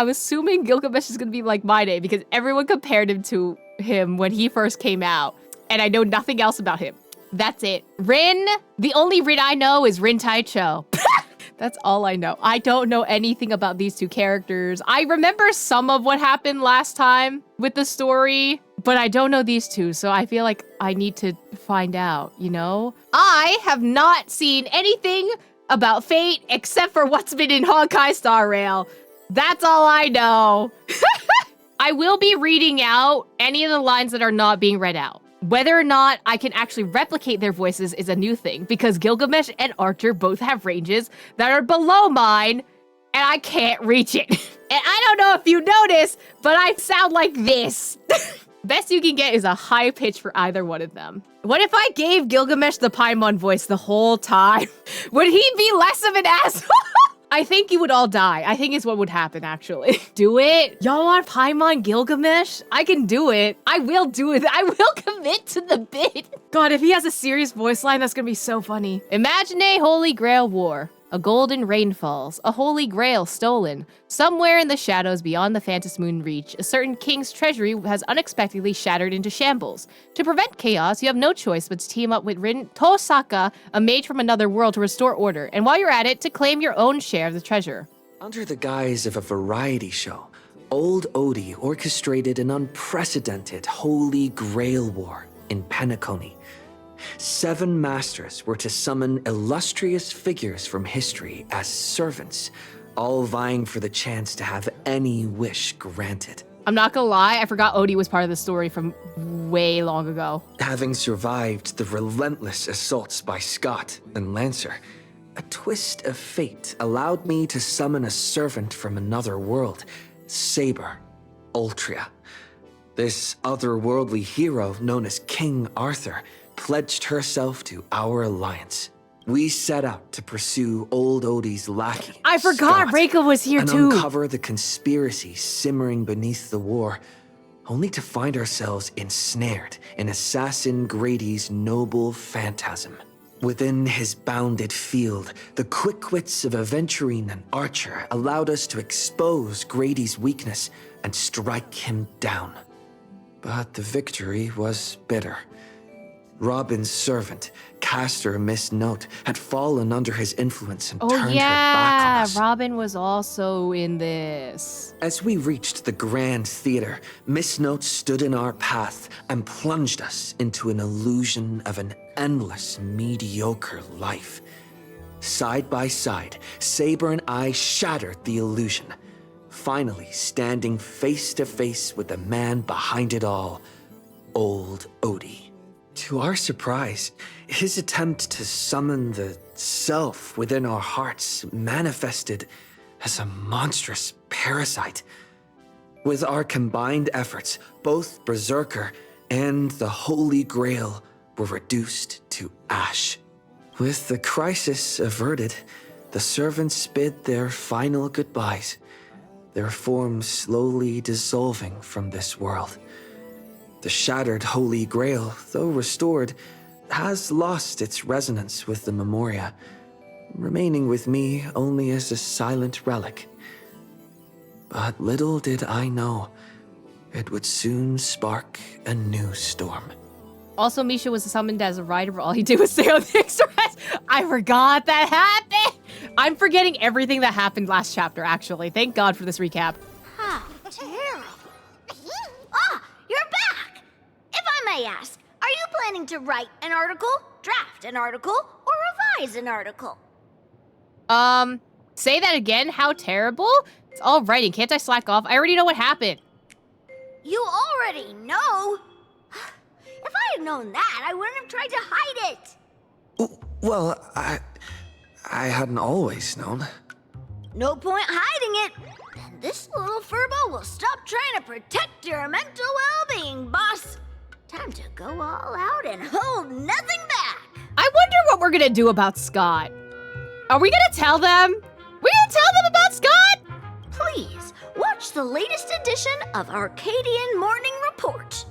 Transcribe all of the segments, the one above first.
I'm assuming Gilgamesh is gonna be like my name because everyone compared him to him when he first came out. And I know nothing else about him. That's it. Rin, the only Rin I know is Rin Taicho. That's all I know. I don't know anything about these two characters. I remember some of what happened last time with the story, but I don't know these two, so I feel like I need to find out, you know? I have not seen anything about Fate except for what's been in Honkai Star Rail. That's all I know. I will be reading out any of the lines that are not being read out. Whether or not I can actually replicate their voices is a new thing, because Gilgamesh and Archer both have ranges that are below mine, and I can't reach it. And I don't know if you noticed, but I sound like this. Best you can get is a high pitch for either one of them. What if I gave Gilgamesh the Paimon voice the whole time? Would he be less of an asshole? I think you would all die. I think is what would happen, actually. Do it. Y'all want Paimon Gilgamesh? I can do it. I will do it. I will commit to the bit. God, if he has a serious voice line, that's gonna be so funny. Imagenae Holy Grail War. A golden rain falls, a holy grail stolen. Somewhere in the shadows beyond the Phantom Moon reach, a certain king's treasury has unexpectedly shattered into shambles. To prevent chaos, you have no choice but to team up with Rin Tosaka, a mage from another world, to restore order, and while you're at it, to claim your own share of the treasure. Under the guise of a variety show, Old Odie orchestrated an unprecedented Holy Grail War in Penacony. 7 masters were to summon illustrious figures from history as servants, all vying for the chance to have any wish granted. I'm not gonna lie, I forgot Odie was part of the story from way long ago. Having survived the relentless assaults by Scott and Lancer, a twist of fate allowed me to summon a servant from another world, Saber Ultria. This otherworldly hero, known as King Arthur, pledged herself to our alliance. We set out to pursue Old Odie's lackey, I forgot Scott, Reiko was here and too. uncover the conspiracy simmering beneath the war, only to find ourselves ensnared in Assassin Grady's noble phantasm. Within his bounded field, the quick wits of Aventurine and Archer allowed us to expose Grady's weakness and strike him down. But the victory was bitter. Robin's servant, Caster Miss Note, had fallen under his influence and turned her back on us. Robin was also in this. As we reached the Grand Theater, Miss Note stood in our path and plunged us into an illusion of an endless, mediocre life. Side by side, Saber and I shattered the illusion, finally standing face to face with the man behind it all, Old Odie. To our surprise, his attempt to summon the self within our hearts manifested as a monstrous parasite. With our combined efforts, both Berserker and the Holy Grail were reduced to ash. With the crisis averted, the servants bid their final goodbyes, their forms slowly dissolving from this world. The shattered Holy Grail, though restored, has lost its resonance with the Memoria, remaining with me only as a silent relic. But little did I know, it would soon spark a new storm. Also, Misha was summoned as a rider, but all he did was stay on the Express. I forgot that happened. I'm forgetting everything that happened last chapter, actually. Thank God for this recap. How terrible. Ah, you're back! If I may ask, are you planning to write an article, draft an article, or revise an article? Say that again? How terrible? It's all writing. Can't I slack off? I already know what happened. You already know? If I had known that, I wouldn't have tried to hide it. Well, I hadn't always known. No point hiding it. Then this little furbo will stop trying to protect your mental well-being, boss. Time to go all out and hold nothing back. I wonder what we're gonna do about Scott. Are we gonna tell them? We gonna tell them about Scott? Please, watch the latest edition of Arcadian Morning Report.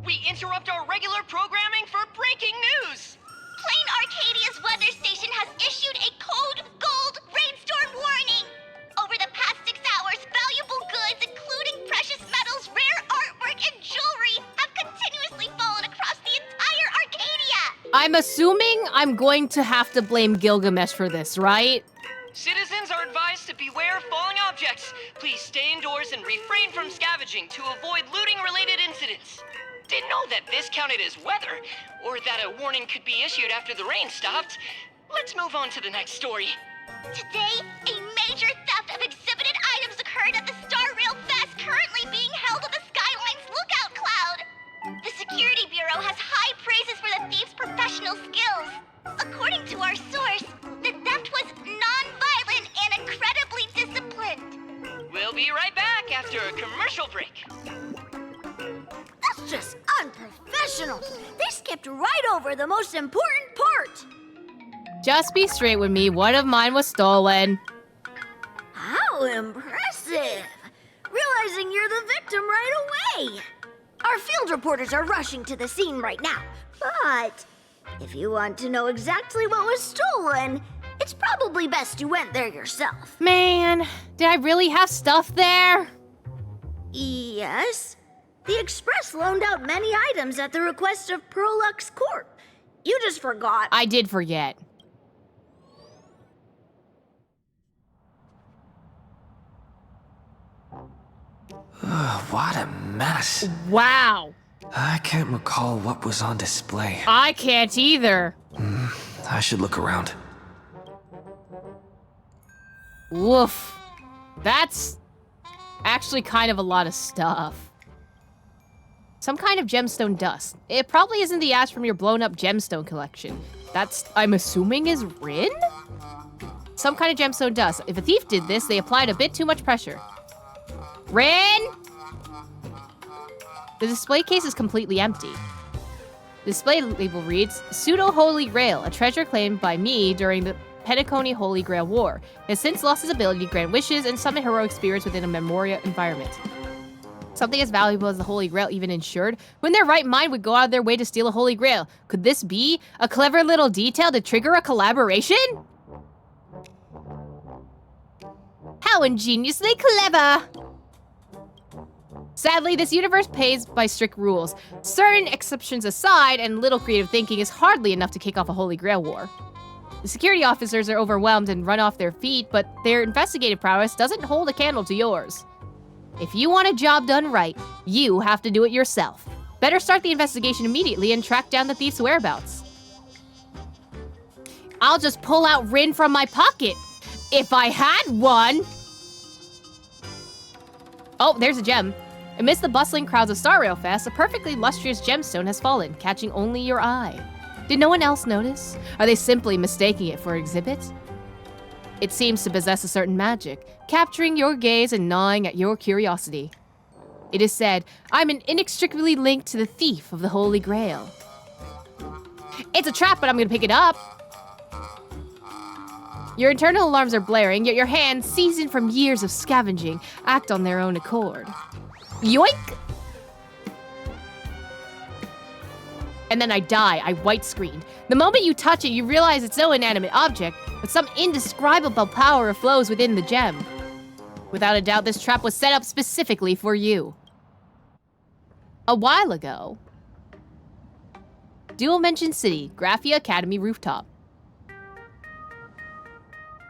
We interrupt our regular programming for breaking news! Plain Arcadia's weather station has issued a code gold rainstorm warning! Over the past 6 hours, I'm assuming I'm going to have to blame Gilgamesh for this, right? Citizens are advised to beware of falling objects. Please stay indoors and refrain from scavenging to avoid looting-related incidents. Didn't know that this counted as weather, or that a warning could be issued after the rain stopped. Let's move on to the next story. Today, a major theft of exhibited items occurred at the Star Rail Fest currently being held on the Skyline's lookout cloud. The Security Bureau has high praises for the thief's professional skills. According to our source, the theft was non-violent and incredibly disciplined. We'll be right back after a commercial break. That's just unprofessional. They skipped right over the most important part. Just be straight with me. One of mine was stolen. How impressive! Realizing you're the victim right away. Our field reporters are rushing to the scene right now. But if you want to know exactly what was stolen, it's probably best you went there yourself. Man, did I really have stuff there? Yes. The Express loaned out many items at the request of Prolux Corp. You just forgot. I did forget. What a mess. Wow. I can't recall what was on display. I can't either. I should look around. Woof. That's actually kind of a lot of stuff. Some kind of gemstone dust. It probably isn't the ash from your blown up gemstone collection. That's, I'm assuming, is Rin? Some kind of gemstone dust. If a thief did this, they applied a bit too much pressure. Rin! The display case is completely empty. The display label reads, Pseudo-Holy Grail, a treasure claimed by me during the Penacony Holy Grail War. It has since lost its ability to grant wishes and summon heroic spirits within a Memoria environment. Something as valuable as the Holy Grail even insured? When their right mind would go out of their way to steal a Holy Grail? Could this be a clever little detail to trigger a collaboration? How ingeniously clever! Sadly, this universe plays by strict rules. Certain exceptions aside, and little creative thinking is hardly enough to kick off a Holy Grail war. The security officers are overwhelmed and run off their feet, but their investigative prowess doesn't hold a candle to yours. If you want a job done right, you have to do it yourself. Better start the investigation immediately and track down the thief's whereabouts. I'll just pull out Rin from my pocket. If I had one! Oh, there's a gem. Amidst the bustling crowds of Star Rail Fest, a perfectly lustrous gemstone has fallen, catching only your eye. Did no one else notice? Are they simply mistaking it for an exhibit? It seems to possess a certain magic, capturing your gaze and gnawing at your curiosity. It is said, I'm inextricably linked to the thief of the Holy Grail. It's a trap, but I'm gonna pick it up. Your internal alarms are blaring, yet your hands, seasoned from years of scavenging, act on their own accord. Yoink! And then I die. I white screened. The moment you touch it, you realize it's no inanimate object, but some indescribable power flows within the gem. Without a doubt, this trap was set up specifically for you. A while ago. Dual Mention City, Graphia Academy rooftop.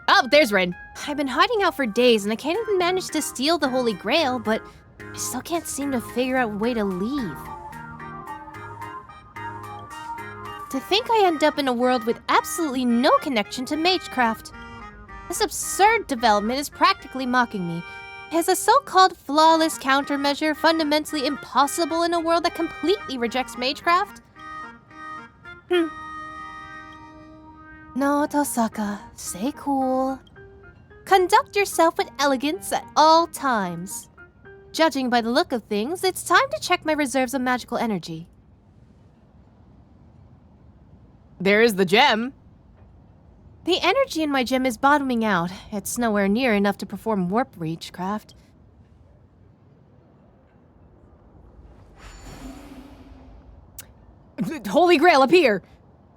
Oh, there's Rin. I've been hiding out for days and I can't even manage to steal the Holy Grail, but I still can't seem to figure out a way to leave. To think I end up in a world with absolutely no connection to magecraft. This absurd development is practically mocking me. Is a so-called flawless countermeasure fundamentally impossible in a world that completely rejects magecraft? No, Tosaka, stay cool. Conduct yourself with elegance at all times. Judging by the look of things, it's time to check my reserves of magical energy. There is the gem. The energy in my gem is bottoming out. It's nowhere near enough to perform warp reach craft. Holy Grail up here!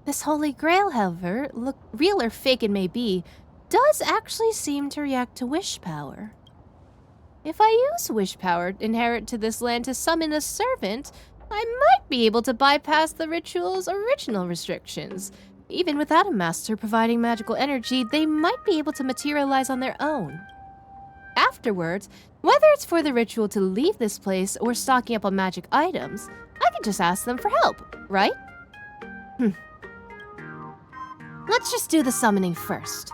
This Holy Grail, however, look real or fake it may be, does actually seem to react to wish power. If I use wish power inherent to this land to summon a servant, I might be able to bypass the ritual's original restrictions. Even without a master providing magical energy, they might be able to materialize on their own. Afterwards, whether it's for the ritual to leave this place or stocking up on magic items, I can just ask them for help, right? Let's just do the summoning first.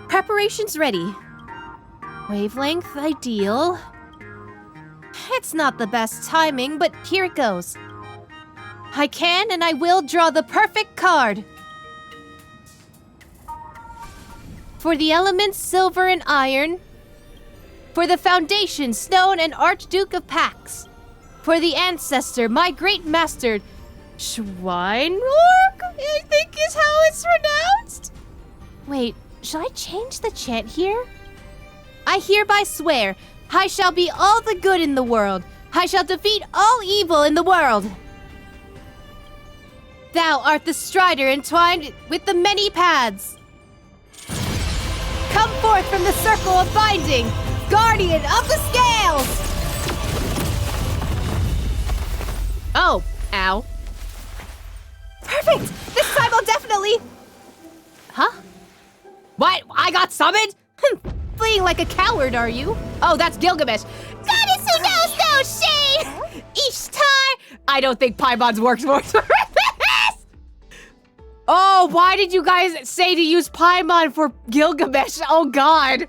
Preparations ready. Wavelength ideal. It's not the best timing, but here it goes. I can and I will draw the perfect card. For the elements, silver and iron. For the foundation, stone and Archduke of Pax. For the ancestor, my great master, Schweinorg, I think is how it's pronounced. Wait, should I change the chant here? I hereby swear, I shall be all the good in the world. I shall defeat all evil in the world. Thou art the strider entwined with the many paths. Come forth from the circle of binding, guardian of the scales! Oh, ow. Perfect! This time I'll definitely... Huh? What? I got summoned? Fleeing like a coward, are you? Oh, that's Gilgamesh. Goddess who knows no shame! Each time... I don't think Paimon's works for this! Oh, why did you guys say to use Paimon for Gilgamesh? Oh, God.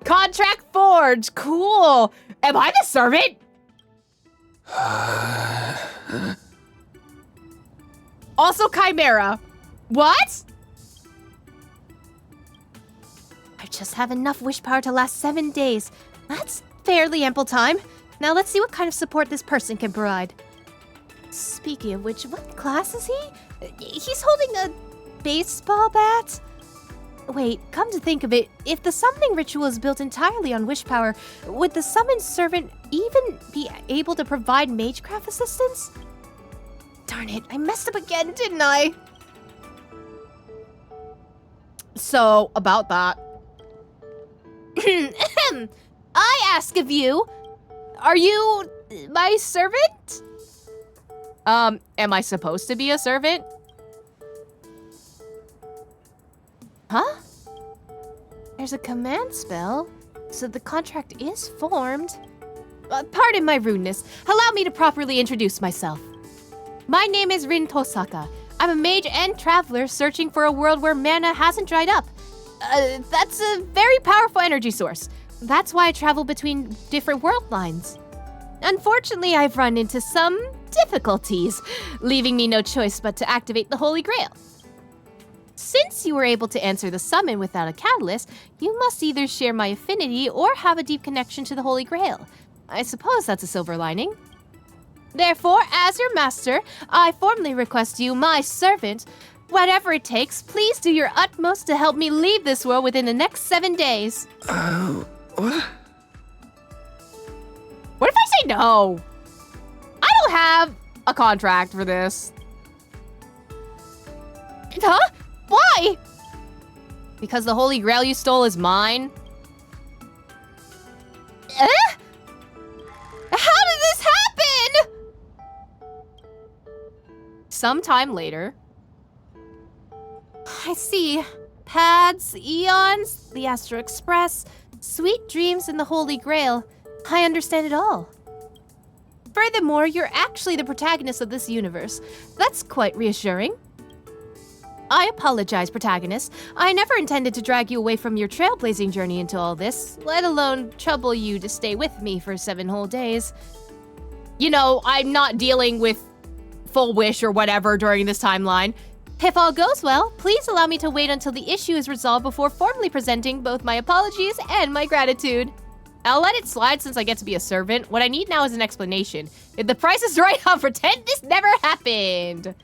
Contract forged. Cool. Am I the servant? Also Chimera. What? I just have enough wish power to last 7 days. That's fairly ample time. Now let's see what kind of support this person can provide. Speaking of which, what class is he? He's holding a baseball bat? Wait, come to think of it, if the summoning ritual is built entirely on wish power, would the summoned servant even be able to provide magecraft assistance? Darn it, I messed up again, didn't I? So, about that. I ask of you, are you my servant? Am I supposed to be a servant? Huh? There's a command spell, so the contract is formed. Pardon my rudeness. Allow me to properly introduce myself. My name is Rin Tosaka. I'm a mage and traveler searching for a world where mana hasn't dried up. That's a very powerful energy source. That's why I travel between different world lines. Unfortunately, I've run into some difficulties, leaving me no choice but to activate the Holy Grail. Since you were able to answer the summon without a catalyst, you must either share my affinity or have a deep connection to the Holy Grail. I suppose that's a silver lining. Therefore, as your master, I formally request you, my servant, whatever it takes, please do your utmost to help me leave this world within the next 7 days. What? What if I say no? I don't have a contract for this. Huh? Why? Because the Holy Grail you stole is mine? How did this happen? Sometime later. I see. Pads, Eons, the Astro Express, sweet dreams, and the Holy Grail. I understand it all. Furthermore, you're actually the protagonist of this universe. That's quite reassuring. I apologize, protagonist. I never intended to drag you away from your trailblazing journey into all this, let alone trouble you to stay with me for 7 whole days. You know, I'm not dealing with Full Wish or whatever during this timeline. If all goes well, please allow me to wait until the issue is resolved before formally presenting both my apologies and my gratitude. I'll let it slide since I get to be a servant. What I need now is an explanation. If the price is right, I'll pretend this never happened.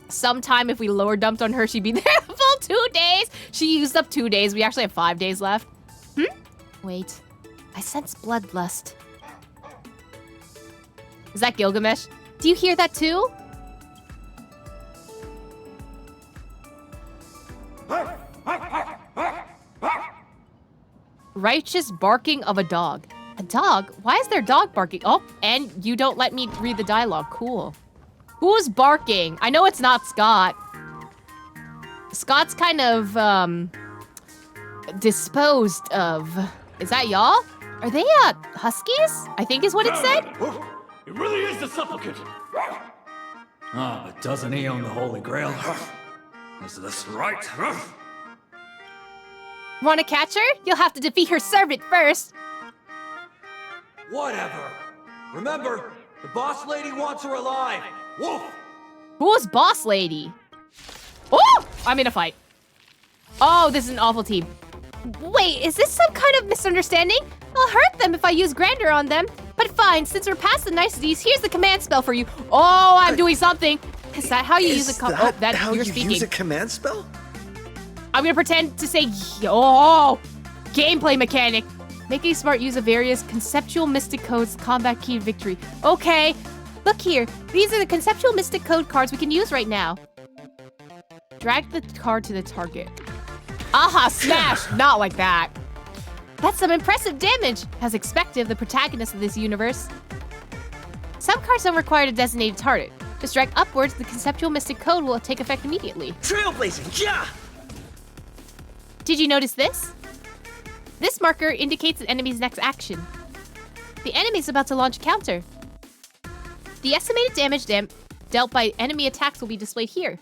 Sometime if we lower dumped on her, she'd be there a full 2 days. She used up 2 days. We actually have 5 days left. Wait. I sense bloodlust. Is that Gilgamesh? Do you hear that too? Righteous barking of a dog. A dog? Why is there a dog barking? Oh, and you don't let me read the dialogue. Cool. Who's barking? I know it's not Scott. Scott's kind of, disposed of. Is that y'all? Are they, huskies? I think is what it said. It really is the supplicant. Ah, but doesn't he own the Holy Grail? Is this right? Want to catch her? You'll have to defeat her servant first. Whatever. Remember, the boss lady wants her alive. Woof! Who's boss lady? Oh! I'm in a fight. Oh, this is an awful team. Wait, is this some kind of misunderstanding? I'll hurt them if I use Grandeur on them. But fine, since we're past the niceties, here's the command spell for you. Oh, I'm doing something. Is that how you use a Is that how you use a command spell? I'm gonna pretend to say, oh, gameplay mechanic. Making smart use of various conceptual mystic codes, combat key, victory. Okay, look here. These are the conceptual mystic code cards we can use right now. Drag the card to the target. Aha, smash! Not like that. That's some impressive damage. As expected, the protagonist of this universe. Some cards don't require a designated target. Just drag upwards, the conceptual mystic code will take effect immediately. Trailblazing, yeah! Did you notice this? This marker indicates an enemy's next action. The enemy is about to launch a counter. The estimated damage dealt by enemy attacks will be displayed here.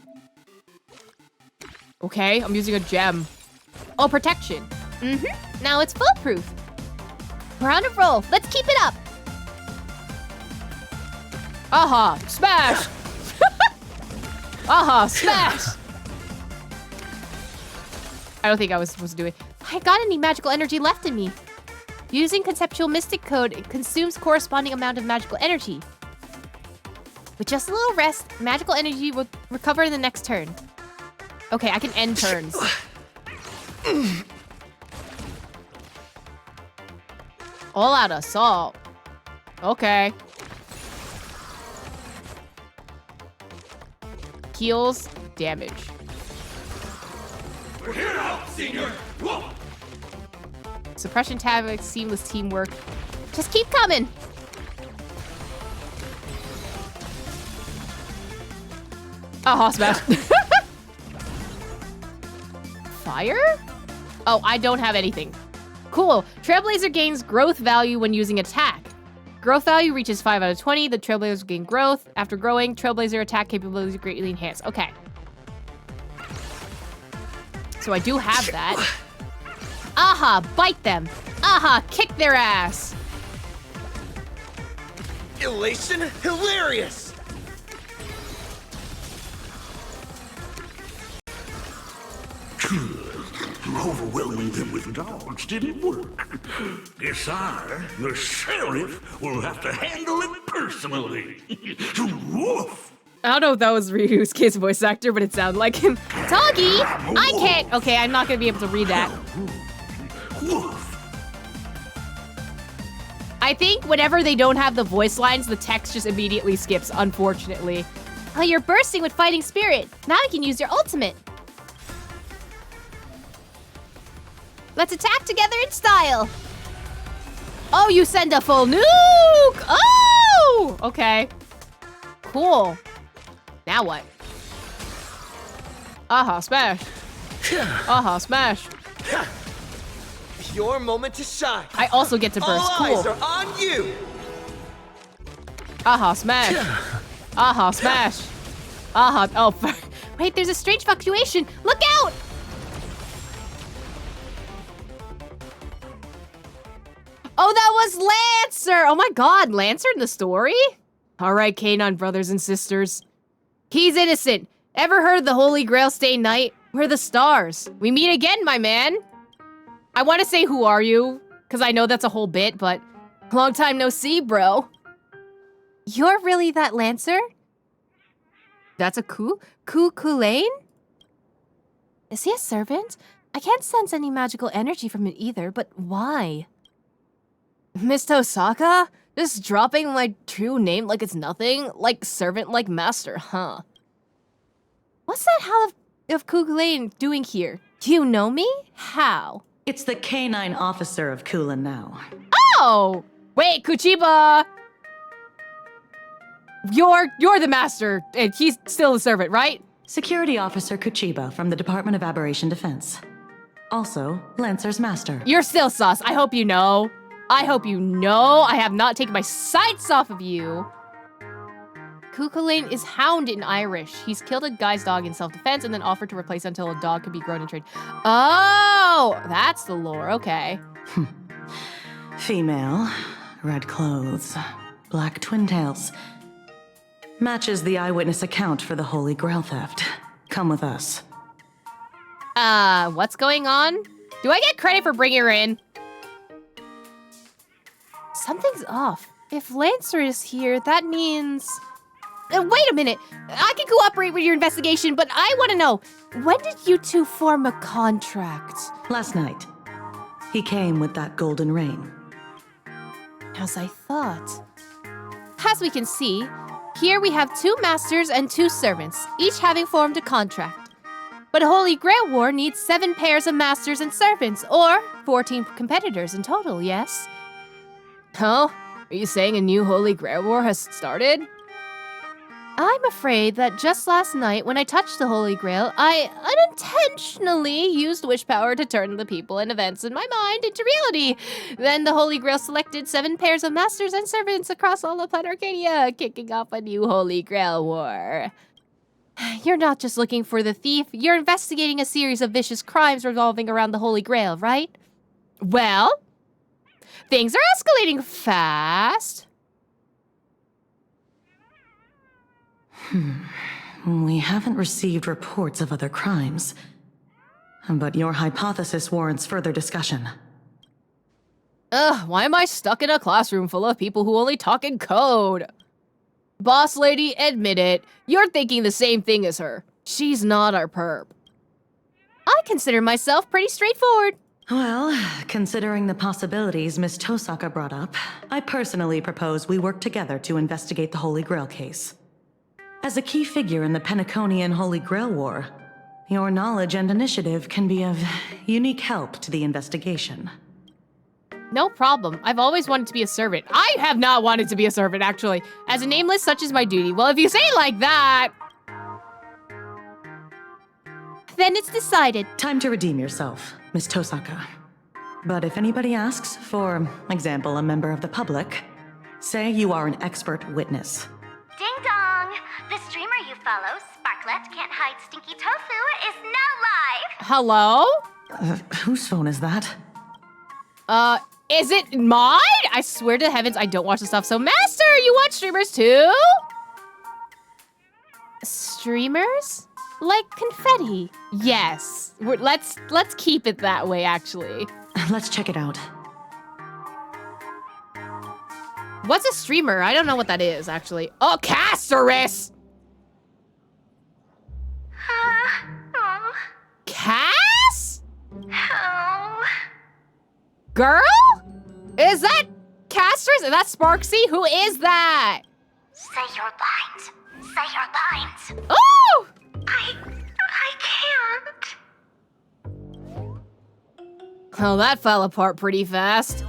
Okay, I'm using a gem. Oh, protection. Now it's foolproof. We're on a roll. Let's keep it up. Aha, smash! Aha, smash! I don't think I was supposed to do it. I got any magical energy left in me. Using conceptual mystic code, it consumes corresponding amount of magical energy. With just a little rest, magical energy will recover in the next turn. Okay, I can end turns. All out assault. Okay. Heals damage. We're here now, senior. Whoa. Suppression tactics, seamless teamwork. Just keep coming. Oh, smash. Fire? Oh, I don't have anything. Cool. Trailblazer gains growth value when using attack. Growth value reaches 5 out of 20. The Trailblazers gain growth. After growing, Trailblazer attack capabilities are greatly enhanced. Okay. So I do have that. Aha, bite them. Aha, kick their ass. Elation, hilarious! Overwhelming them with dogs didn't work. Guess I, the sheriff, will have to handle it personally. Woof! I don't know if that was Ryu's kid's voice actor, but it sounded like him. Doggy! I can't. Okay, I'm not gonna be able to read that. Woof! I think whenever they don't have the voice lines, the text just immediately skips, unfortunately. Oh, you're bursting with fighting spirit. Now you can use your ultimate. Let's attack together in style. Oh, you send a full nuke! Oh! Okay. Cool. Now what? Aha, smash. Aha, smash. Your moment to shine. I also get to burst. All eyes Cool. are on you. Aha, smash. Aha, smash. Aha. Oh, wait, there's a strange fluctuation. Look out! Oh, that was Lancer! Oh my god, Lancer in the story? Alright, Canine brothers and sisters. He's innocent. Ever heard of the Holy Grail Stay Night? We're the stars. We meet again, my man. I want to say who are you? Because I know that's a whole bit, but long time no see, bro. You're really that Lancer? That's a Kulain? Is he a servant? I can't sense any magical energy from it either, but why? Miss Tosaka? Just dropping my true name like it's nothing? Like servant, like master, huh? What's that Hall of Kulain doing here? Do you know me? How? It's the canine officer of Kulin now. Oh! Wait, Kuchiba! You're the master, and he's still the servant, right? Security Officer Kuchiba from the Department of Aberration Defense. Also, Lancer's master. You're still sus. I hope you know. I hope you know I have not taken my sights off of you. Kukulin is hound in Irish. He's killed a guy's dog in self-defense and then offered to replace it until a dog could be grown and trained. Oh, that's the lore. Okay. Female, red clothes, black twin tails. Matches the eyewitness account for the Holy Grail theft. Come with us. What's going on? Do I get credit for bringing her in? Something's off. If Lancer is here, that means... wait a minute. I can cooperate with your investigation, but I want to know, when did you two form a contract? Last night. He came with that golden rain. As I thought. As we can see, here we have 2 masters and 2 servants, each having formed a contract. But a Holy Grail War needs 7 pairs of masters and servants, or 14 competitors in total, yes? Oh, are you saying a new Holy Grail War has started? I'm afraid that just last night, when I touched the Holy Grail, I unintentionally used wish power to turn the people and events in my mind into reality. Then the Holy Grail selected 7 pairs of masters and servants across all of planet Arcadia, kicking off a new Holy Grail War. You're not just looking for the thief, you're investigating a series of vicious crimes revolving around the Holy Grail, right? Well, things are escalating fast. We haven't received reports of other crimes. But your hypothesis warrants further discussion. Why am I stuck in a classroom full of people who only talk in code? Boss lady, admit it. You're thinking the same thing as her. She's not our perp. I consider myself pretty straightforward. Well, considering the possibilities Miss Tosaka brought up, I personally propose we work together to investigate the Holy Grail case. As a key figure in the Penaconian Holy Grail War, your knowledge and initiative can be of unique help to the investigation. No problem. I've always wanted to be a servant. I have not wanted to be a servant, actually. As a nameless, such is my duty. Well, if you say it like that... then it's decided. Time to redeem yourself, Miss Tosaka. But if anybody asks, for example, a member of the public, say you are an expert witness. Ding dong! The streamer you follow, Sparklet Can't Hide Stinky Tofu, is now live! Hello? Whose phone is that? Is it mine? I swear to heavens I don't watch the stuff. So, Master, you watch streamers too? Streamers? Like confetti? Yes. Let's keep it that way, actually. Let's check it out. What's a streamer? I don't know what that is, actually. Oh, Casterus! Oh. Cass? Oh. Girl? Is that Casterus? Is that Sparksy? Who is that? Say your lines. Say your lines. Oh! I can't. Oh, that fell apart pretty fast.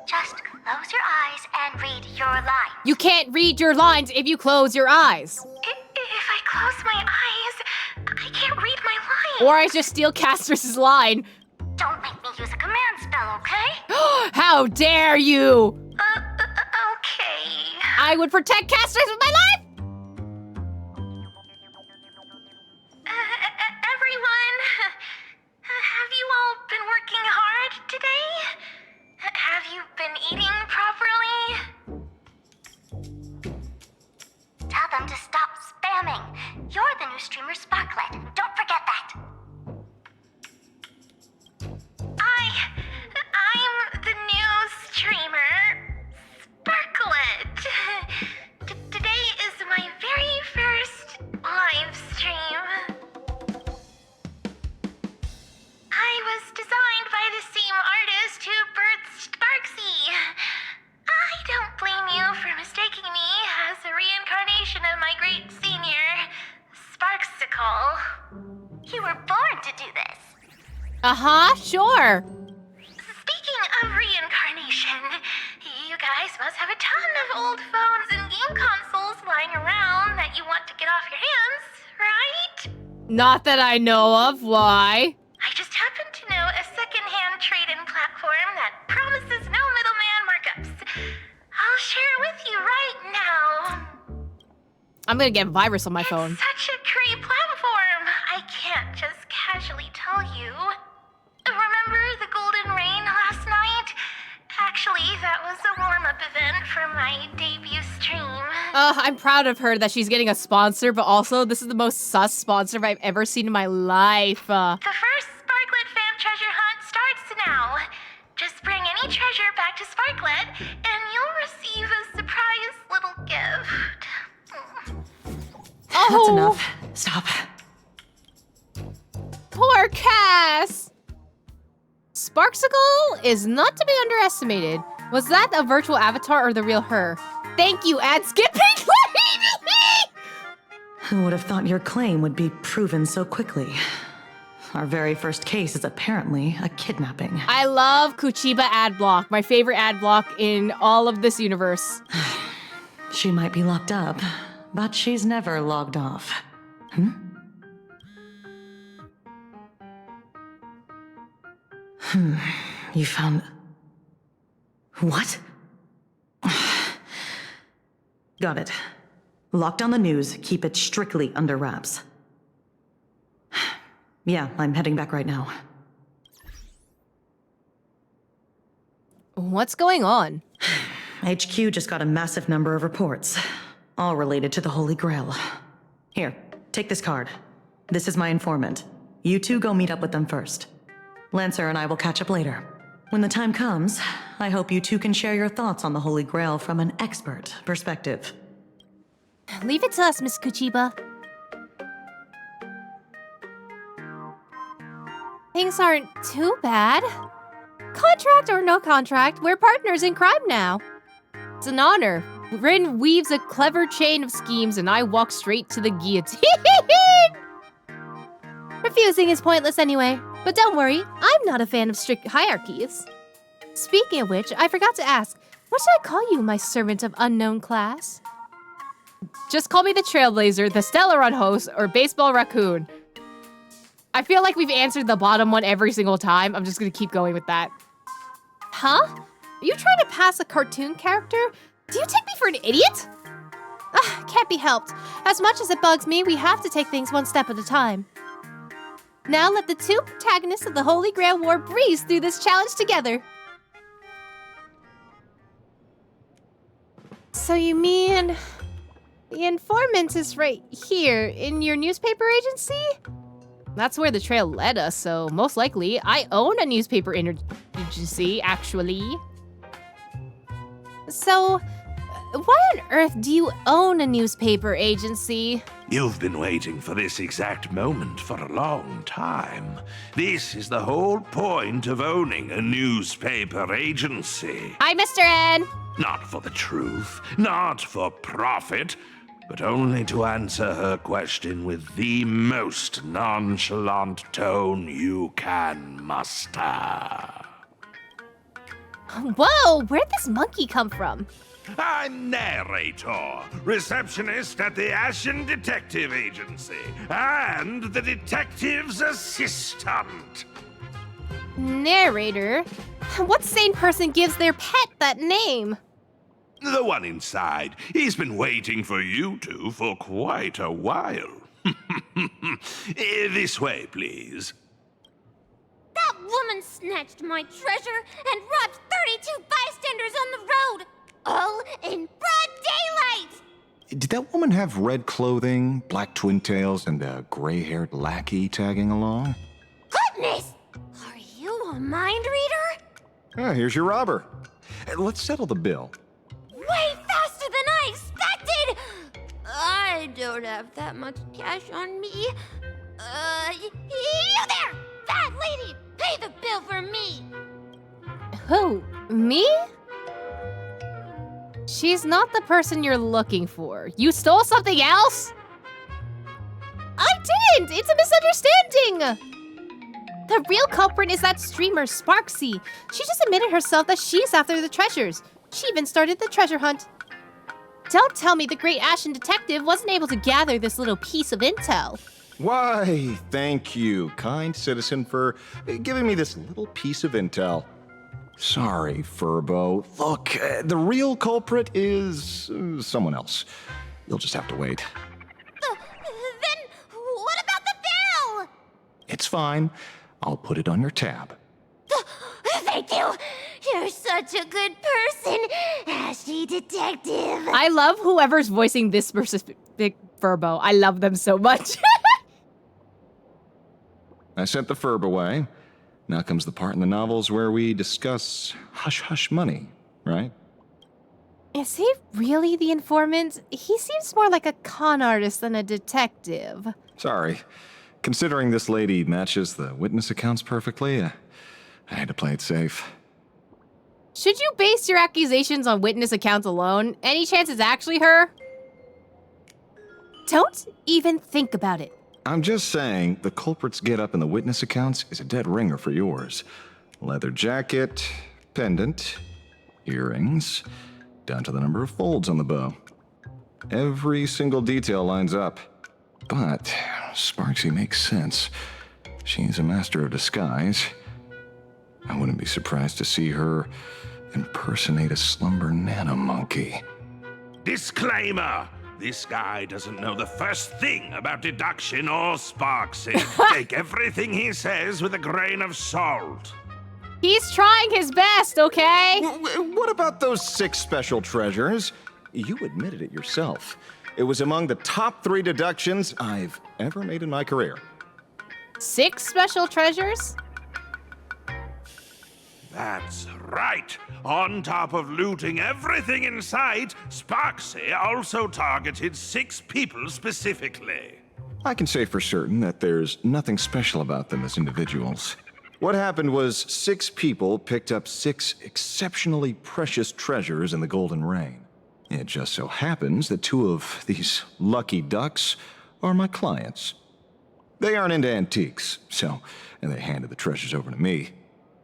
Just close your eyes and read your lines. You can't read your lines if you close your eyes. If I close my eyes, I can't read my lines. Or I just steal Casterus' line. Don't make me use a command spell, okay? How dare you! Okay. I would protect Casterus with my life! Everyone, have you all been working hard today? Have you been eating properly? Tell them to stop spamming. You're the new streamer Sparklet. Don't forget that. I'm the new streamer Sparklet. Today is my very first live stream. I was designed by the same artist who birthed Sparksy. I don't blame you for mistaking me as a reincarnation of my great senior, Sparksicle. You were born to do this. Uh-huh, sure. guys must have a ton of old phones and game consoles lying around that you want to get off your hands, right? Not that I know of. Why? I just happen to know a secondhand trade-in platform that promises no middleman markups. I'll share it with you right now. I'm gonna get a virus on my phone. It's such a great platform. I can't just casually tell you. Remember the Golden Rain last night? Actually, that was a warm-up event for my debut stream. I'm proud of her that she's getting a sponsor, but also this is the most sus sponsor I've ever seen in my life. The first Sparklet fan treasure hunt starts now. Just bring any treasure back to Sparklet, and you'll receive a surprise little gift. Oh, That's enough. Stop. Poor Cass! Sparksicle is not to be underestimated. Was that a virtual avatar or the real her? Thank you, ad skipping lady! Who would have thought your claim would be proven so quickly? Our very first case is apparently a kidnapping. I love Kuchiba ad block, my favorite ad block in all of this universe. She might be locked up, but she's never logged off. You found... What? Got it. Lock down the news, keep it strictly under wraps. Yeah, I'm heading back right now. What's going on? HQ just got a massive number of reports, all related to the Holy Grail. Here, take this card. This is my informant. You two go meet up with them first. Lancer and I will catch up later. When the time comes, I hope you two can share your thoughts on the Holy Grail from an expert perspective. Leave it to us, Miss Kuchiba. Things aren't too bad. Contract or no contract, we're partners in crime now. It's an honor. Rin weaves a clever chain of schemes and I walk straight to the guillotine. Refusing is pointless anyway. But don't worry, I'm not a fan of strict hierarchies. Speaking of which, I forgot to ask, what should I call you, my servant of unknown class? Just call me the Trailblazer, the Stellar Run host, or Baseball Raccoon. I feel like we've answered the bottom one every single time. I'm just gonna keep going with that. Huh? Are you trying to pass a cartoon character? Do you take me for an idiot? Can't be helped. As much as it bugs me, we have to take things one step at a time. Now let the two protagonists of the Holy Grail War breeze through this challenge together. So you mean the informant is right here in your newspaper agency? That's where the trail led us, so most likely I own a newspaper agency, actually. So, why on earth do you own a newspaper agency? You've been waiting for this exact moment for a long time. This is the whole point of owning a newspaper agency. Hi, Mr. N. Not for the truth, not for profit, but only to answer her question with the most nonchalant tone you can muster. Whoa, where'd this monkey come from? I'm narrator, receptionist at the Ashen Detective Agency, and the detective's assistant. Narrator? What sane person gives their pet that name? The one inside. He's been waiting for you two for quite a while. This way, please. That woman snatched my treasure and robbed 32 bystanders on the road, all in broad daylight! Did that woman have red clothing, black twin tails, and a gray-haired lackey tagging along? Goodness! Are you a mind reader? Here's your robber. Let's settle the bill. Way faster than I expected! I don't have that much cash on me. You there! That lady! Pay the bill for me! Who? Me? She's not the person you're looking for. You stole something else? I didn't! It's a misunderstanding! The real culprit is that streamer, Sparksy. She just admitted herself that she's after the treasures. She even started the treasure hunt. Don't tell me the great Ashen detective wasn't able to gather this little piece of intel. Why, thank you, kind citizen, for giving me this little piece of intel. Sorry, Furbo. Look, the real culprit is someone else. You'll just have to wait. Then what about the bill? It's fine. I'll put it on your tab. Thank you. You're such a good person, Ashy Detective. I love whoever's voicing this specific Furbo. I love them so much. I sent the Furb away. Now comes the part in the novels where we discuss hush-hush money, right? Is he really the informant? He seems more like a con artist than a detective. Sorry. Considering this lady matches the witness accounts perfectly, I had to play it safe. Should you base your accusations on witness accounts alone? Any chance it's actually her? Don't even think about it. I'm just saying, the culprit's get-up in the witness accounts is a dead ringer for yours. Leather jacket, pendant, earrings, down to the number of folds on the bow. Every single detail lines up. But Sparksy makes sense. She's a master of disguise. I wouldn't be surprised to see her impersonate a slumber nanomonkey. Disclaimer! This guy doesn't know the first thing about deduction or Sparksy. Take everything he says with a grain of salt. He's trying his best, okay? What about those 6 special treasures? You admitted it yourself. It was among the top 3 deductions I've ever made in my career. 6 special treasures? That's right. On top of looting everything in sight, Sparksy also targeted 6 people specifically. I can say for certain that there's nothing special about them as individuals. What happened was 6 people picked up 6 exceptionally precious treasures in the Golden Rain. It just so happens that 2 of these lucky ducks are my clients. They aren't into antiques, and they handed the treasures over to me.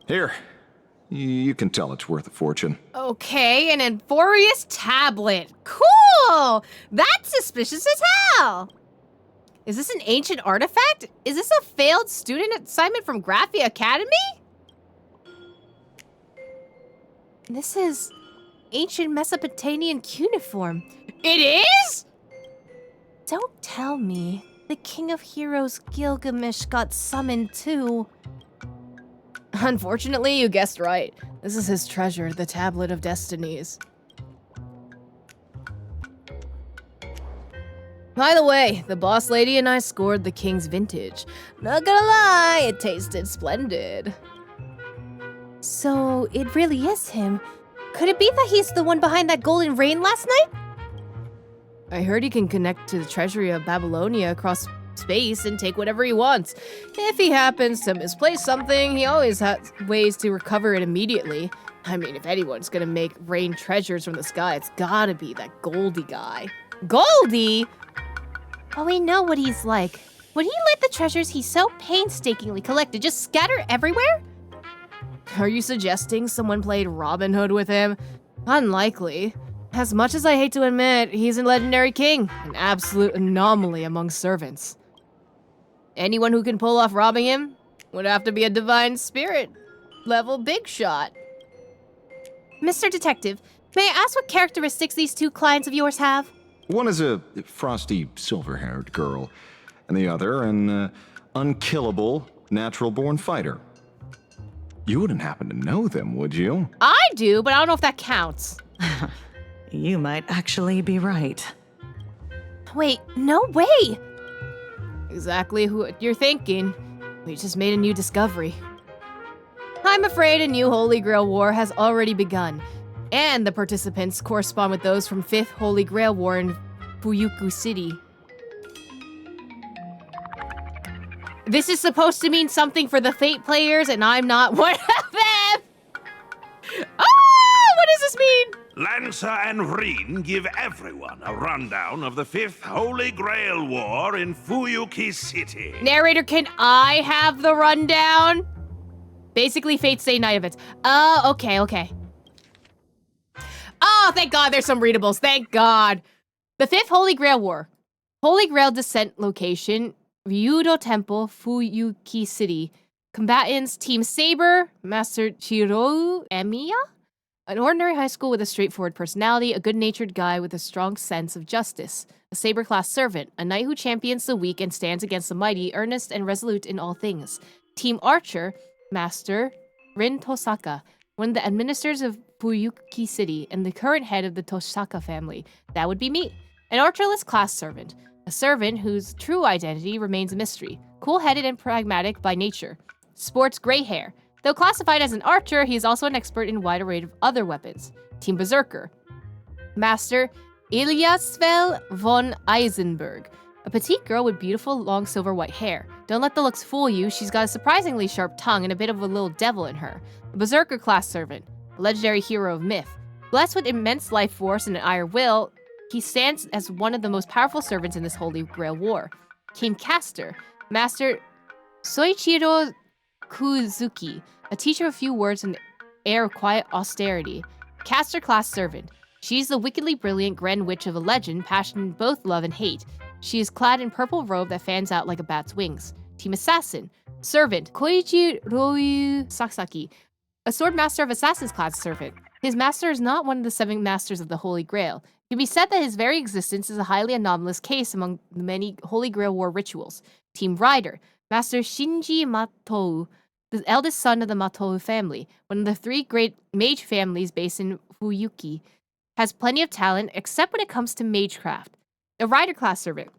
Here. You can tell it's worth a fortune. Okay, an Amphorius tablet. Cool! That's suspicious as hell! Is this an ancient artifact? Is this a failed student assignment from Graphia Academy? This is ancient Mesopotamian cuneiform. It is? Don't tell me the King of Heroes Gilgamesh got summoned too. Unfortunately, you guessed right. This is his treasure, the Tablet of Destinies. By the way, the boss lady and I scored the king's vintage. Not gonna lie, it tasted splendid. So, it really is him. Could it be that he's the one behind that golden rain last night? I heard he can connect to the treasury of Babylonia across space and take whatever he wants. If he happens to misplace something, he always has ways to recover it immediately. I mean, if anyone's gonna make rain treasures from the sky, it's gotta be that Goldie guy. Goldie? Oh, we know what he's like. Would he let the treasures he so painstakingly collected just scatter everywhere? Are you suggesting someone played Robin Hood with him? Unlikely. As much as I hate to admit, he's a legendary king, an absolute anomaly among servants. Anyone who can pull off robbing him would have to be a divine spirit level big shot. Mr. Detective, may I ask what characteristics these 2 clients of yours have? One is a frosty, silver-haired girl, and the other an unkillable, natural-born fighter. You wouldn't happen to know them, would you? I do, but I don't know if that counts. You might actually be right. Wait, no way! Exactly what you're thinking. We just made a new discovery. I'm afraid a new Holy Grail War has already begun, and the participants correspond with those from 5th Holy Grail War in Fuyuku City. This is supposed to mean something for the Fate players, and I'm not one of them! What does this mean? Lancer and Reen give everyone a rundown of the 5th Holy Grail War in Fuyuki City. Narrator, can I have the rundown? Basically, Fate's Day night events. Oh, okay. Oh, thank God there's some readables. Thank God. The 5th Holy Grail War. Holy Grail descent location, Ryudo Temple, Fuyuki City. Combatants, Team Saber, Master Chirou Emiya? An ordinary high school with a straightforward personality, a good-natured guy with a strong sense of justice. A Saber-class servant, a knight who champions the weak and stands against the mighty, earnest and resolute in all things. Team Archer, Master Rin Tosaka, one of the administrators of Fuyuki City and the current head of the Tosaka family. That would be me. An Archerless class servant. A servant whose true identity remains a mystery. Cool-headed and pragmatic by nature. Sports gray hair. Though classified as an archer, he is also an expert in a wide array of other weapons. Team Berserker. Master Eliasvel von Eisenberg. A petite girl with beautiful, long silver white hair. Don't let the looks fool you, she's got a surprisingly sharp tongue and a bit of a little devil in her. A Berserker class servant. A legendary hero of myth. Blessed with immense life force and an iron will, he stands as one of the most powerful servants in this Holy Grail War. Team Caster. Master Soichiro Kuzuki. A teacher of few words and air of quiet austerity. Caster class servant. She's the wickedly brilliant Grand Witch of a legend, passionate in both love and hate. She is clad in purple robe that fans out like a bat's wings. Team Assassin. Servant. Koichi Ryu Sasaki. A sword master of Assassin's class servant. His master is not one of the 7 masters of the Holy Grail. It can be said that his very existence is a highly anomalous case among the many Holy Grail War rituals. Team Rider. Master Shinji Matou, the eldest son of the Matou family, one of the 3 great mage families based in Fuyuki, has plenty of talent except when it comes to magecraft. A rider class servant.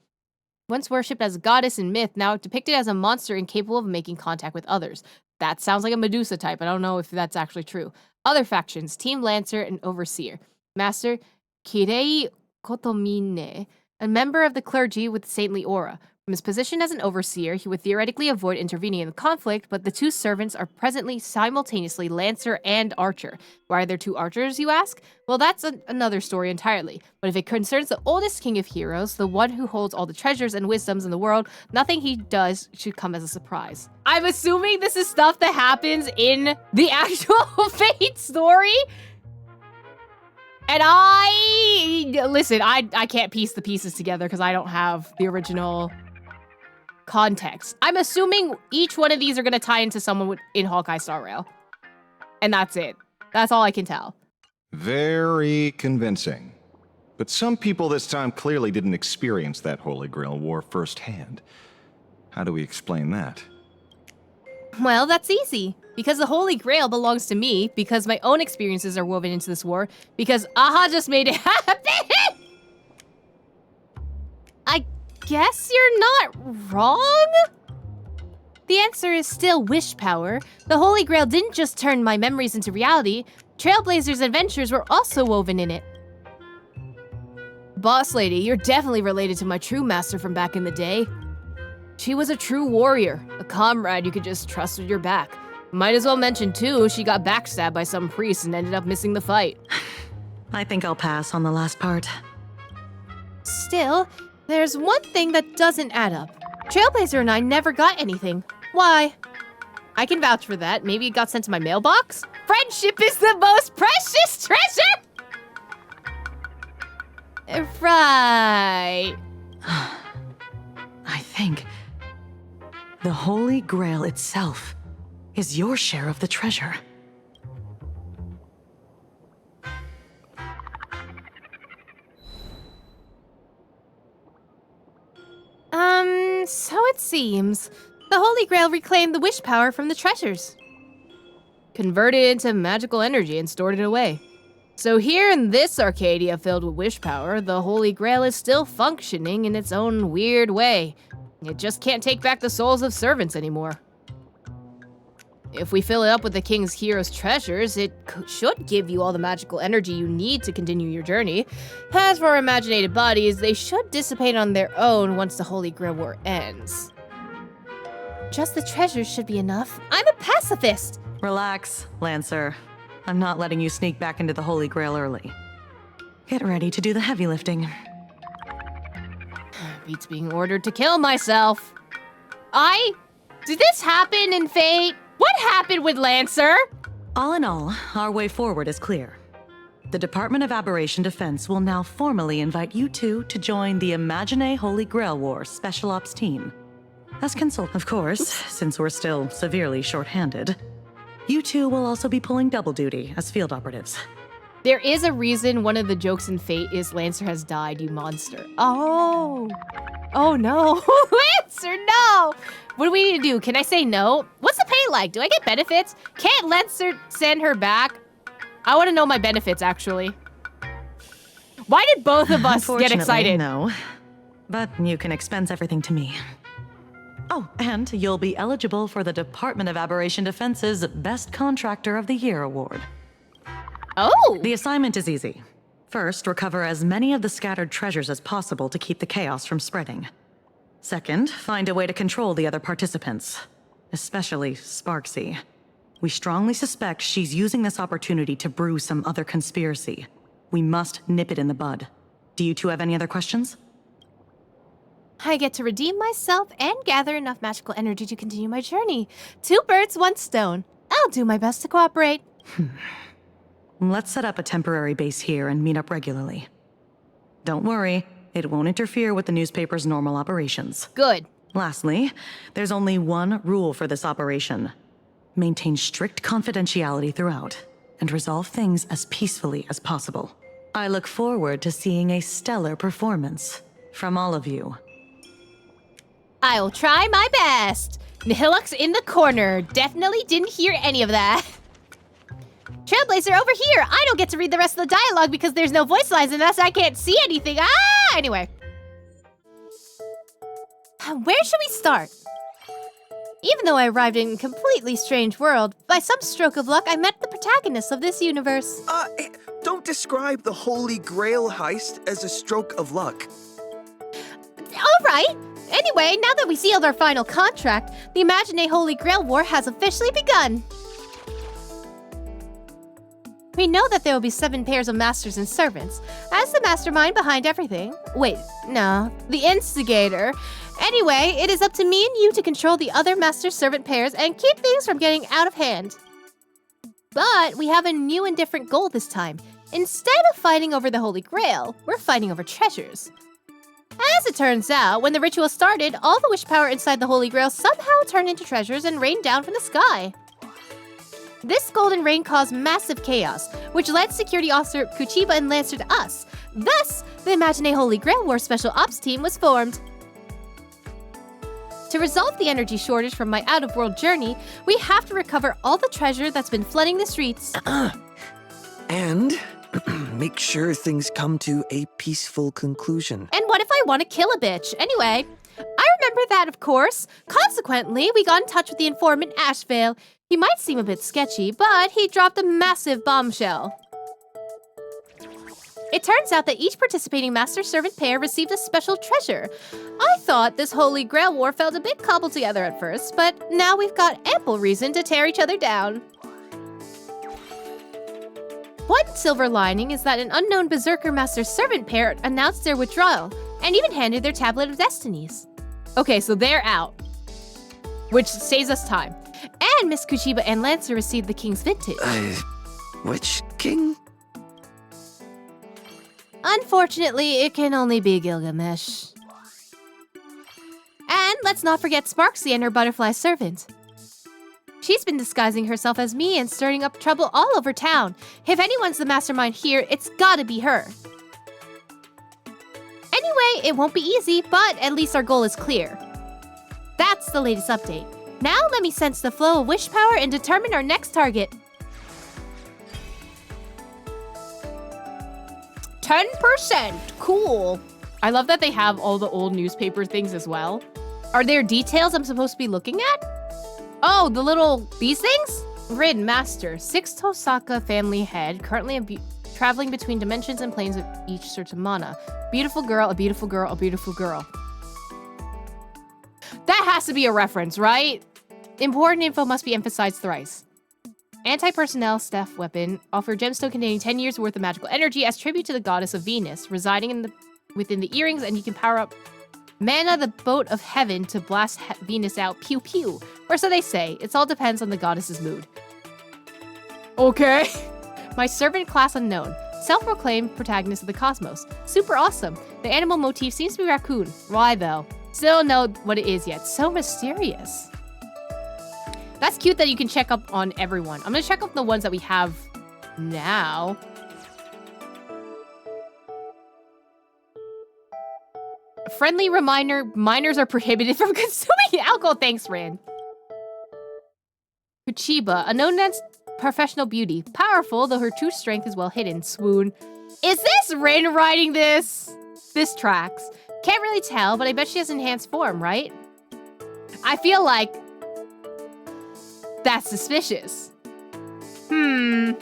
Once worshipped as a goddess in myth, now depicted as a monster incapable of making contact with others. That sounds like a Medusa type. I don't know if that's actually true. Other factions, Team Lancer and Overseer. Master Kirei Kotomine, a member of the clergy with saintly aura. From his position as an overseer, he would theoretically avoid intervening in the conflict, but the 2 servants are presently simultaneously Lancer and Archer. Why are there 2 archers, you ask? Well, that's another story entirely. But if it concerns the oldest king of heroes, the one who holds all the treasures and wisdoms in the world, nothing he does should come as a surprise. I'm assuming this is stuff that happens in the actual Fate story? And listen, I can't piece the pieces together because I don't have the original context. I'm assuming each one of these are going to tie into someone in Honkai Star Rail. And that's it. That's all I can tell. Very convincing. But some people this time clearly didn't experience that Holy Grail War firsthand. How do we explain that? Well, that's easy. Because the Holy Grail belongs to me, because my own experiences are woven into this war, because Aha just made it happen! I guess you're not wrong? The answer is still wish power. The Holy Grail didn't just turn my memories into reality. Trailblazer's adventures were also woven in it. Boss lady, you're definitely related to my true master from back in the day. She was a true warrior, a comrade you could just trust with your back. Might as well mention, too, she got backstabbed by some priest and ended up missing the fight. I think I'll pass on the last part. Still, there's one thing that doesn't add up. Trailblazer and I never got anything. Why? I can vouch for that. Maybe it got sent to my mailbox? Friendship is the most precious treasure! Right. I think the Holy Grail itself is your share of the treasure. So it seems. The Holy Grail reclaimed the wish power from the treasures. Converted it into magical energy and stored it away. So here in this Arcadia filled with wish power, the Holy Grail is still functioning in its own weird way. It just can't take back the souls of servants anymore. If we fill it up with the King's Hero's treasures, it should give you all the magical energy you need to continue your journey. As for imaginated bodies, they should dissipate on their own once the Holy Grail War ends. Just the treasures should be enough. I'm a pacifist! Relax, Lancer. I'm not letting you sneak back into the Holy Grail early. Get ready to do the heavy lifting. Beats being ordered to kill myself. Did this happen in Fate? What happened with Lancer? All in all, our way forward is clear. the Department of Aberration Defense will now formally invite you two to join the Imagenae Holy Grail War Special Ops team. As consultant, of course, since we're still severely short-handed, you two will also be pulling double duty as field operatives. There is a reason one of the jokes in Fate is Lancer has died, you monster. Oh. Oh no. Lancer, no! What do we need to do? Can I say no? What's the pay like? Do I get benefits? Can't Lancer send her back? I want to know my benefits, actually. Why did both of us get excited? No, but you can expense everything to me. Oh, and you'll be eligible for the Department of Aberration Defense's Best Contractor of the Year award. Oh! The assignment is easy. First, recover as many of the scattered treasures as possible to keep the chaos from spreading. Second, find a way to control the other participants, especially Sparksy. We strongly suspect she's using this opportunity to brew some other conspiracy. We must nip it in the bud. Do you two have any other questions? I get to redeem myself and gather enough magical energy to continue my journey. 2 birds, 1 stone. I'll do my best to cooperate. Let's set up a temporary base here and meet up regularly. Don't worry, it won't interfere with the newspaper's normal operations. Good. Lastly, there's only one rule for this operation. Maintain strict confidentiality throughout, and resolve things as peacefully as possible. I look forward to seeing a stellar performance from all of you. I'll try my best. Nihilux in the corner. Definitely didn't hear any of that. Trailblazer over here! I don't get to read the rest of the dialogue because there's no voice lines and thus I can't see anything. Ah! Anyway. Where should we start? Even though I arrived in a completely strange world, by some stroke of luck I met the protagonists of this universe. Don't describe the Holy Grail heist as a stroke of luck. Alright! Anyway, now that we sealed our final contract, the Imagenae Holy Grail War has officially begun. We know that there will be 7 pairs of masters and servants. As the mastermind behind everything. Wait, no, the instigator. Anyway, it is up to me and you to control the other master-servant pairs and keep things from getting out of hand. But we have a new and different goal this time. Instead of fighting over the Holy Grail, we're fighting over treasures. As it turns out, when the ritual started, all the wish power inside the Holy Grail somehow turned into treasures and rained down from the sky. This golden rain caused massive chaos, which led Security Officer Kuchiba and Lancer to us. Thus, the Imagenae Holy Grail War Special Ops team was formed. To resolve the energy shortage from my out-of-world journey, we have to recover all the treasure that's been flooding the streets. And make sure things come to a peaceful conclusion. And what if I want to kill a bitch? Anyway, I remember that, of course. Consequently, we got in touch with the informant Ashvale. He might seem a bit sketchy, but he dropped a massive bombshell. It turns out that each participating master-servant pair received a special treasure. I thought this Holy Grail War felt a bit cobbled together at first, but now we've got ample reason to tear each other down. One silver lining is that an unknown Berserker master-servant pair announced their withdrawal, and even handed their Tablet of Destinies. Okay, so they're out, which saves us time. And Miss Kuchiba and Lancer received the King's Vintage. Which king? Unfortunately, it can only be Gilgamesh. And let's not forget Sparksy and her butterfly servant. She's been disguising herself as me and stirring up trouble all over town. If anyone's the mastermind here, it's gotta be her. Anyway, it won't be easy, but at least our goal is clear. That's the latest update. Now let me sense the flow of wish power and determine our next target. 10%! Cool. I love that they have all the old newspaper things as well. Are there details I'm supposed to be looking at? Oh, these things? Rin, Master, 6 Tosaka family head, currently traveling between dimensions and planes of each certain mana. Beautiful girl, a beautiful girl, a beautiful girl. That has to be a reference, right? Important info must be emphasized thrice. Anti-personnel staff weapon. Offer gemstone containing 10 years worth of magical energy as tribute to the goddess of Venus, residing within the earrings, and you can power up Mana, the boat of heaven, to blast Venus out. Pew pew. Or so they say. It all depends on the goddess's mood. Okay. My servant class unknown. Self-proclaimed protagonist of the cosmos. Super awesome. The animal motif seems to be raccoon. Why though? Still don't know what it is yet. So mysterious. That's cute that you can check up on everyone. I'm gonna check up the ones that we have now. A friendly reminder, minors are prohibited from consuming alcohol. Thanks, Rin. Kuchiba, a known as professional beauty. Powerful, though her true strength is well hidden. Swoon. Is this Rin writing this? This tracks. Can't really tell, but I bet she has enhanced form, right? I feel like that's suspicious. A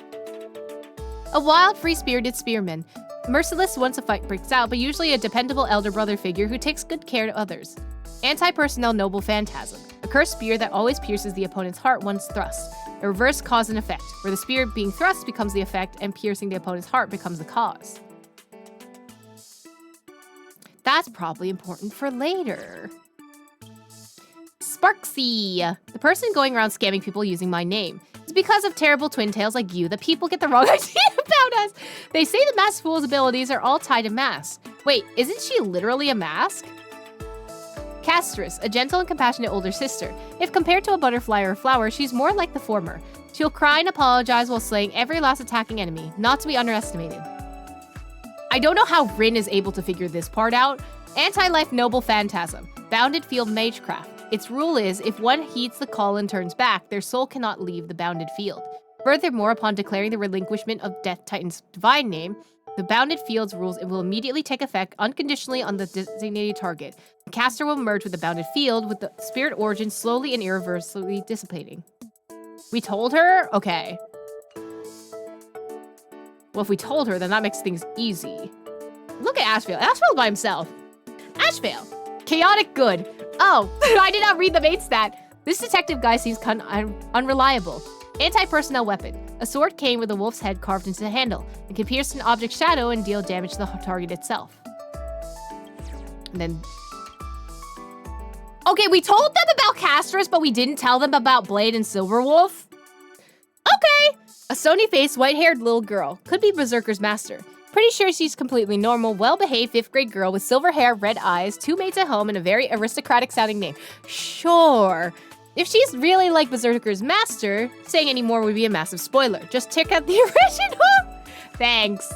wild, free-spirited spearman. Merciless once a fight breaks out, but usually a dependable elder brother figure who takes good care of others. Anti-personnel noble phantasm. A cursed spear that always pierces the opponent's heart once thrust. A reverse cause and effect, where the spear being thrust becomes the effect and piercing the opponent's heart becomes the cause. That's probably important for later. Sparksy, the person going around scamming people using my name. It's because of terrible twin tails like you that people get the wrong idea about us. They say the masked fool's abilities are all tied to masks. Wait, isn't she literally a mask? Castress, a gentle and compassionate older sister. If compared to a butterfly or a flower, she's more like the former. She'll cry and apologize while slaying every last attacking enemy, not to be underestimated. I don't know how Rin is able to figure this part out. Anti-life noble phantasm. Bounded field magecraft. Its rule is, if one heeds the call and turns back, their soul cannot leave the bounded field. Furthermore, upon declaring the relinquishment of Death Titan's divine name, the bounded field's rules will immediately take effect unconditionally on the designated target. The caster will merge with the bounded field, with the spirit origin slowly and irreversibly dissipating. We told her? Okay. Well, if we told her, then that makes things easy. Look at Ashvale. Ashvale by himself. Ashvale. Chaotic good. Oh, I did not read the main stat. This detective guy seems unreliable. Anti-personnel weapon. A sword cane with a wolf's head carved into the handle. It can pierce an object's shadow and deal damage to the target itself. And then... Okay, we told them about Castress, but we didn't tell them about Blade and Silverwolf? Okay! A stony-faced, white-haired little girl. Could be Berserker's master. Pretty sure she's completely normal, well-behaved 5th grade girl with silver hair, red eyes, 2 maids at home, and a very aristocratic-sounding name. Sure. If she's really like Berserker's master, saying any more would be a massive spoiler. Just check out the original. Thanks.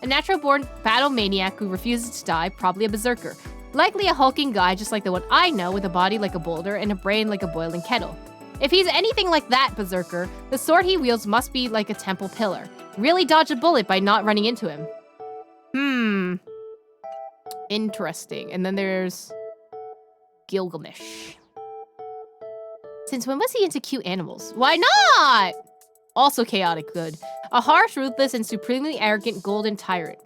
A natural-born battle maniac who refuses to die, probably a berserker. Likely a hulking guy just like the one I know, with a body like a boulder and a brain like a boiling kettle. If he's anything like that berserker, the sword he wields must be like a temple pillar. Really dodge a bullet by not running into him. Interesting. And then there's Gilgamesh. Since when was he into cute animals? Why not? Also chaotic good. A harsh, ruthless, and supremely arrogant golden tyrant.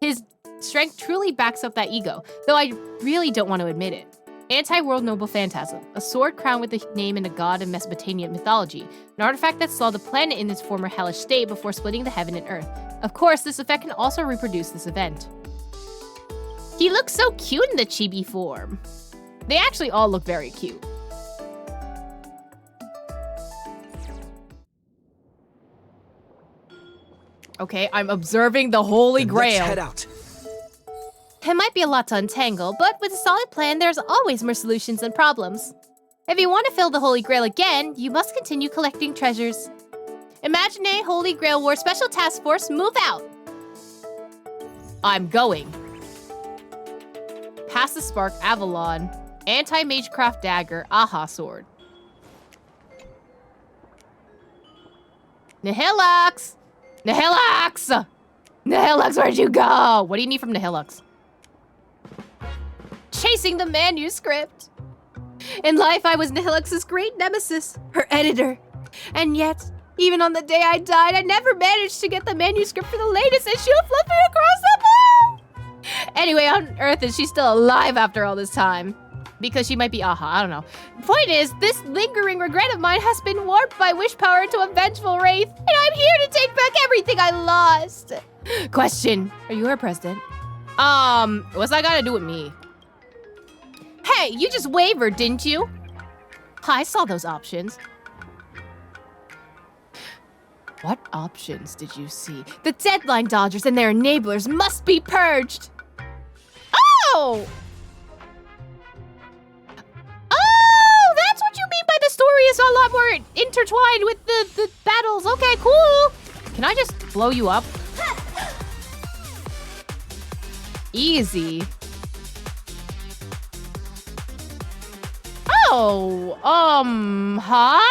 His strength truly backs up that ego, though I really don't want to admit it. Anti-world noble phantasm. A sword crowned with the name and a god of Mesopotamian mythology. An artifact that saw the planet in its former hellish state before splitting the heaven and earth. Of course, this effect can also reproduce this event. He looks so cute in the chibi form. They actually all look very cute. Okay, I'm observing the Holy Grail. Let's head out. It might be a lot to untangle, but with a solid plan, there's always more solutions than problems. If you want to fill the Holy Grail again, you must continue collecting treasures. Imagenae Holy Grail War Special Task Force, move out! I'm going. Pass the Spark, Avalon. Anti-Magecraft Dagger, Aha Sword. Nihilux! Nihilux! Nihilux, where'd you go? What do you need from Nihilux? Chasing the manuscript. In life, I was Nihilux's great nemesis, her editor. And yet, even on the day I died, I never managed to get the manuscript for the latest issue of Fluffy Across the Blue! Anyway, on Earth, is she still alive after all this time? Because she might be Aha, I don't know. Point is, this lingering regret of mine has been warped by wish power into a vengeful wraith, and I'm here to take back everything I lost. Question, are you her president? What's that got to do with me? Hey, you just wavered, didn't you? I saw those options. What options did you see? The deadline dodgers and their enablers must be purged! Oh! Oh, that's what you mean by the story is a lot more intertwined with the battles. Okay, cool. Can I just blow you up? Easy. Oh, hi?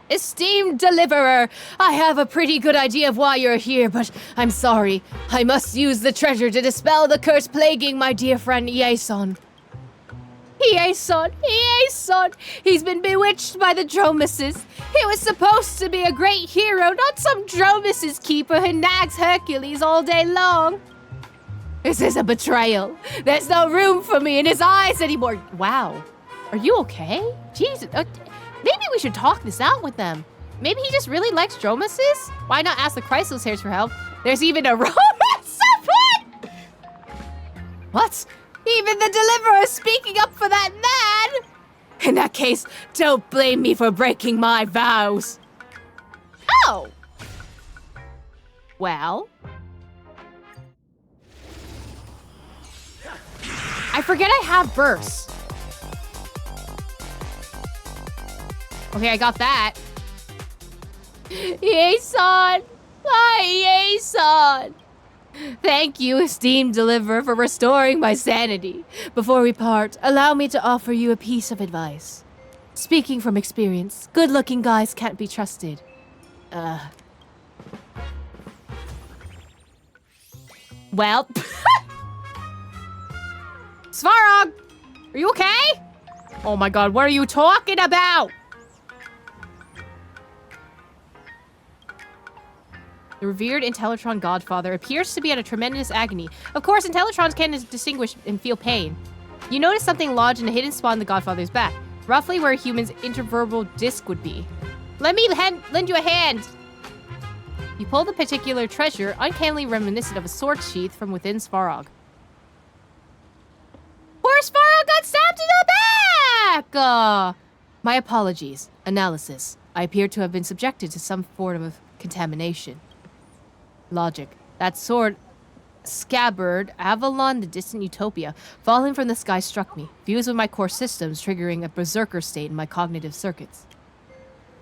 Esteemed deliverer, I have a pretty good idea of why you're here, but I'm sorry. I must use the treasure to dispel the curse plaguing my dear friend Iason. Iason! He's been bewitched by the Dromuses. He was supposed to be a great hero, not some Dromuses keeper who nags Hercules all day long. This is a betrayal. There's no room for me in his eyes anymore. Wow. Are you okay? Jesus. Maybe we should talk this out with them. Maybe he just really likes Dromuses? Why not ask the Chrysosairs for help? There's even a romance support! What? Even the deliverer is speaking up for that man! In that case, don't blame me for breaking my vows. Oh! Well... I forget I have bursts. Okay, I got that. Iason! Hi, Iason! Thank you, esteemed deliverer, for restoring my sanity. Before we part, allow me to offer you a piece of advice. Speaking from experience, good-looking guys can't be trusted. Well... Svarog! Are you okay? Oh my god, what are you talking about? The revered Intellitron Godfather appears to be at a tremendous agony. Of course, Intellitrons can distinguish and feel pain. You notice something lodged in a hidden spot in the Godfather's back, roughly where a human's intervertebral disc would be. Let me lend you a hand. You pull the particular treasure, uncannily reminiscent of a sword sheath from within Svarog. Poor Svarog got stabbed in the back! My apologies. Analysis. I appear to have been subjected to some form of contamination. Logic. That sword scabbard, Avalon, the distant utopia, falling from the sky struck me, fused with my core systems, triggering a berserker state in my cognitive circuits.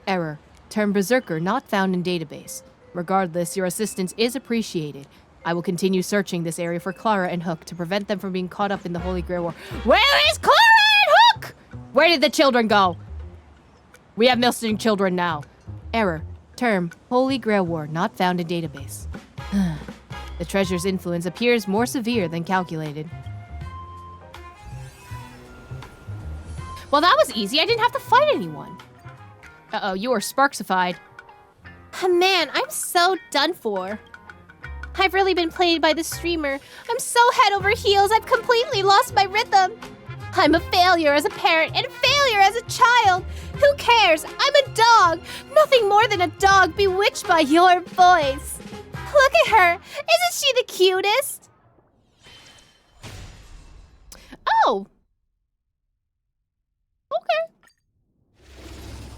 Error. Term berserker not found in database. Regardless, your assistance is appreciated. I will continue searching this area for Clara and Hook to prevent them from being caught up in the Holy Grail War. Where is Clara and Hook? Where did the children go? We have missing children now. Error. Term, Holy Grail War, not found in database. The treasure's influence appears more severe than calculated. Well, that was easy. I didn't have to fight anyone. Uh-oh, you are sparksified. Man, I'm so done for. I've really been played by the streamer. I'm so head over heels, I've completely lost my rhythm. I'm a failure as a parent and a failure as a child. Who cares? I'm a dog. Nothing more than a dog bewitched by your voice. Look at her. Isn't she the cutest? Oh. Okay.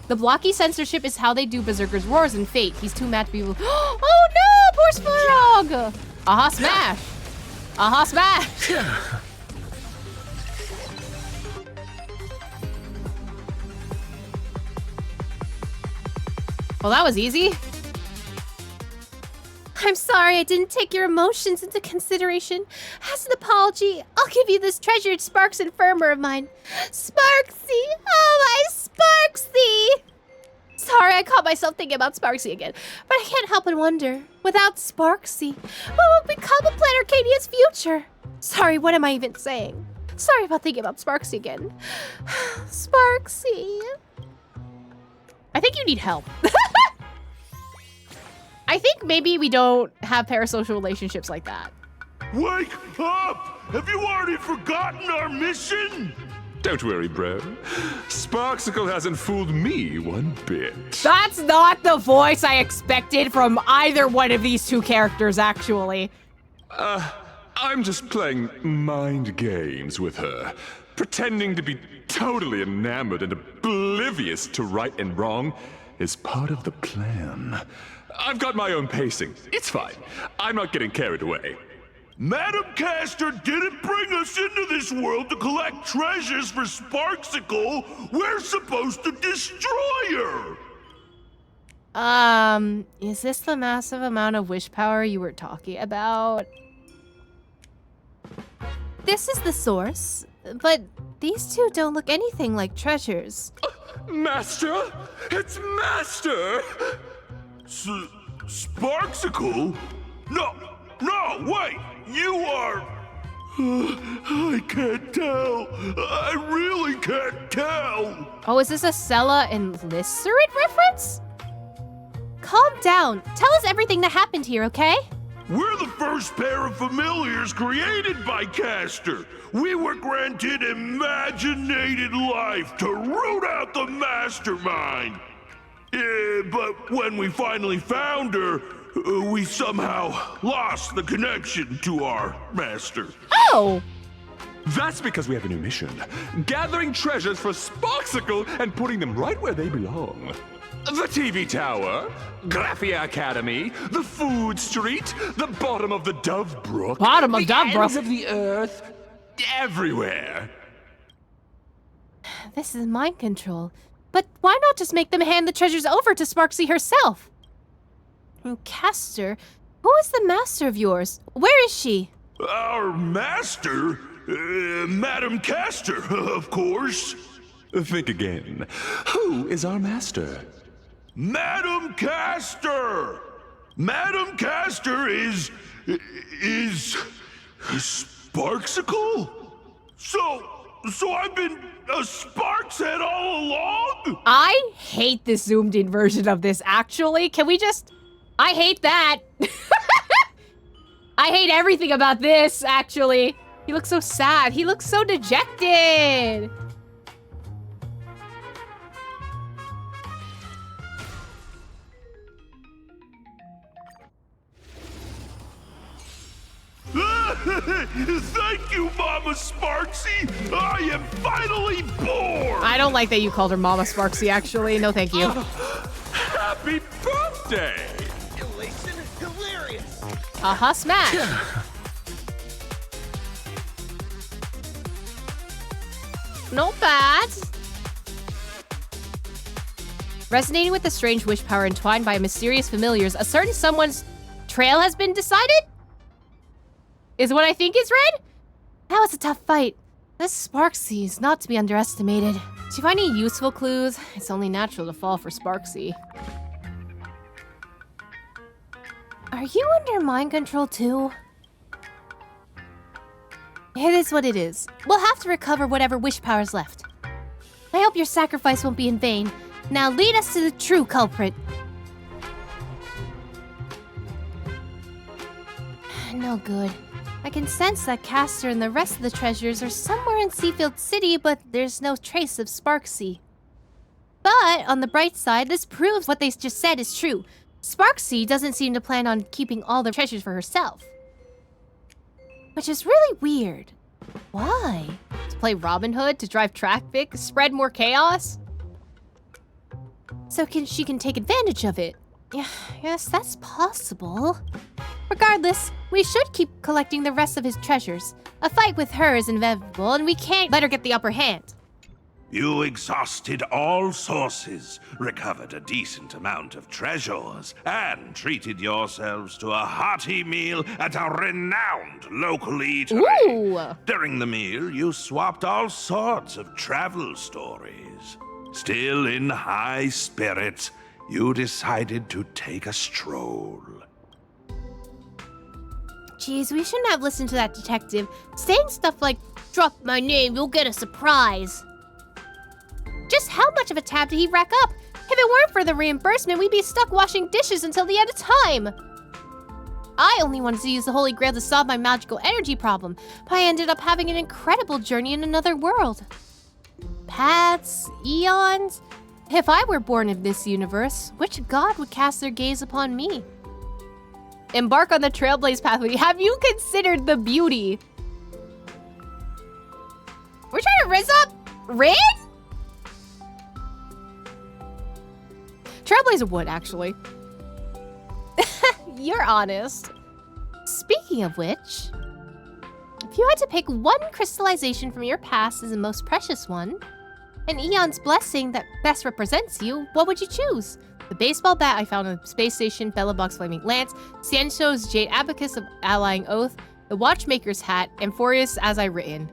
The blocky censorship is how they do Berserker's roars in Fate. He's too mad to be... Oh no, poor Svarog! Aha smash! Aha smash! Well, that was easy. I'm sorry I didn't take your emotions into consideration. As an apology, I'll give you this treasured Sparks Infirmer of mine. Sparksy! Oh, my Sparksy! Sorry, I caught myself thinking about Sparksy again, but I can't help but wonder, without Sparksy, what will become of Planet Arcadia's future? Sorry, what am I even saying? Sorry about thinking about Sparksy again. Sparksy. I think you need help. I think maybe we don't have parasocial relationships like that. Wake up! Have you already forgotten our mission? Don't worry, bro. Sparksicle hasn't fooled me one bit. That's not the voice I expected from either one of these two characters, actually. I'm just playing mind games with her, pretending to be totally enamored and oblivious to right and wrong, is part of the plan. I've got my own pacing. It's fine. I'm not getting carried away. Madam Castor didn't bring us into this world to collect treasures for Sparksicle. We're supposed to destroy her. Is this the massive amount of wish power you were talking about? This is the source, but these two don't look anything like treasures. Master? It's Master! Sparksicle? No, wait! You are... I can't tell. I really can't tell. Oh, is this a Sella and Lisserid reference? Calm down. Tell us everything that happened here, okay? We're the first pair of familiars created by Castor. We were granted Imagenated life to root out the mastermind. But when we finally found her, we somehow lost the connection to our master. Oh! That's because we have a new mission. Gathering treasures for Sparksicle and putting them right where they belong. The TV Tower, Graphia Academy, the Food Street, the bottom of the Dove Brook. Bottom of Dove Brook? The ends of the earth. Everywhere. This is mind control. But why not just make them hand the treasures over to Sparksy herself? And Castor, who is the master of yours? Where is she? Our master? Madam Castor, of course. Think again. Who is our master? Madam Castor! Madam Castor is Sparksicle? So I've been a Sparks head all along? I hate this zoomed in version of this, actually. Can we just... I hate that. I hate everything about this, actually. He looks so sad. He looks so dejected. Thank you, Mama Sparksy. I am finally born. I don't like that you called her Mama Sparksy, actually. No, thank you. Happy birthday! Elation, hilarious. Smash. Not bad. Resonating with the strange wish power entwined by mysterious familiars, a certain someone's trail has been decided? Is what I think is read? That was a tough fight. This Sparksy is not to be underestimated. Do you find any useful clues? It's only natural to fall for Sparksy. Are you under mind control too? It is what it is. We'll have to recover whatever wish power's left. I hope your sacrifice won't be in vain. Now lead us to the true culprit. No good. I can sense that Castor and the rest of the treasures are somewhere in Seafield City, but there's no trace of Sparksy. But on the bright side, this proves what they just said is true. Sparksy doesn't seem to plan on keeping all the treasures for herself. Which is really weird. Why? To play Robin Hood? To drive traffic? Spread more chaos? So she can take advantage of it. Yeah, yes, that's possible. Regardless, we should keep collecting the rest of his treasures. A fight with her is inevitable, and we can't let her get the upper hand. You exhausted all sources, recovered a decent amount of treasures, and treated yourselves to a hearty meal at a renowned local eatery. Ooh. During the meal, you swapped all sorts of travel stories. Still in high spirits, you decided to take a stroll. Jeez, we shouldn't have listened to that detective. Saying stuff like, "Drop my name, you'll get a surprise." Just how much of a tab did he rack up? If it weren't for the reimbursement, we'd be stuck washing dishes until the end of time. I only wanted to use the Holy Grail to solve my magical energy problem, but I ended up having an incredible journey in another world. Paths, eons. If I were born in this universe, which god would cast their gaze upon me? Embark on the Trailblaze pathway. Have you considered the beauty? We're trying to rizz up Rin? Trailblazer would, actually. You're honest. Speaking of which, if you had to pick one crystallization from your past as the most precious one, an Eon's blessing that best represents you, what would you choose? The baseball bat I found on the space station, Belobog's flaming lance, Ciencho's jade abacus of allying oath, the watchmaker's hat, and Forius as I written.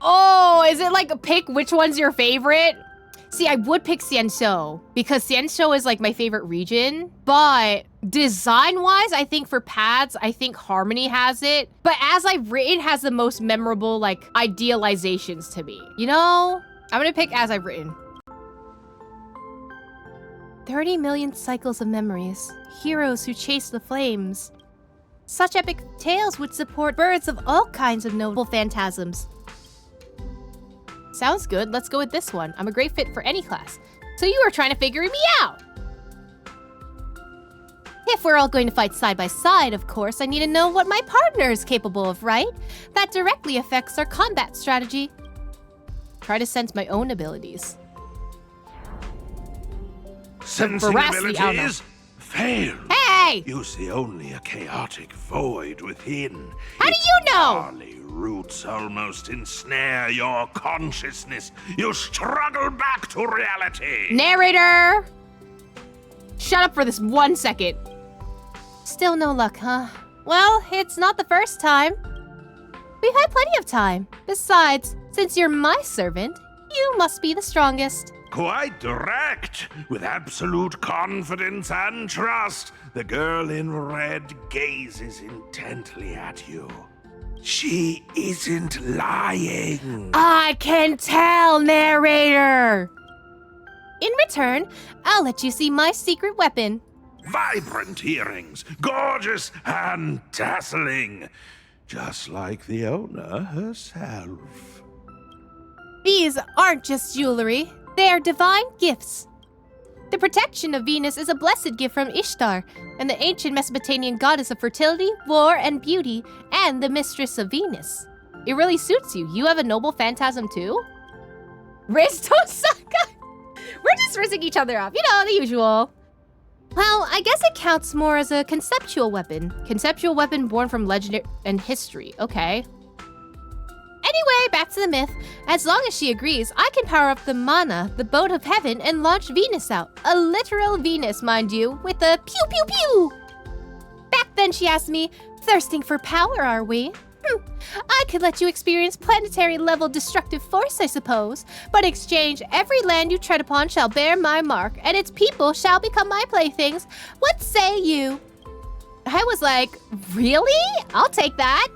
Oh, is it like a pick which one's your favorite? See, I would pick Ciencho because Ciencho is like my favorite region, but design-wise, I think for pads, I think Harmony has it. But as I've written has the most memorable like idealizations to me. You know, I'm gonna pick as I've written. 30 million cycles of memories, heroes who chase the flames. Such epic tales would support birds of all kinds of noble phantasms. Sounds good, let's go with this one. I'm a great fit for any class. So you were trying to figure me out! If we're all going to fight side by side, of course, I need to know what my partner is capable of, right? That directly affects our combat strategy. Try to sense my own abilities. Sensing abilities? Fail. Hey! You see only a chaotic void within. How do you know? Barley roots almost ensnare your consciousness. You struggle back to reality. Narrator! Shut up for this 1 second. Still no luck, huh? Well, it's not the first time. We've had plenty of time. Besides, since you're my servant, you must be the strongest. Quite direct, with absolute confidence and trust. The girl in red gazes intently at you. She isn't lying. I can tell, narrator! In return, I'll let you see my secret weapon. Vibrant earrings, gorgeous and dazzling. Just like the owner herself. These aren't just jewelry. They are divine gifts. The protection of Venus is a blessed gift from Ishtar, and the ancient Mesopotamian goddess of fertility, war, and beauty, and the mistress of Venus. It really suits you. You have a noble phantasm too? Riz Tosaka! We're just rizzing each other up, you know, the usual. Well, I guess it counts more as a conceptual weapon. Conceptual weapon born from legend and history, okay. Anyway, back to the myth. As long as she agrees, I can power up the Mana, the boat of heaven, and launch Venus out. A literal Venus, mind you, with a pew pew pew! Back then she asked me, thirsting for power, are we? I could let you experience planetary-level destructive force, I suppose. But in exchange, every land you tread upon shall bear my mark, and its people shall become my playthings. What say you? I was like, really? I'll take that.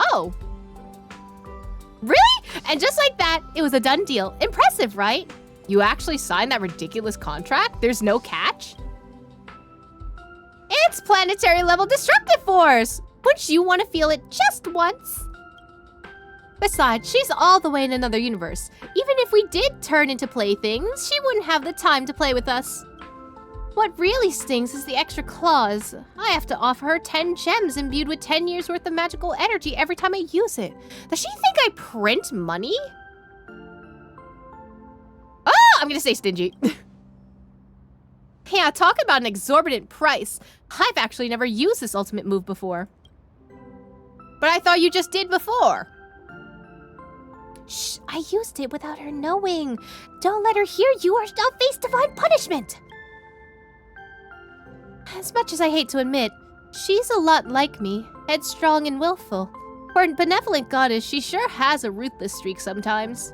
Oh. Really? And just like that, it was a done deal. Impressive, right? You actually signed that ridiculous contract? There's no catch? It's planetary-level destructive force! Wouldn't you want to feel it just once? Besides, she's all the way in another universe. Even if we did turn into playthings, she wouldn't have the time to play with us. What really stings is the extra clause. I have to offer her 10 gems imbued with 10 years worth of magical energy every time I use it. Does she think I print money? Oh, I'm gonna say stingy. Yeah, talk about an exorbitant price. I've actually never used this ultimate move before. But I thought you just did before. Shh, I used it without her knowing. Don't let her hear you or I'll face divine punishment. As much as I hate to admit, she's a lot like me, headstrong and willful. For a benevolent goddess, she sure has a ruthless streak sometimes.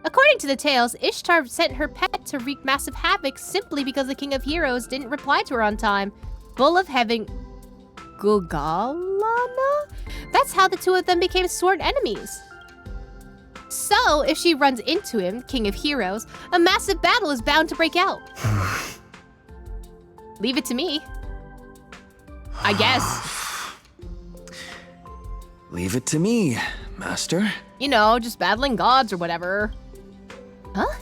According to the tales, Ishtar sent her pet to wreak massive havoc simply because the King of Heroes didn't reply to her on time. Full of heaven... Gugalana? That's how the two of them became sworn enemies. So, if she runs into him, King of Heroes, a massive battle is bound to break out. Leave it to me. I guess. Leave it to me, Master. You know, just battling gods or whatever. Huh?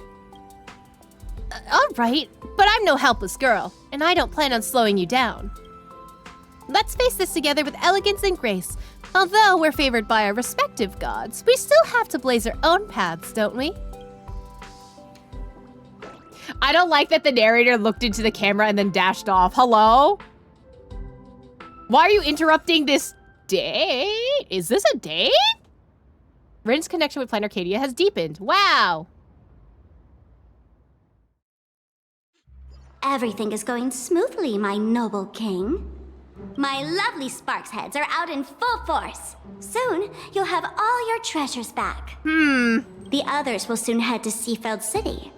All right, but I'm no helpless girl, and I don't plan on slowing you down. Let's face this together with elegance and grace. Although we're favored by our respective gods, we still have to blaze our own paths, don't we? I don't like that the narrator looked into the camera and then dashed off. Hello? Why are you interrupting this date? Is this a date? Rin's connection with Planet Arcadia has deepened. Wow. Everything is going smoothly, my noble king. My lovely Sparks heads are out in full force. Soon, you'll have all your treasures back. The others will soon head to Seafeld City.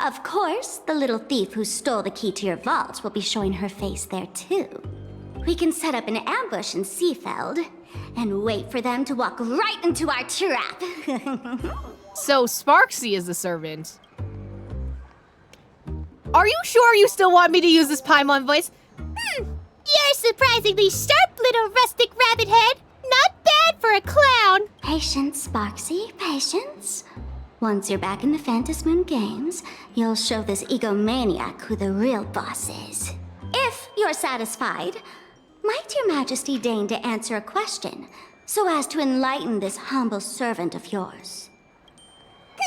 Of course, the little thief who stole the key to your vault will be showing her face there too. We can set up an ambush in Seafeld and wait for them to walk right into our trap. So Sparksy is the servant. Are you sure you still want me to use this Paimon voice? You're surprisingly sharp, little rustic rabbit head. Not bad for a clown. Patience, Sparksy, patience. Once you're back in the Phantom Moon Games, you'll show this egomaniac who the real boss is. If you're satisfied, might your majesty deign to answer a question, so as to enlighten this humble servant of yours?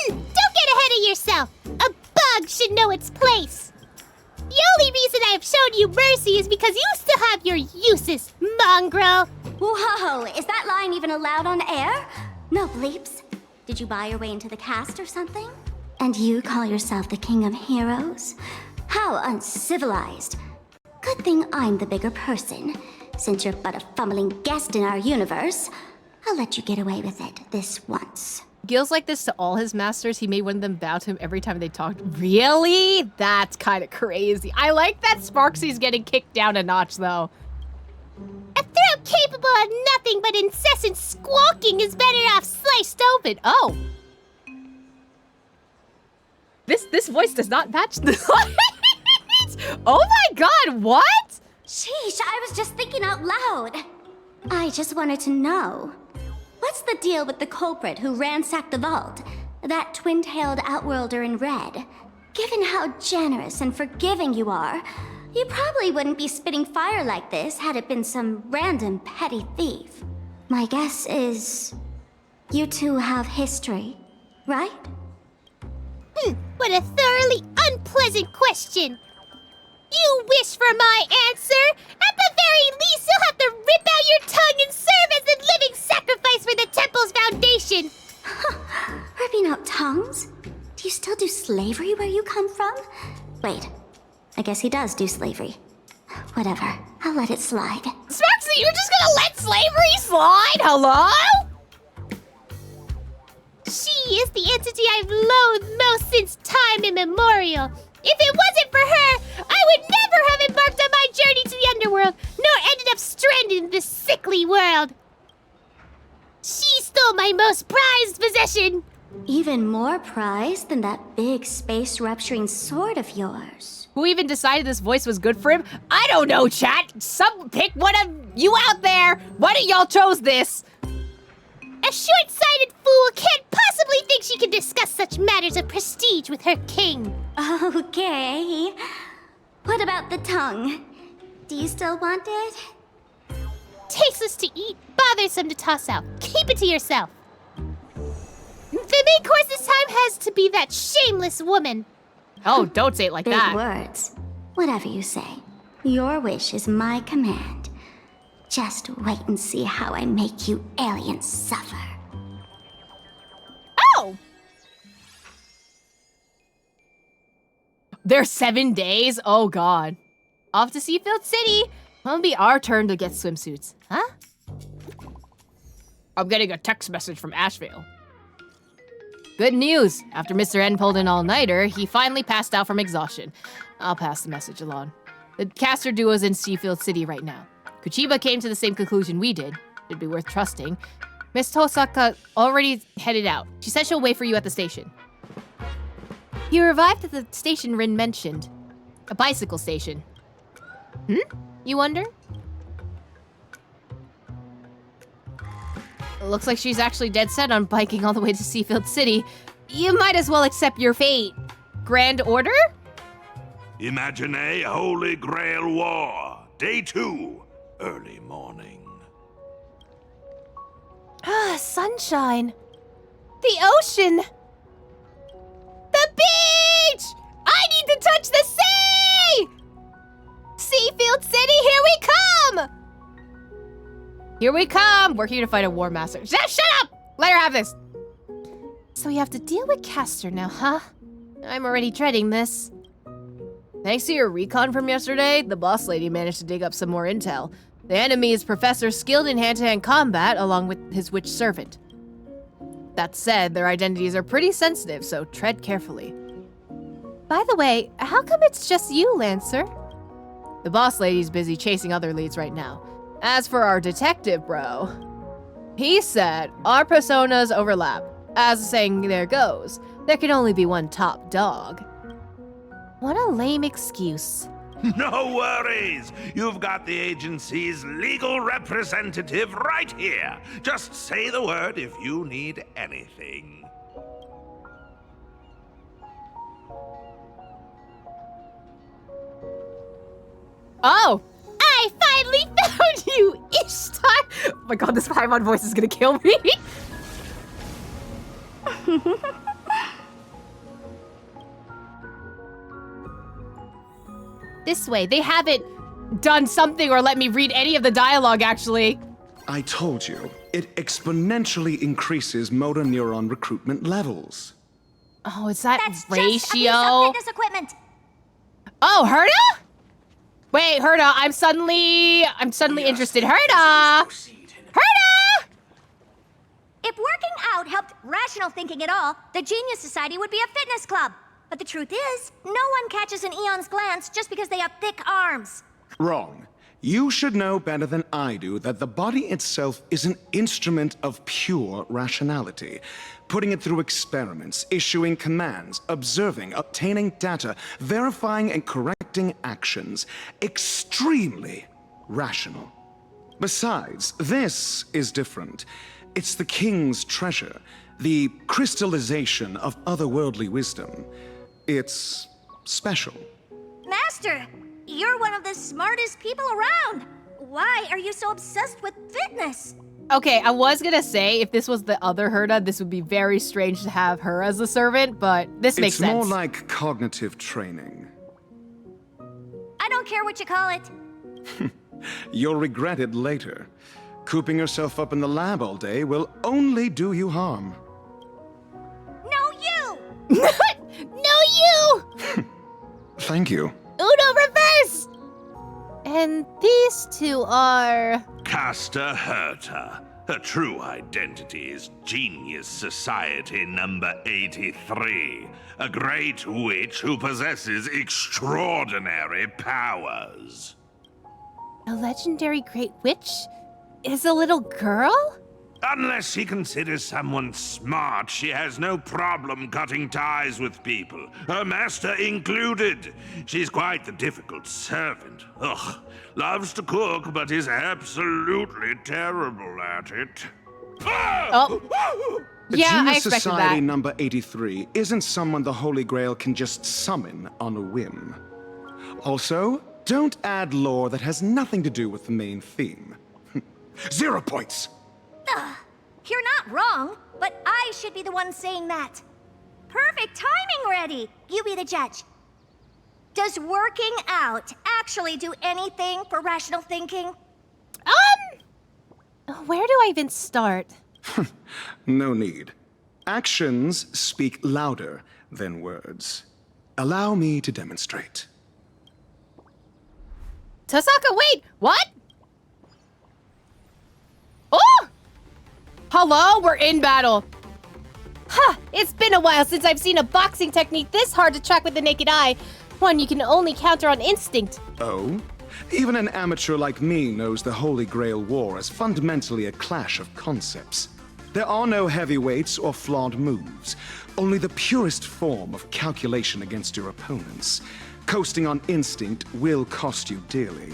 Don't get ahead of yourself! A bug should know its place! The only reason I've shown you mercy is because you still have your uses, mongrel! Whoa, is that line even allowed on air? No bleeps. Did you buy your way into the cast or something? And you call yourself the king of heroes? How uncivilized. Good thing I'm the bigger person. Since you're but a fumbling guest in our universe, I'll let you get away with it this once. Gil's like this to all his masters. He made one of them bow to him every time they talked. Really? That's kind of crazy. I like that Sparksy's getting kicked down a notch, though. A throat capable of nothing but incessant squawking is better off sliced open. Oh. This voice does not match the Oh my god, what? Sheesh, I was just thinking out loud. I just wanted to know. What's the deal with the culprit who ransacked the vault? That twin-tailed outworlder in red. Given how generous and forgiving you are, you probably wouldn't be spitting fire like this had it been some random petty thief. My guess is you two have history, right? What a thoroughly unpleasant question. You wish for my answer? At the very least, you'll have to rip out your tongue and serve as a living sacrifice for the temple's foundation. Ripping out tongues? Do you still do slavery where you come from? Wait, I guess he does do slavery. Whatever, I'll let it slide. Sparksy, you're just gonna let slavery slide? Hello? She is the entity I've loathed most since time immemorial. If it wasn't for her, I would never have embarked on my journey to the underworld, nor ended up stranded in this sickly world. She stole my most prized possession. Even more prized than that big space-rupturing sword of yours. Who even decided this voice was good for him? I don't know, chat. Pick one of you out there. One of y'all chose this. A short-sighted fool can't possibly think she can discuss such matters of prestige with her king. Okay. What about the tongue? Do you still want it? Tasteless to eat, bothersome to toss out. Keep it to yourself. The main course this time has to be that shameless woman. Oh, don't say it like that. Big words. Whatever you say. Your wish is my command. Just wait and see how I make you aliens suffer. Oh! There's 7 days? Oh god. Off to Seafield City. It'll be our turn to get swimsuits. Huh? I'm getting a text message from Asheville. Good news. After Mr. N pulled an all-nighter, he finally passed out from exhaustion. I'll pass the message along. The caster duo's in Seafield City right now. Kuchiba came to the same conclusion we did. It'd be worth trusting. Miss Tosaka already headed out. She said she'll wait for you at the station. You arrived at the station Rin mentioned. A bicycle station. You wonder? Looks like she's actually dead set on biking all the way to Seafield City. You might as well accept your fate. Grand Order? Imagenae Holy Grail War, Day 2, early morning. Ah, sunshine. The ocean. The beach! I need to Here we come! We're here to fight a War Master. Shut up! Let her have this! So we have to deal with Castor now, huh? I'm already dreading this. Thanks to your recon from yesterday, the boss lady managed to dig up some more intel. The enemy is Professor skilled in hand-to-hand combat, along with his witch servant. That said, their identities are pretty sensitive, so tread carefully. By the way, how come it's just you, Lancer? The boss lady's busy chasing other leads right now. As for our detective bro, he said our personas overlap. As the saying there goes, there can only be one top dog. What a lame excuse. No worries! You've got the agency's legal representative right here. Just say the word if you need anything. Oh! I finally found you, Ishtar! Oh my god, this Paimon voice is gonna kill me. This way. They haven't done something or let me read any of the dialogue, actually. I told you, it exponentially increases motor neuron recruitment levels. Oh, is that That's ratio? just abuse of fitness equipment. Oh, Herda? Wait, Herda, I'm suddenly interested. Herda! Herda! If working out helped rational thinking at all, the Genius Society would be a fitness club. But the truth is, no one catches an Eon's glance just because they have thick arms. Wrong. You should know better than I do that the body itself is an instrument of pure rationality. Putting it through experiments, issuing commands, observing, obtaining data, verifying and correcting actions. Extremely rational. Besides, this is different. It's the king's treasure, the crystallization of otherworldly wisdom. It's special. Master, you're one of the smartest people around. Why are you so obsessed with fitness? Okay, I was gonna say, if this was the other Herda, this would be very strange to have her as a servant, but this makes sense. It's more like cognitive training. I don't care what you call it. You'll regret it later. Cooping yourself up in the lab all day will only do you harm. No, you! No, you! Thank you. Uno reverse! And these two are... Castor Herta. Her true identity is Genius Society number 83. A great witch who possesses extraordinary powers. A legendary great witch? Is a little girl? Unless she considers someone smart, she has no problem cutting ties with people, her master included. She's quite the difficult servant. Ugh, loves to cook, but is absolutely terrible at it. Oh. The Yeah, I Genius expected Society that. number 83 isn't someone the Holy Grail can just summon on a whim. Also, don't add lore that has nothing to do with the main theme. 0 points! You're not wrong, but I should be the one saying that. Perfect timing, Reddy. You be the judge. Does working out actually do anything for rational thinking? Where do I even start? No need. Actions speak louder than words. Allow me to demonstrate. Tosaka, wait! What? Oh! Hello? We're in battle. Huh, it's been a while since I've seen a boxing technique this hard to track with the naked eye. One you can only counter on instinct. Oh? Even an amateur like me knows the Holy Grail War is fundamentally a clash of concepts. There are no heavyweights or flawed moves, only the purest form of calculation against your opponents. Coasting on instinct will cost you dearly.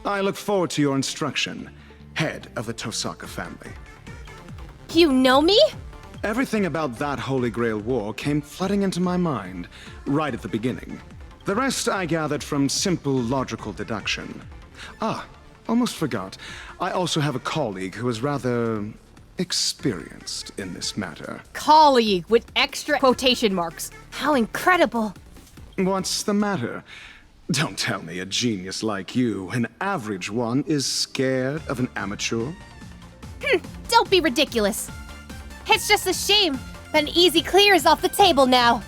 I look forward to your instruction, head of the Tosaka family. You know me? Everything about that Holy Grail War came flooding into my mind, right at the beginning. The rest I gathered from simple logical deduction. Ah, almost forgot. I also have a colleague who is rather experienced in this matter. Colleague with extra quotation marks. How incredible. What's the matter? Don't tell me a genius like you, an average one, is scared of an amateur. Don't be ridiculous. It's just a shame that an easy clear is off the table now.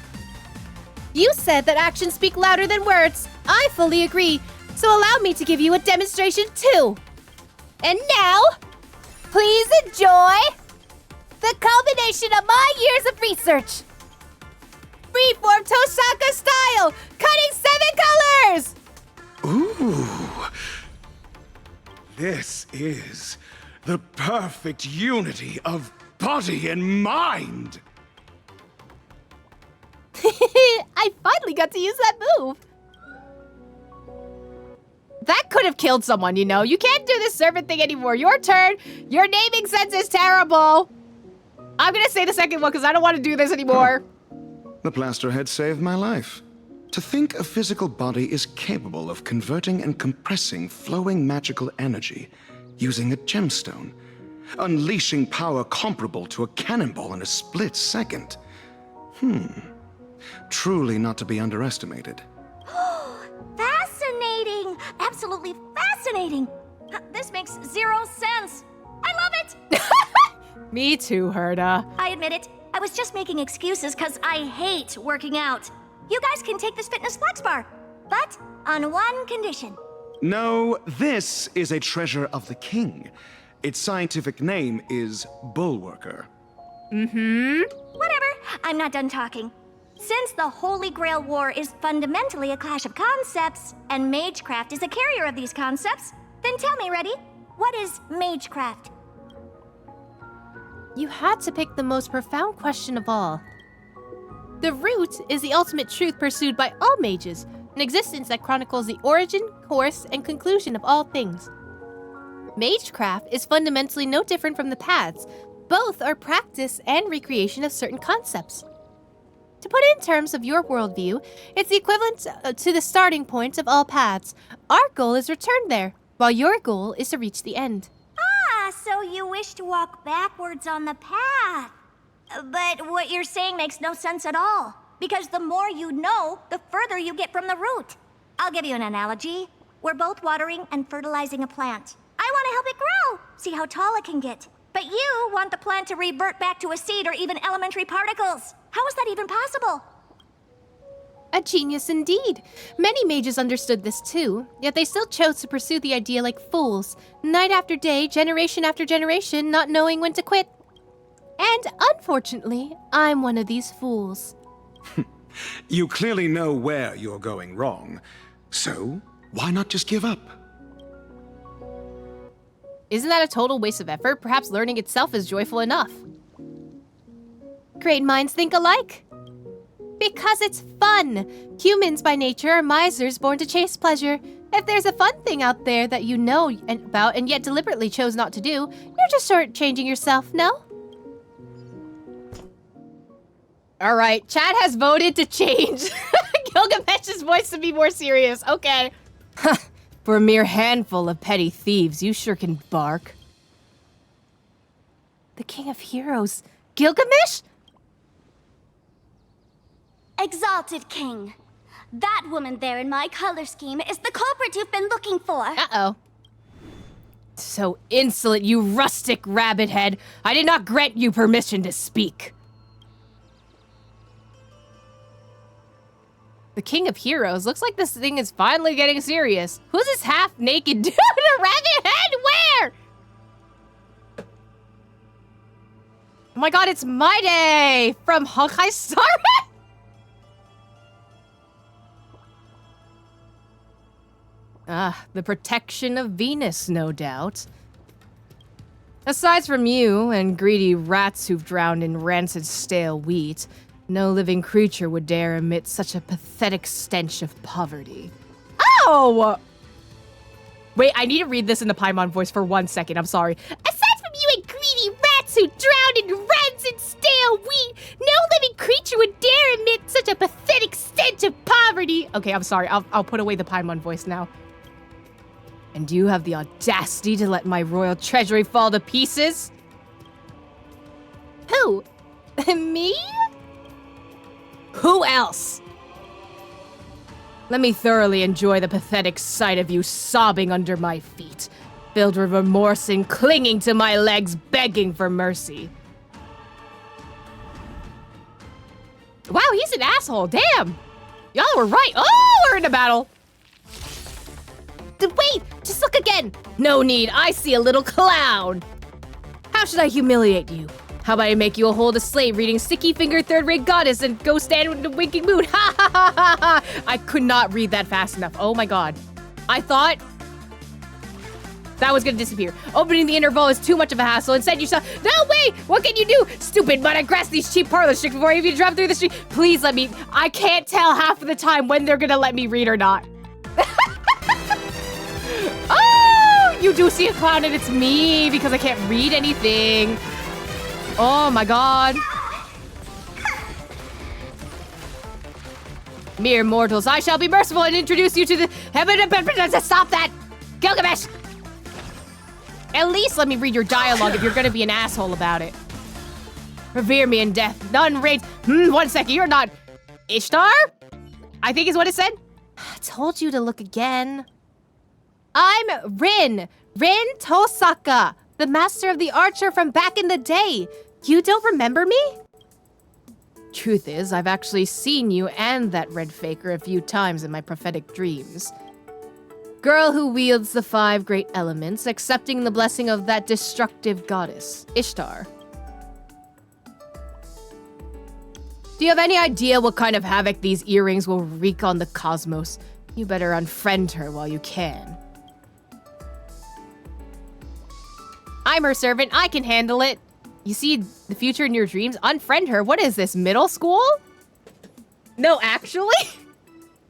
You said that actions speak louder than words. I fully agree, so allow me to give you a demonstration too. And now, please enjoy the culmination of my years of research. Freeform Tosaka style, cutting 7 colors! Ooh. This is the perfect unity of body and mind. I finally got to use that move. That could have killed someone, you know. You can't do this servant thing anymore. Your turn. Your naming sense is terrible. I'm gonna say the second one because I don't want to do this anymore. The plaster head saved my life. To think a physical body is capable of converting and compressing flowing magical energy using a gemstone, unleashing power comparable to a cannonball in a split second. Truly not to be underestimated. Fascinating! Absolutely fascinating! This makes 0 sense. I love it! Me too, Herda. I admit it. I was just making excuses because I hate working out. You guys can take this fitness flex bar, but on one condition. No, this is a treasure of the king. Its scientific name is Bulwarker. Whatever. I'm not done talking. Since the Holy Grail War is fundamentally a clash of concepts, and Magecraft is a carrier of these concepts, then tell me, Reddy, what is Magecraft? You had to pick the most profound question of all. The root is the ultimate truth pursued by all mages, an existence that chronicles the origin, course, and conclusion of all things. Magecraft is fundamentally no different from the paths. Both are practice and recreation of certain concepts. To put it in terms of your worldview, it's the equivalent to the starting point of all paths. Our goal is returned there, while your goal is to reach the end. Ah, so you wish to walk backwards on the path. But what you're saying makes no sense at all. Because the more you know, the further you get from the root. I'll give you an analogy. We're both watering and fertilizing a plant. I want to help it grow, see how tall it can get. But you want the plant to revert back to a seed or even elementary particles. How is that even possible? A genius indeed. Many mages understood this too, yet they still chose to pursue the idea like fools, night after day, generation after generation, not knowing when to quit. And unfortunately, I'm one of these fools. You clearly know where you're going wrong. So, why not just give up? Isn't that a total waste of effort? Perhaps learning itself is joyful enough. Great minds think alike. Because it's fun. Humans by nature are misers born to chase pleasure. If there's a fun thing out there that you know about and yet deliberately chose not to do, you're just shortchanging yourself, no? All right, Chad has voted to change Gilgamesh's voice to be more serious. Okay. For a mere handful of petty thieves, you sure can bark. The King of Heroes, Gilgamesh? Exalted King. That woman there in my color scheme is the culprit you've been looking for. Uh-oh. So insolent, you rustic rabbit head. I did not grant you permission to speak. The King of Heroes. Looks like this thing is finally getting serious. Who's this half-naked dude? A rabbit head? Where? Oh my god, it's My Day from Honkai Star. The protection of Venus, no doubt. Aside from you and greedy rats who've drowned in rancid stale wheat, no living creature would dare emit such a pathetic stench of poverty. Oh! Wait, I need to read this in the Paimon voice for 1 second. I'm sorry. Aside from you and greedy rats who drowned in rancid stale wheat, no living creature would dare emit such a pathetic stench of poverty. Okay, I'm sorry. I'll put away the Paimon voice now. And you have the audacity to let my royal treasury fall to pieces? Who? Me? Who else? Let me thoroughly enjoy the pathetic sight of you sobbing under my feet. filled with remorse and clinging to my legs, begging for mercy. Wow, he's an asshole. Damn. Y'all were right. Oh, we're in a battle. Wait, just look again. No need. I see a little clown. How should I humiliate you? How about I make you a hold a slave reading Sticky Finger Third-Rate Goddess and go stand in the winking mood? Ha ha ha ha ha! I could not read that fast enough. Oh my god. I thought that was gonna disappear. Opening the interval is too much of a hassle. Instead, you saw. No, wait! What can you do? Stupid, but I grasped these cheap parlor sticks before I even drove through the street. Please let me. I can't tell half of the time when they're gonna let me read or not. Oh! You do see a clown and it's me because I can't read anything. Oh my god. Mere mortals, I shall be merciful and introduce you to the... Stop that! Gilgamesh! At least let me read your dialogue if you're gonna be an asshole about it. Revere me in death, none rate... 1 second, you're not... Ishtar? I think is what it said. I told you to look again. I'm Rin Tosaka, the master of the archer from back in the day. You don't remember me? Truth is, I've actually seen you and that red faker a few times in my prophetic dreams. Girl who wields the 5 great elements, accepting the blessing of that destructive goddess, Ishtar. Do you have any idea what kind of havoc these earrings will wreak on the cosmos? You better unfriend her while you can. I'm her servant, I can handle it. You see the future in your dreams? Unfriend her? What is this, middle school? No, actually?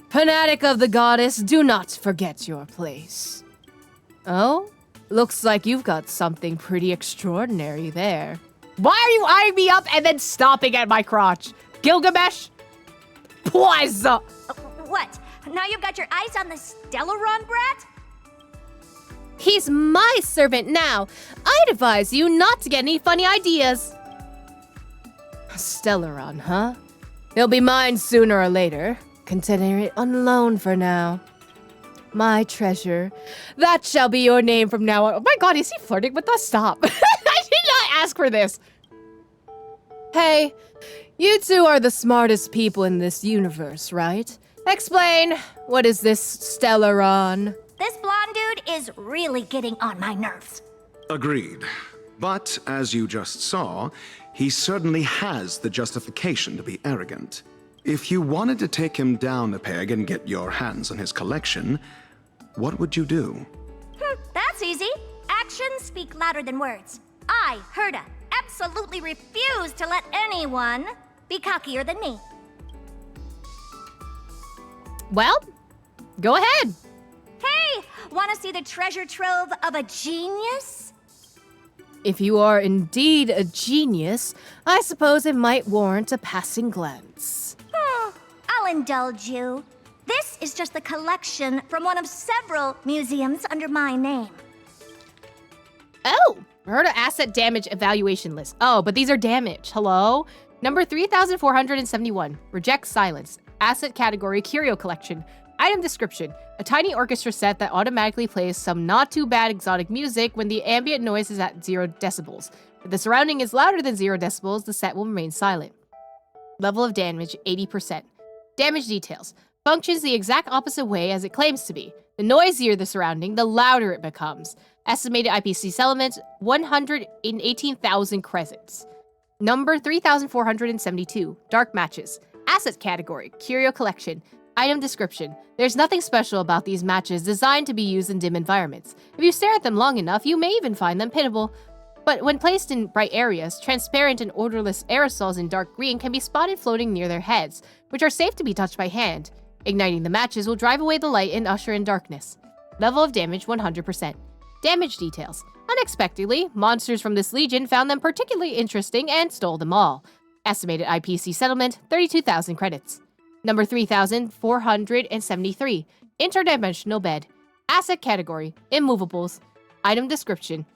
Fanatic of the goddess, do not forget your place. Oh? Looks like you've got something pretty extraordinary there. Why are you eyeing me up and then stopping at my crotch? Gilgamesh? Please! What? Now you've got your eyes on the Stellaron brat? He's my servant now. I'd advise you not to get any funny ideas. Stellaron, huh? He'll be mine sooner or later. Consider it on loan for now. My treasure. That shall be your name from now on. Oh my god, is he flirting with us? Stop. I did not ask for this. Hey, you two are the smartest people in this universe, right? Explain. What is this Stellaron? This blonde dude is really getting on my nerves. Agreed. But, as you just saw, he certainly has the justification to be arrogant. If you wanted to take him down a peg and get your hands on his collection, what would you do? That's easy. Actions speak louder than words. I, Herda, absolutely refuse to let anyone be cockier than me. Well, go ahead. Hey, want to see the treasure trove of a genius? If you are indeed a genius, I suppose it might warrant a passing glance. I'll indulge you. This is just the collection from one of several museums under my name. Oh, heard of asset damage evaluation list. Oh, but these are damage. Hello? Number 3,471. Reject silence. Asset category, curio collection. Item description. A tiny orchestra set that automatically plays some not too bad exotic music when the ambient noise is at 0 decibels. If the surrounding is louder than 0 decibels, the set will remain silent. Level of damage, 80%. Damage details. Functions the exact opposite way as it claims to be. The noisier the surrounding, the louder it becomes. Estimated IPC settlement, 118,000 credits. Number 3,472. Dark matches. Asset category, curio collection. Item description. There's nothing special about these matches designed to be used in dim environments. If you stare at them long enough, you may even find them pitiable. But when placed in bright areas, transparent and odorless aerosols in dark green can be spotted floating near their heads, which are safe to be touched by hand. Igniting the matches will drive away the light and usher in darkness. Level of damage 100%. Damage details. Unexpectedly, monsters from this legion found them particularly interesting and stole them all. Estimated IPC settlement 32,000 credits. Number 3,473. Interdimensional bed. Asset category, immovables. Item description.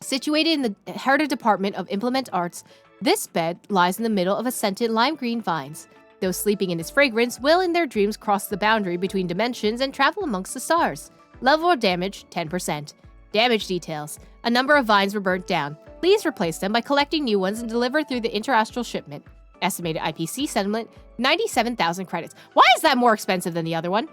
Situated in the Herda Department of Implement Arts, this bed lies in the middle of a scented lime green vines. Those sleeping in its fragrance will in their dreams cross the boundary between dimensions and travel amongst the stars. Level of damage, 10%. Damage details. A number of vines were burnt down. Please replace them by collecting new ones and deliver through the interastral shipment. Estimated IPC settlement, 97,000 credits. Why is that more expensive than the other one?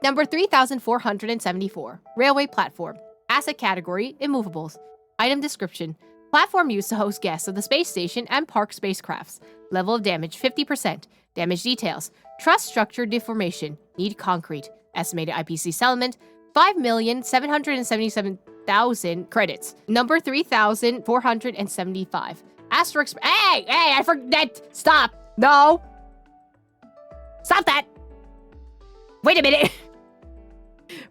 Number 3,474. Railway platform. Asset category, immovables. Item description. Platform used to host guests of the space station and park spacecrafts. Level of damage, 50%. Damage details. Truss structure deformation. Need concrete. Estimated IPC settlement, 5,777,000 credits. Number 3,475. Asterisk. Hey, I forget. Stop. No. Stop that. Wait a minute.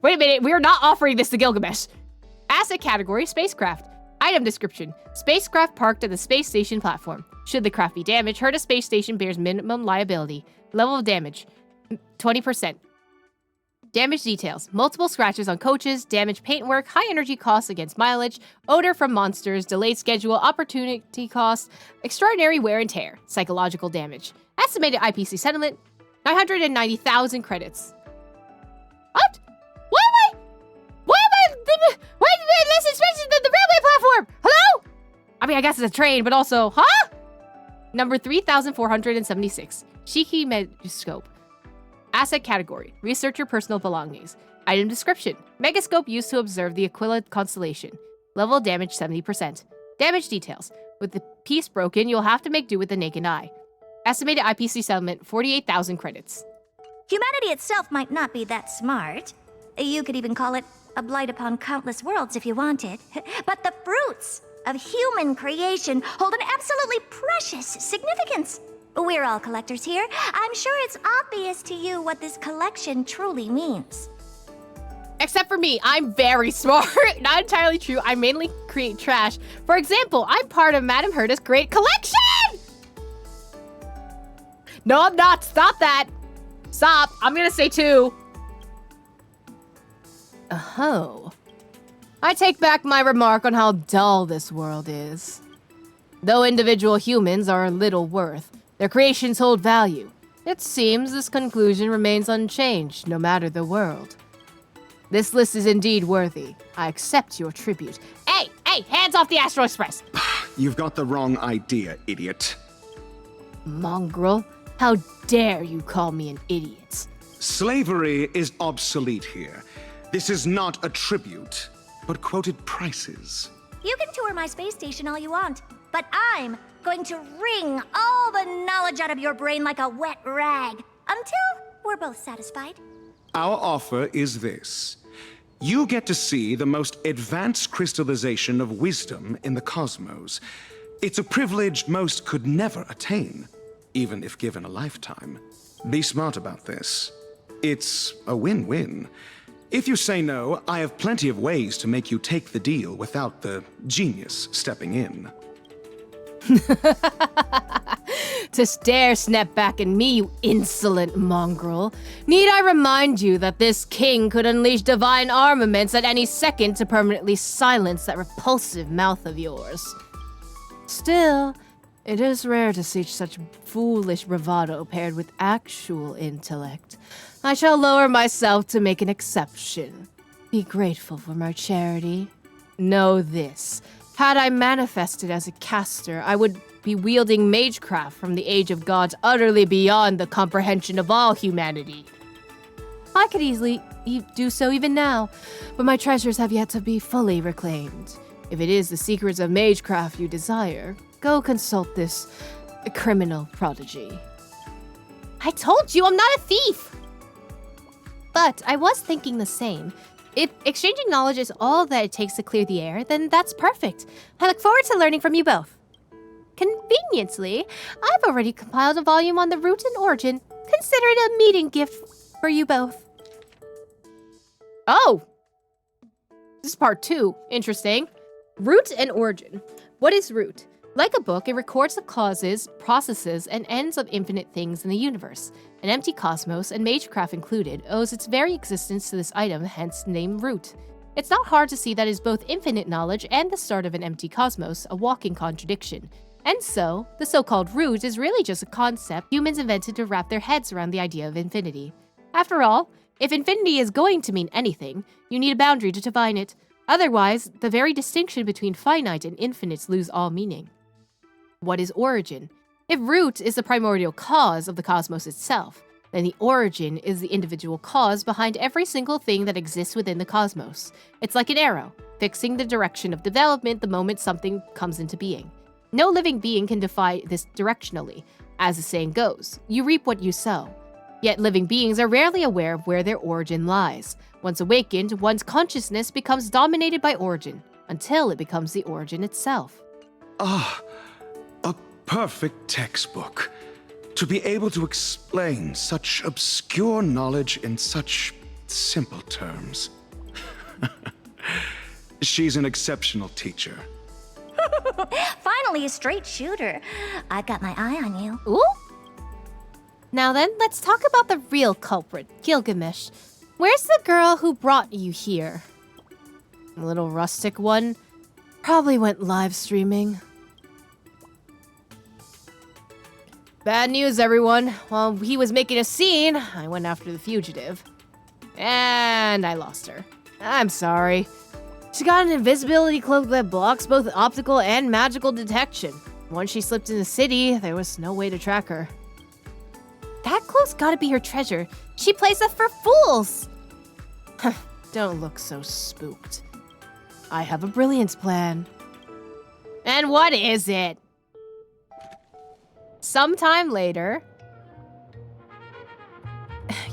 Wait a minute. We are not offering this to Gilgamesh. Asset category, spacecraft. Item description. Spacecraft parked at the space station platform. Should the craft be damaged, hurt a space station bears minimum liability. Level of damage, 20%. Damage details. Multiple scratches on coaches, damaged paintwork, high energy costs against mileage, odor from monsters, delayed schedule, opportunity costs, extraordinary wear and tear, psychological damage. Estimated IPC settlement, 990,000 credits. What? Why am I less expensive than the railway platform? Hello? I mean, I guess it's a train, but also, huh? Number 3,476. Shiki Megascope. Asset category. Research your personal belongings. Item description. Megascope used to observe the Aquila constellation. Level of damage 70%. Damage details. With the piece broken, you'll have to make do with the naked eye. Estimated IPC settlement, 48,000 credits. Humanity itself might not be that smart. You could even call it a blight upon countless worlds if you wanted. But the fruits of human creation hold an absolutely precious significance. We're all collectors here. I'm sure it's obvious to you what this collection truly means. Except for me, I'm very smart. Not entirely true. I mainly create trash. For example, I'm part of Madame Herda's great collection! No, I'm not. Stop that. Stop. I'm gonna say 2. Oh. I take back my remark on how dull this world is. Though individual humans are little worth, their creations hold value. It seems this conclusion remains unchanged, no matter the world. This list is indeed worthy. I accept your tribute. Hey, hands off the Astro Express! You've got the wrong idea, idiot. Mongrel, how dare you call me an idiot? Slavery is obsolete here. This is not a tribute, but quoted prices. You can tour my space station all you want, but I'm going to wring all the knowledge out of your brain like a wet rag until we're both satisfied. Our offer is this. You get to see the most advanced crystallization of wisdom in the cosmos. It's a privilege most could never attain, even if given a lifetime. Be smart about this. It's a win-win. If you say no, I have plenty of ways to make you take the deal without the genius stepping in. To dare snap back at me, you insolent mongrel. Need I remind you that this king could unleash divine armaments at any second to permanently silence that repulsive mouth of yours? Still, it is rare to see such foolish bravado paired with actual intellect. I shall lower myself to make an exception. Be grateful for my charity. Know this. Had I manifested as a caster, I would be wielding magecraft from the age of gods utterly beyond the comprehension of all humanity. I could easily do so even now, but my treasures have yet to be fully reclaimed. If it is the secrets of magecraft you desire, go consult this criminal prodigy. I told you I'm not a thief! But I was thinking the same. If exchanging knowledge is all that it takes to clear the air, then that's perfect. I look forward to learning from you both. Conveniently, I've already compiled a volume on the root and origin. Consider it a meeting gift for you both. Oh! This is part 2. Interesting. Root and origin. What is root? Like a book, it records the causes, processes, and ends of infinite things in the universe. An empty cosmos, and magecraft included, owes its very existence to this item, hence name root. It's not hard to see that it is both infinite knowledge and the start of an empty cosmos, a walking contradiction. And so, the so-called root is really just a concept humans invented to wrap their heads around the idea of infinity. After all, if infinity is going to mean anything, you need a boundary to define it. Otherwise, the very distinction between finite and infinites lose all meaning. What is origin? If root is the primordial cause of the cosmos itself, then the origin is the individual cause behind every single thing that exists within the cosmos. It's like an arrow, fixing the direction of development the moment something comes into being. No living being can defy this directionally. As the saying goes, you reap what you sow. Yet living beings are rarely aware of where their origin lies. Once awakened, one's consciousness becomes dominated by origin, until it becomes the origin itself. Ah, a perfect textbook. To be able to explain such obscure knowledge in such simple terms. She's an exceptional teacher. Finally, a straight shooter. I've got my eye on you. Ooh. Now then, let's talk about the real culprit, Gilgamesh. Where's the girl who brought you here? The little rustic one? Probably went live streaming. Bad news, everyone. While he was making a scene, I went after the fugitive. And I lost her. I'm sorry. She got an invisibility cloak that blocks both optical and magical detection. Once she slipped in the city, there was no way to track her. That cloak's gotta be her treasure. She plays us for fools! Don't look so spooked. I have a brilliant plan. And what is it? Sometime later,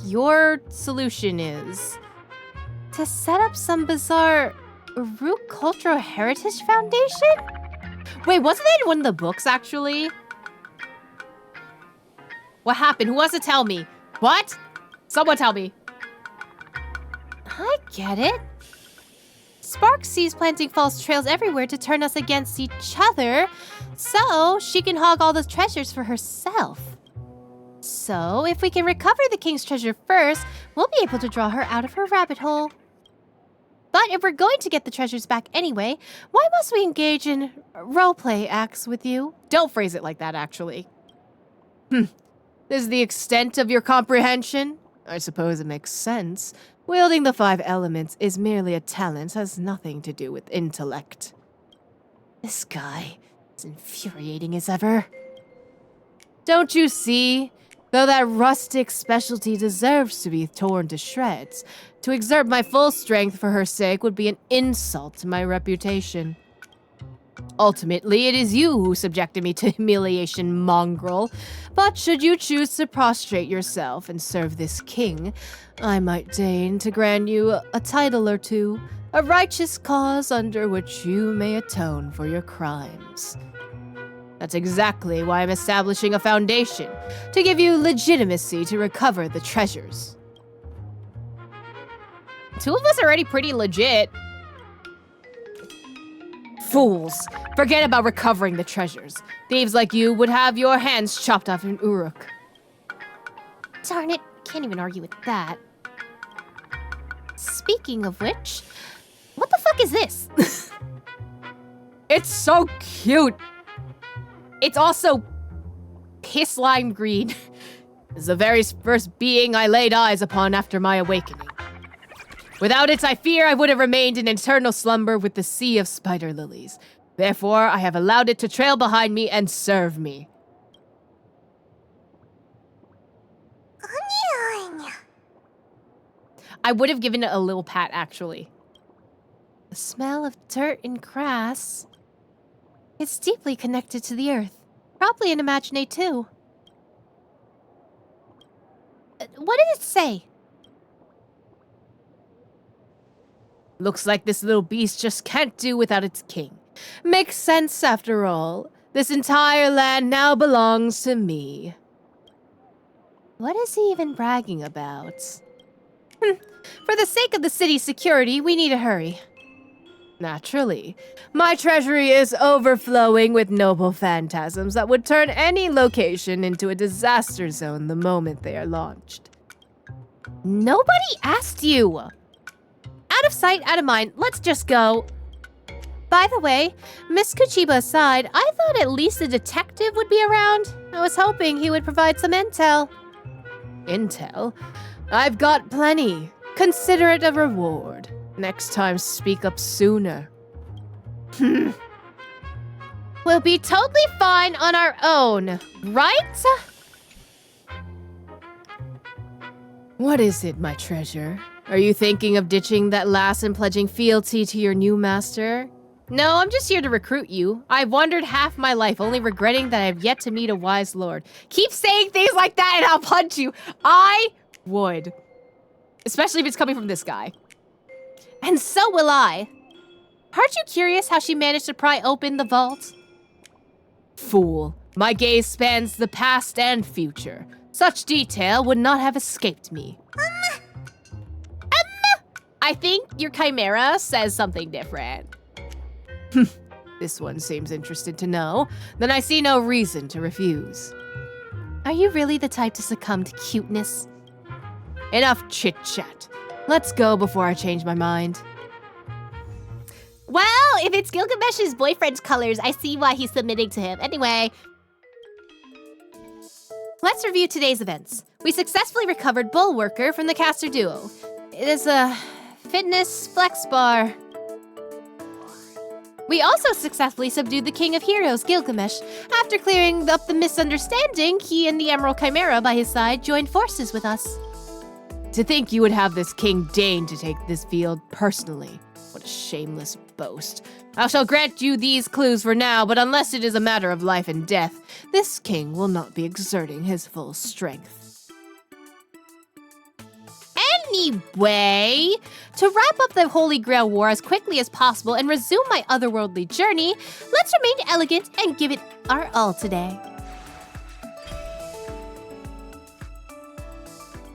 your solution is to set up some bizarre Root Cultural Heritage Foundation? Wait, wasn't that in one of the books, actually? What happened? Who wants to tell me? What? Someone tell me. I get it. Spark sees planting false trails everywhere to turn us against each other, so she can hog all the treasures for herself. So, if we can recover the king's treasure first, we'll be able to draw her out of her rabbit hole. But if we're going to get the treasures back anyway, why must we engage in roleplay acts with you? Don't phrase it like that, actually. This is the extent of your comprehension? I suppose it makes sense. Wielding the 5 elements is merely a talent, has nothing to do with intellect. This guy is infuriating as ever. Don't you see? Though that rustic specialty deserves to be torn to shreds, to exert my full strength for her sake would be an insult to my reputation. Ultimately, it is you who subjected me to humiliation, mongrel. But should you choose to prostrate yourself and serve this king, I might deign to grant you a title or two, a righteous cause under which you may atone for your crimes. That's exactly why I'm establishing a foundation, to give you legitimacy to recover the treasures. 2 of us are already pretty legit. Fools! Forget about recovering the treasures. Thieves like you would have your hands chopped off in Uruk. Darn it, can't even argue with that. Speaking of which, what the fuck is this? It's so cute! It's also piss lime green. It's the very first being I laid eyes upon after my awakening. Without it, I fear I would have remained in eternal slumber with the sea of spider lilies. Therefore, I have allowed it to trail behind me and serve me. I would have given it a little pat, actually. The smell of dirt and grass. It's deeply connected to the earth. Probably an Imagenae, too. What did it say? Looks like this little beast just can't do without its king. Makes sense, after all. This entire land now belongs to me. What is he even bragging about? For the sake of the city's security, we need to hurry. Naturally. My treasury is overflowing with noble phantasms that would turn any location into a disaster zone the moment they are launched. Nobody asked you! Out of sight, out of mind, let's just go. By the way, Miss Kuchiba aside, I thought at least a detective would be around. I was hoping he would provide some intel. Intel? I've got plenty. Consider it a reward. Next time, speak up sooner. We'll be totally fine on our own, right? What is it, my treasure? Are you thinking of ditching that lass and pledging fealty to your new master? No, I'm just here to recruit you. I've wandered half my life, only regretting that I have yet to meet a wise lord. Keep saying things like that and I'll punch you. I would. Especially if it's coming from this guy. And so will I. Aren't you curious how she managed to pry open the vault? Fool. My gaze spans the past and future. Such detail would not have escaped me. I think your chimera says something different. This one seems interested to know. Then I see no reason to refuse. Are you really the type to succumb to cuteness? Enough chit-chat. Let's go before I change my mind. Well, if it's Gilgamesh's boyfriend's colors, I see why he's submitting to him. Anyway. Let's review today's events. We successfully recovered Bullworker from the caster duo. It is a fitness flex bar. We also successfully subdued the King of Heroes, Gilgamesh. After clearing up the misunderstanding, he and the Emerald Chimera by his side joined forces with us. To think you would have this king deign to take this field personally. What a shameless boast. I shall grant you these clues for now, but unless it is a matter of life and death, this king will not be exerting his full strength. Anyway, to wrap up the Holy Grail War as quickly as possible and resume my otherworldly journey, let's remain elegant and give it our all today.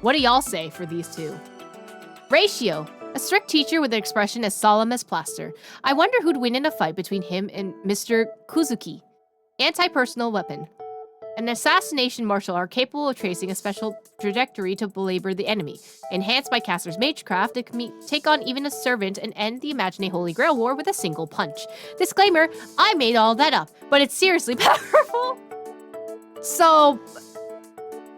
What do y'all say for these two? Ratio. A strict teacher with an expression as solemn as plaster. I wonder who'd win in a fight between him and Mr. Kuzuki. Anti-personal weapon. An assassination martial art capable of tracing a special trajectory to belabor the enemy. Enhanced by caster's magecraft, it can take on even a servant and end the Imagenae Holy Grail War with a single punch. Disclaimer, I made all that up, but it's seriously powerful. So,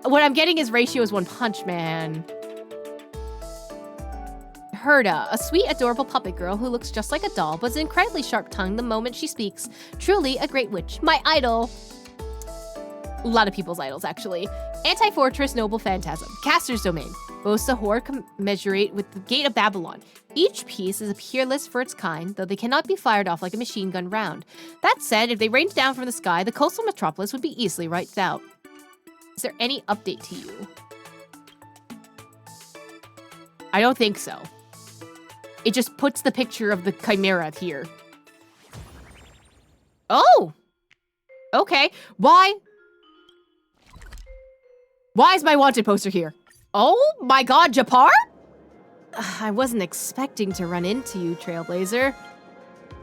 what I'm getting is Ratio is One Punch Man. Herda, a sweet, adorable puppet girl who looks just like a doll, but is incredibly sharp-tongued the moment she speaks. Truly a great witch. My idol. A lot of people's idols, actually. Anti-Fortress Noble Phantasm. Caster's Domain. Boasts a horde commensurate with the Gate of Babylon. Each piece is a peerless for its kind, though they cannot be fired off like a machine gun round. That said, if they rained down from the sky, the coastal metropolis would be easily wiped out. Is there any update to you? I don't think so. It just puts the picture of the chimera here. Oh! Okay. Why is my wanted poster here? Oh my god, Japar? I wasn't expecting to run into you, Trailblazer.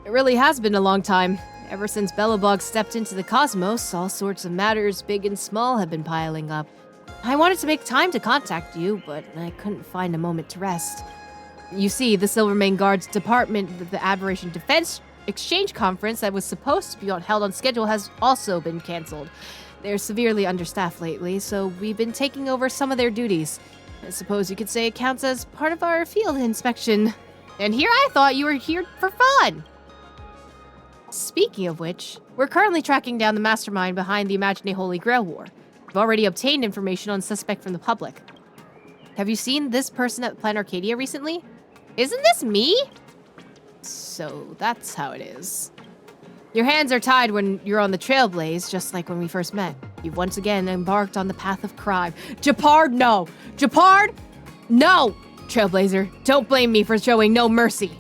It really has been a long time. Ever since Belobog stepped into the cosmos, all sorts of matters, big and small, have been piling up. I wanted to make time to contact you, but I couldn't find a moment to rest. You see, the Silvermane Guard's department, the Aberration Defense Exchange Conference that was supposed to be held on schedule has also been cancelled. They're severely understaffed lately, so we've been taking over some of their duties. I suppose you could say it counts as part of our field inspection. And here I thought you were here for fun! Speaking of which, we're currently tracking down the mastermind behind the Imagenae Holy Grail War. We've already obtained information on suspect from the public. Have you seen this person at Planet Arcadia recently? Isn't this me? So that's how it is. Your hands are tied when you're on the Trailblaze, just like when we first met. You've once again embarked on the path of crime. Japard, no! Japard, no! Trailblazer, don't blame me for showing no mercy.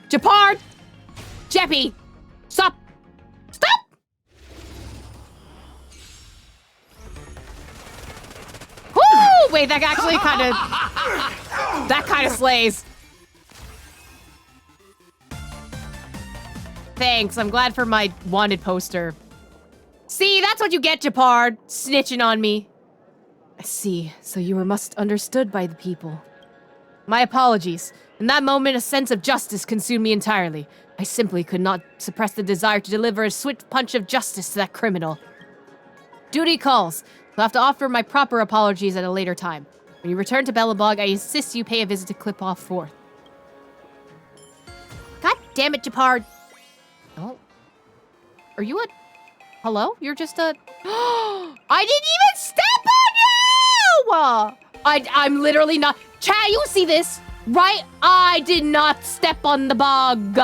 Japard! Jeppy! Stop! Stop! Woo! Wait, that actually that kind of slays. Thanks, I'm glad for my wanted poster. See, that's what you get, Japard, snitching on me. I see, so you were misunderstood by the people. My apologies. In that moment, a sense of justice consumed me entirely. I simply could not suppress the desire to deliver a swift punch of justice to that criminal. Duty calls. I'll have to offer my proper apologies at a later time. When you return to Belobog, I insist you pay a visit to Clip-Off 4th. Damn it, Japar. Oh. Are you a... Hello? You're just a... I didn't even step on you! I'm literally not... Chat, you see this, right? I did not step on the bug.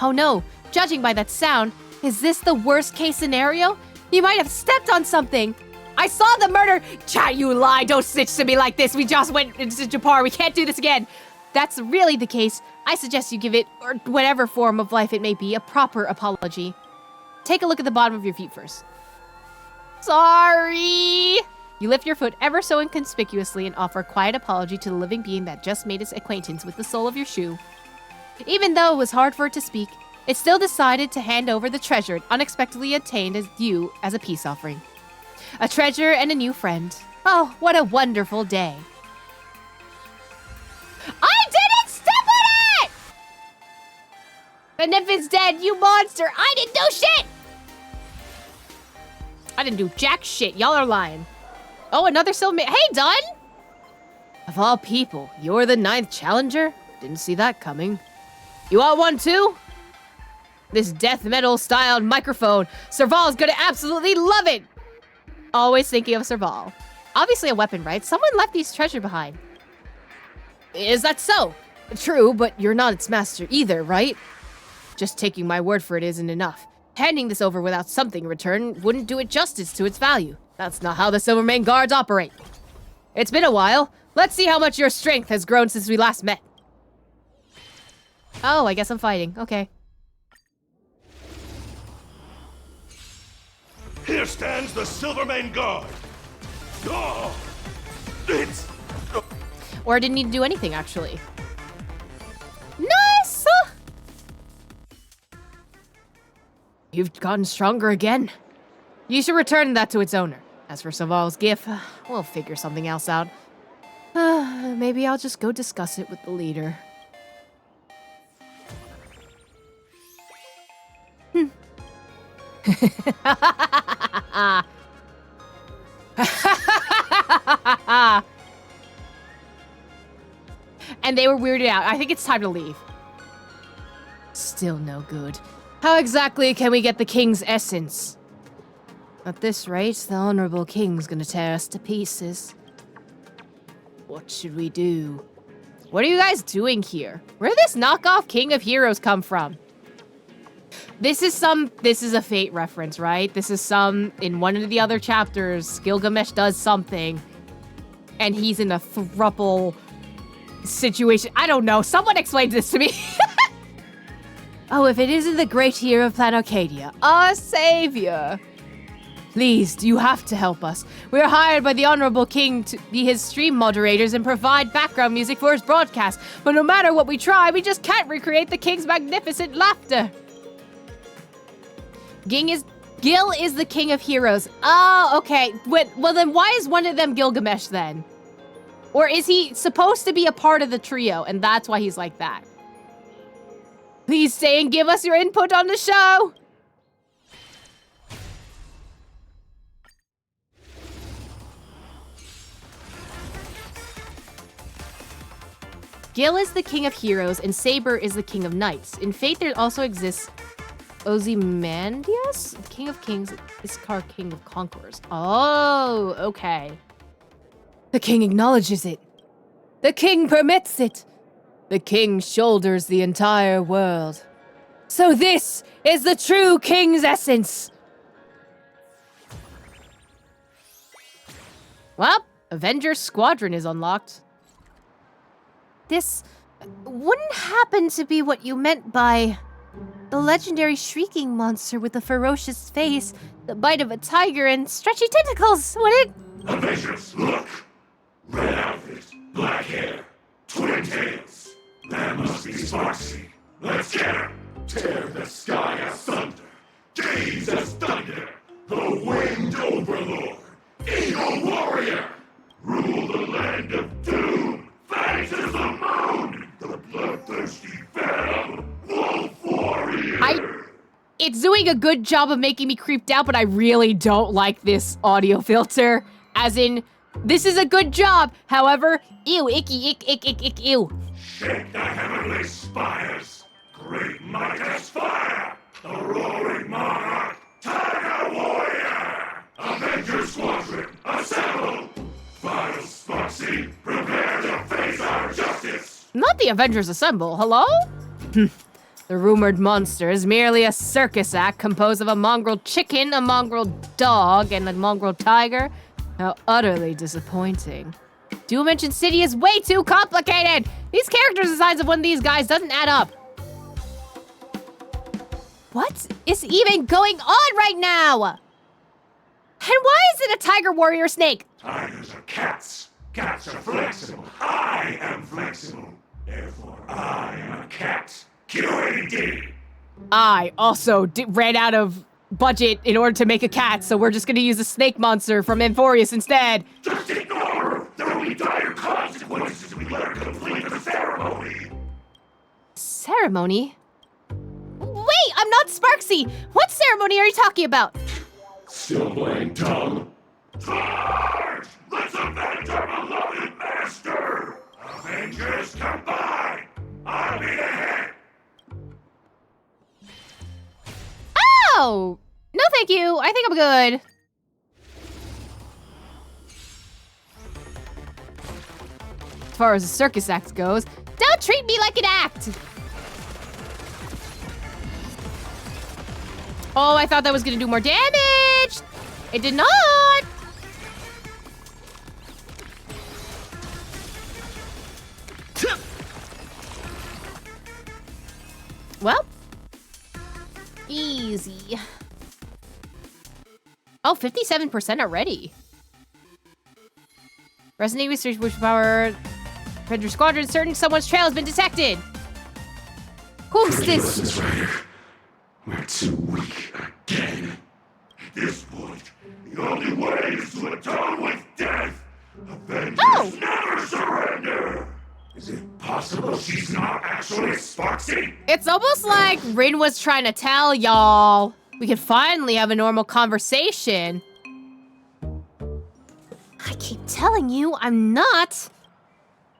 Oh no, judging by that sound, is this the worst case scenario? You might have stepped on something. I saw the murder. Chat, you lie. Don't snitch to me like this. We just went into Japar. We can't do this again. That's really the case. I suggest you give it, or whatever form of life it may be, a proper apology. Take a look at the bottom of your feet first. Sorry. You lift your foot ever so inconspicuously and offer a quiet apology to the living being that just made its acquaintance with the sole of your shoe. Even though it was hard for it to speak, it still decided to hand over the treasure it unexpectedly obtained as you as a peace offering. A treasure and a new friend. Oh, what a wonderful day. I didn't step on it! And if it's dead, you monster, I didn't do shit! I didn't do jack shit, y'all are lying. Oh, another silver... Hey, Dunn! Of all people, you're the 9th challenger? Didn't see that coming. You want one too? This death metal styled microphone. Serval's gonna absolutely love it! Always thinking of Serval. Obviously a weapon, right? Someone left these treasure behind. Is that so? True, but you're not its master either, right? Just taking my word for it isn't enough. Handing this over without something in return wouldn't do it justice to its value. That's not how the Silvermane guards operate. It's been a while. Let's see how much your strength has grown since we last met. Oh, I guess I'm fighting. Okay. Here stands the Silvermane Guard. Oh, it's... Or I didn't need to do anything, actually. Nice! You've gotten stronger again. You should return that to its owner. As for Serval's gift, we'll figure something else out. Maybe I'll just go discuss it with the leader. And they were weirded out. I think it's time to leave. Still no good. How exactly can we get the king's essence? At this rate, the honorable king's gonna tear us to pieces. What should we do? What are you guys doing here? Where did this knockoff King of Heroes come from? This is a Fate reference, right? This is in one of the other chapters, Gilgamesh does something, and he's in a thruple situation. I don't know. Someone explained this to me. Oh, if it isn't the great hero of Plan Arcadia, our savior. Please, you have to help us. We're hired by the Honorable King to be his stream moderators and provide background music for his broadcast. But no matter what we try, we just can't recreate the king's magnificent laughter. Gil is the king of heroes. Oh, okay. Well, then why is one of them Gilgamesh then? Or is he supposed to be a part of the trio and that's why he's like that? Please stay and give us your input on the show. Gil is the king of heroes and Saber is the king of knights. In Fate, there also exists Ozymandias, king of kings, Iskar, king of conquerors. Oh, okay. The king acknowledges it. The king permits it. The king shoulders the entire world. So this is the true king's essence. Well, Avengers Squadron is unlocked. This wouldn't happen to be what you meant by the legendary shrieking monster with the ferocious face, the bite of a tiger, and stretchy tentacles, would it? Avengers, look! Red outfit, black hair, twin tails. That must be Sparksy. Let's get her! Tear the sky asunder! Gaze as thunder! The winged overlord! Eagle warrior! Rule the land of doom! Face as the moon! The bloodthirsty venom! Wolf warrior! It's doing a good job of making me creeped out, but I really don't like this audio filter. As in, this is a good job. However, ew, icky, ick, ick, ick, ick, ew. Shake the heavenly spires! Great might as fire! The roaring monarch! Tiger warrior! Avenger squadron, assemble! Vile Sparksy, prepare to face our justice! Not the Avengers Assemble, hello? The rumored monster is merely a circus act composed of a mongrel chicken, a mongrel dog, and a mongrel tiger. How utterly disappointing. Dual Dimension City is way too complicated! These characters' designs of one of these guys doesn't add up. What is even going on right now? And why is it a tiger warrior snake? Tigers are cats. Cats are flexible. I am flexible. Therefore, I am a cat. QAD. I also ran out of budget in order to make a cat, so we're just gonna use a snake monster from Amphorius instead. Just ignore her. There will be dire consequences if we let her complete the ceremony. Ceremony? Wait, I'm not Sparksy! What ceremony are you talking about? Still playing dumb? Charge! Let's avenge our beloved master! Avengers combine! I'll be ahead! Oh! No thank you, I think I'm good. As far as the circus act goes, don't treat me like an act! Oh, I thought that was gonna do more damage! It did not! Well, easy. Oh, 57% already. Resident Research Bush Power. Predator Squadron, certain someone's trail has been detected. Who's this? We're too weak again. At this point, the only way is to atone with death. Avengers never surrender. Is it possible she's not actually Sparksy? It's almost like Rin was trying to tell y'all we can finally have a normal conversation. I keep telling you, I'm not.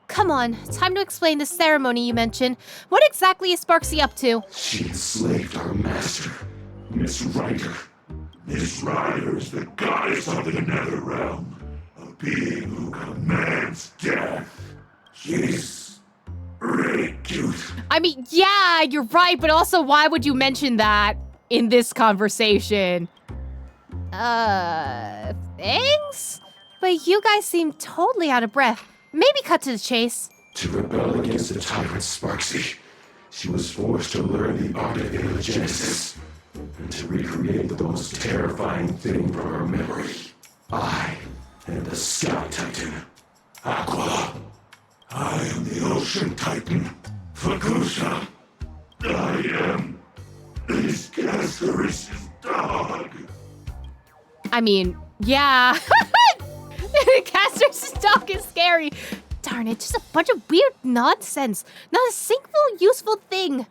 Come on, time to explain the ceremony you mentioned. What exactly is Sparksy up to? She enslaved our master, Miss Ryder. Miss Ryder is the goddess of the nether realm, a being who commands death. She's really cute. I mean, yeah, you're right, but also why would you mention that in this conversation? Thanks? But you guys seem totally out of breath. Maybe cut to the chase. To rebel against the tyrant Sparksy, she was forced to learn the art of Imagenae and to recreate the most terrifying thing from her memory. I am the Sky Titan, Aqua. I am the Ocean Titan, Fukusha. I am this Castor's dog. I mean, yeah. Castor's dog is scary. Darn it, just a bunch of weird nonsense. Not a single useful thing.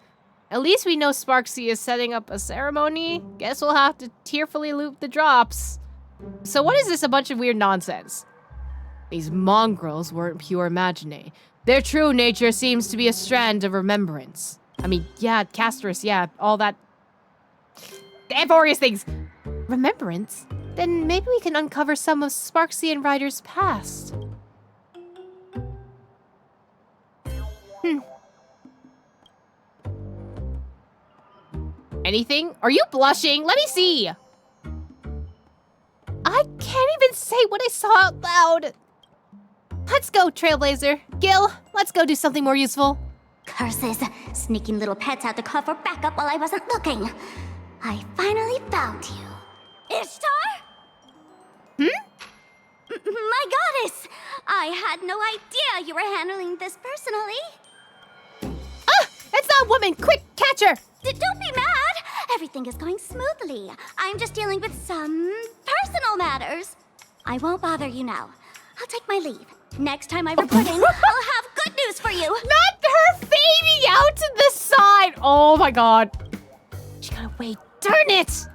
At least we know Sparksy is setting up a ceremony. Guess we'll have to tearfully loop the drops. So what is this a bunch of weird nonsense? These mongrels weren't pure Imagenae. Their true nature seems to be a strand of remembrance. I mean, yeah, Castorus, yeah, all that. The Amphorius things. Remembrance? Then maybe we can uncover some of Sparksy and Ryder's past. Anything? Are you blushing? Let me see. I can't even say what I saw out loud. Let's go, Trailblazer. Gil, let's go do something more useful. Curses! Sneaking little pets out to call for backup while I wasn't looking. I finally found you. Ishtar? My goddess! I had no idea you were handling this personally. Ah! It's that woman! Quick, catch her! Don't be mad! Everything is going smoothly. I'm just dealing with some personal matters. I won't bother you now. I'll take my leave. Next time I report in, I'll have good news for you. Not her fading out to the side! Oh my god. She got away. Darn it!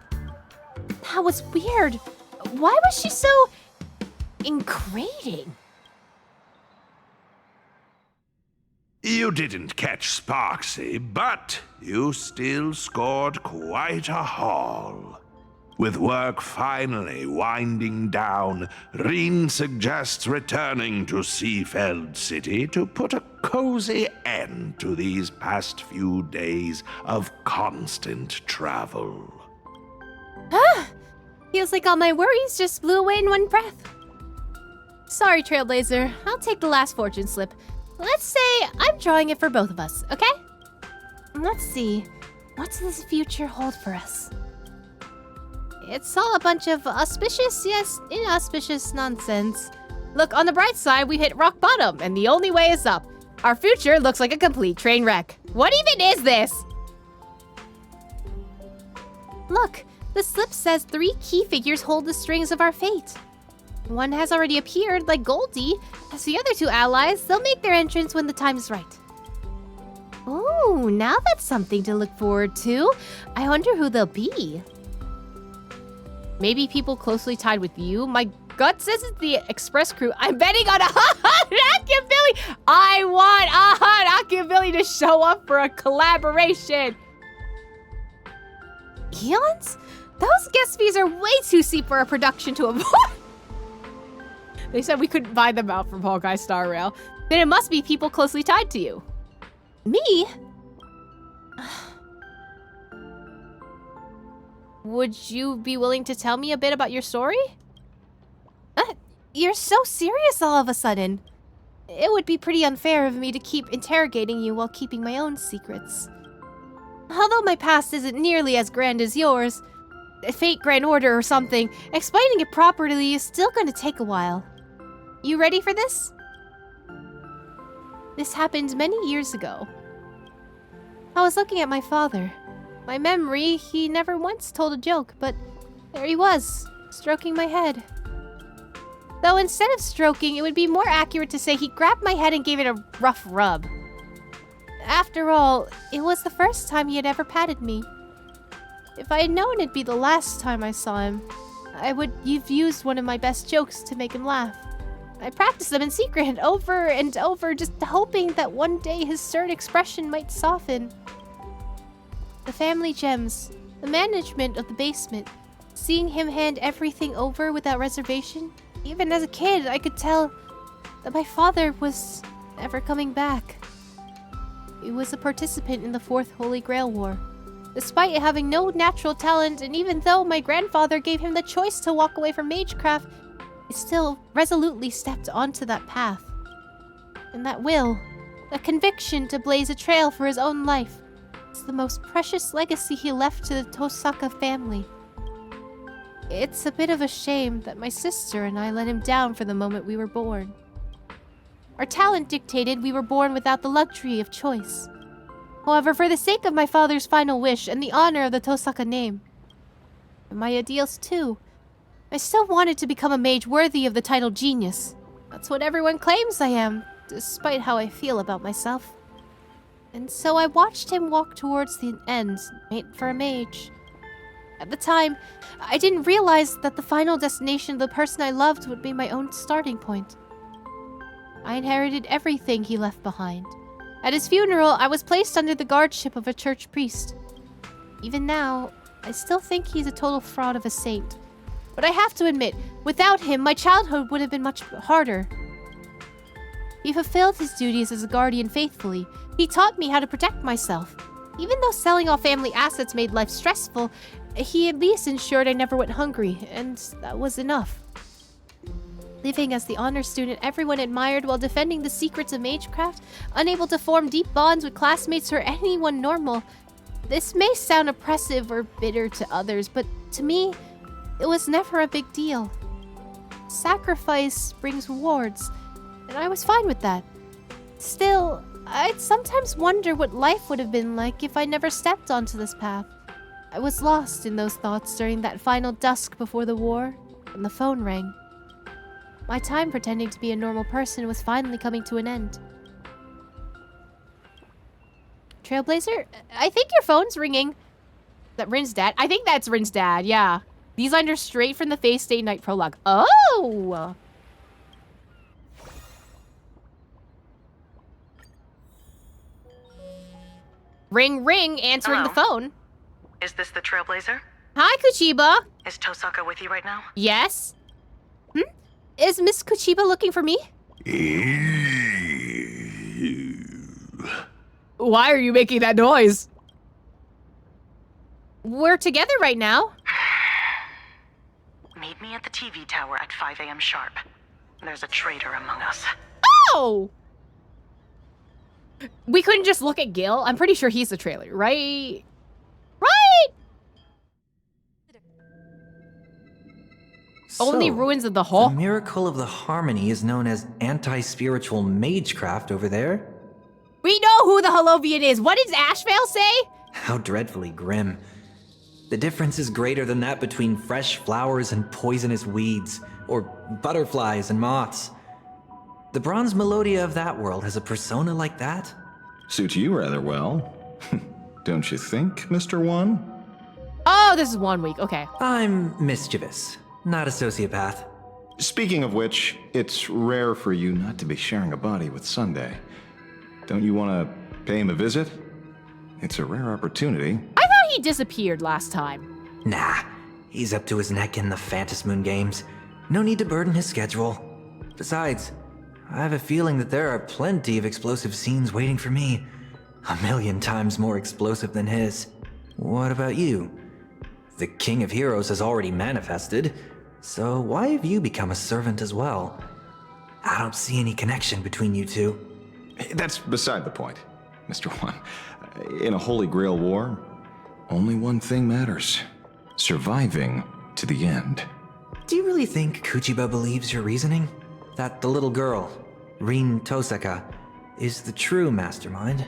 That was weird. Why was she so ingratiating? You didn't catch Sparksy, but you still scored quite a haul. With work finally winding down, Rien suggests returning to Seafeld City to put a cozy end to these past few days of constant travel. Feels like all my worries just blew away in one breath. Sorry, Trailblazer. I'll take the last fortune slip. Let's say I'm drawing it for both of us, okay? Let's see. What does this future hold for us? It's all a bunch of auspicious, yes, inauspicious nonsense. Look, on the bright side, we hit rock bottom, and the only way is up. Our future looks like a complete train wreck. What even is this? Look, the slip says 3 key figures hold the strings of our fate. One has already appeared, like Goldie. As the other 2 allies, they'll make their entrance when the time is right. Ooh, now that's something to look forward to. I wonder who they'll be. Maybe people closely tied with you? My gut says it's the Express crew. I'm betting on Akabilly. I want Akabilly to show up for a collaboration. Eons? Those guest fees are way too steep for a production to avoid. They said we couldn't buy them out from Honkai Star Rail. Then it must be people closely tied to you. Me? Would you be willing to tell me a bit about your story? You're so serious all of a sudden. It would be pretty unfair of me to keep interrogating you while keeping my own secrets. Although my past isn't nearly as grand as yours, Fate Grand Order or something, explaining it properly is still going to take a while. You ready for this? This happened many years ago. I was looking at my father. My memory, he never once told a joke, but there he was, stroking my head. Though instead of stroking, it would be more accurate to say he grabbed my head and gave it a rough rub. After all, it was the first time he had ever patted me. If I had known it'd be the last time I saw him, I would have used one of my best jokes to make him laugh. I practiced them in secret over and over, just hoping that one day his stern expression might soften. The family gems, the management of the basement, seeing him hand everything over without reservation. Even as a kid, I could tell that my father was never coming back. He was a participant in the 4th Holy Grail War. Despite having no natural talent, and even though my grandfather gave him the choice to walk away from magecraft, he still resolutely stepped onto that path. And that will, that conviction to blaze a trail for his own life, is the most precious legacy he left to the Tosaka family. It's a bit of a shame that my sister and I let him down for the moment we were born. Our talent dictated we were born without the luxury of choice. However, for the sake of my father's final wish and the honor of the Tosaka name, and my ideals too, I still wanted to become a mage worthy of the title genius. That's what everyone claims I am, despite how I feel about myself. And so I watched him walk towards the end, made for a mage. At the time, I didn't realize that the final destination of the person I loved would be my own starting point. I inherited everything he left behind. At his funeral, I was placed under the guardianship of a church priest. Even now, I still think he's a total fraud of a saint. But I have to admit, without him, my childhood would have been much harder. He fulfilled his duties as a guardian faithfully. He taught me how to protect myself. Even though selling all family assets made life stressful, he at least ensured I never went hungry, and that was enough. Living as the honor student everyone admired while defending the secrets of magecraft, unable to form deep bonds with classmates or anyone normal. This may sound oppressive or bitter to others, but to me, it was never a big deal. Sacrifice brings rewards, and I was fine with that. Still, I'd sometimes wonder what life would have been like if I never stepped onto this path. I was lost in those thoughts during that final dusk before the war, and the phone rang. My time pretending to be a normal person was finally coming to an end. Trailblazer, I think your phone's ringing. Is that Rin's dad? I think that's Rin's dad, yeah. These lines are straight from the Face Day Night prologue. Oh! Ring, ring, answering the phone. Is this the Trailblazer? Hi, Kuchiba. Is Tosaka with you right now? Yes? Is Miss Kuchiba looking for me? Why are you making that noise? We're together right now. Meet me at the TV tower at 5 a.m. sharp. There's a traitor among us. Oh! We couldn't just look at Gil. I'm pretty sure he's the trailer, right? Right? Only ruins of the hall. The miracle of the harmony is known as anti-spiritual magecraft over there. We know who the Holovian is. What does Ashvale say? How dreadfully grim. The difference is greater than that between fresh flowers and poisonous weeds, or butterflies and moths. The bronze melodia of that world has a persona like that. Suits you rather well. Don't you think, Mr. One? Oh, this is 1 week. Okay. I'm mischievous, not a sociopath. Speaking of which, it's rare for you not to be sharing a body with Sunday. Don't you want to pay him a visit? It's a rare opportunity. I thought he disappeared last time. Nah, he's up to his neck in the Phantasy Moon games. No need to burden his schedule. Besides, I have a feeling that there are plenty of explosive scenes waiting for me. 1,000,000 times more explosive than his. What about you? The King of Heroes has already manifested, so why have you become a servant as well? I don't see any connection between you two. That's beside the point, Mr. One. In a Holy Grail war, only one thing matters. Surviving to the end. Do you really think Kuchiba believes your reasoning? That the little girl, Rin Tosaka, is the true mastermind?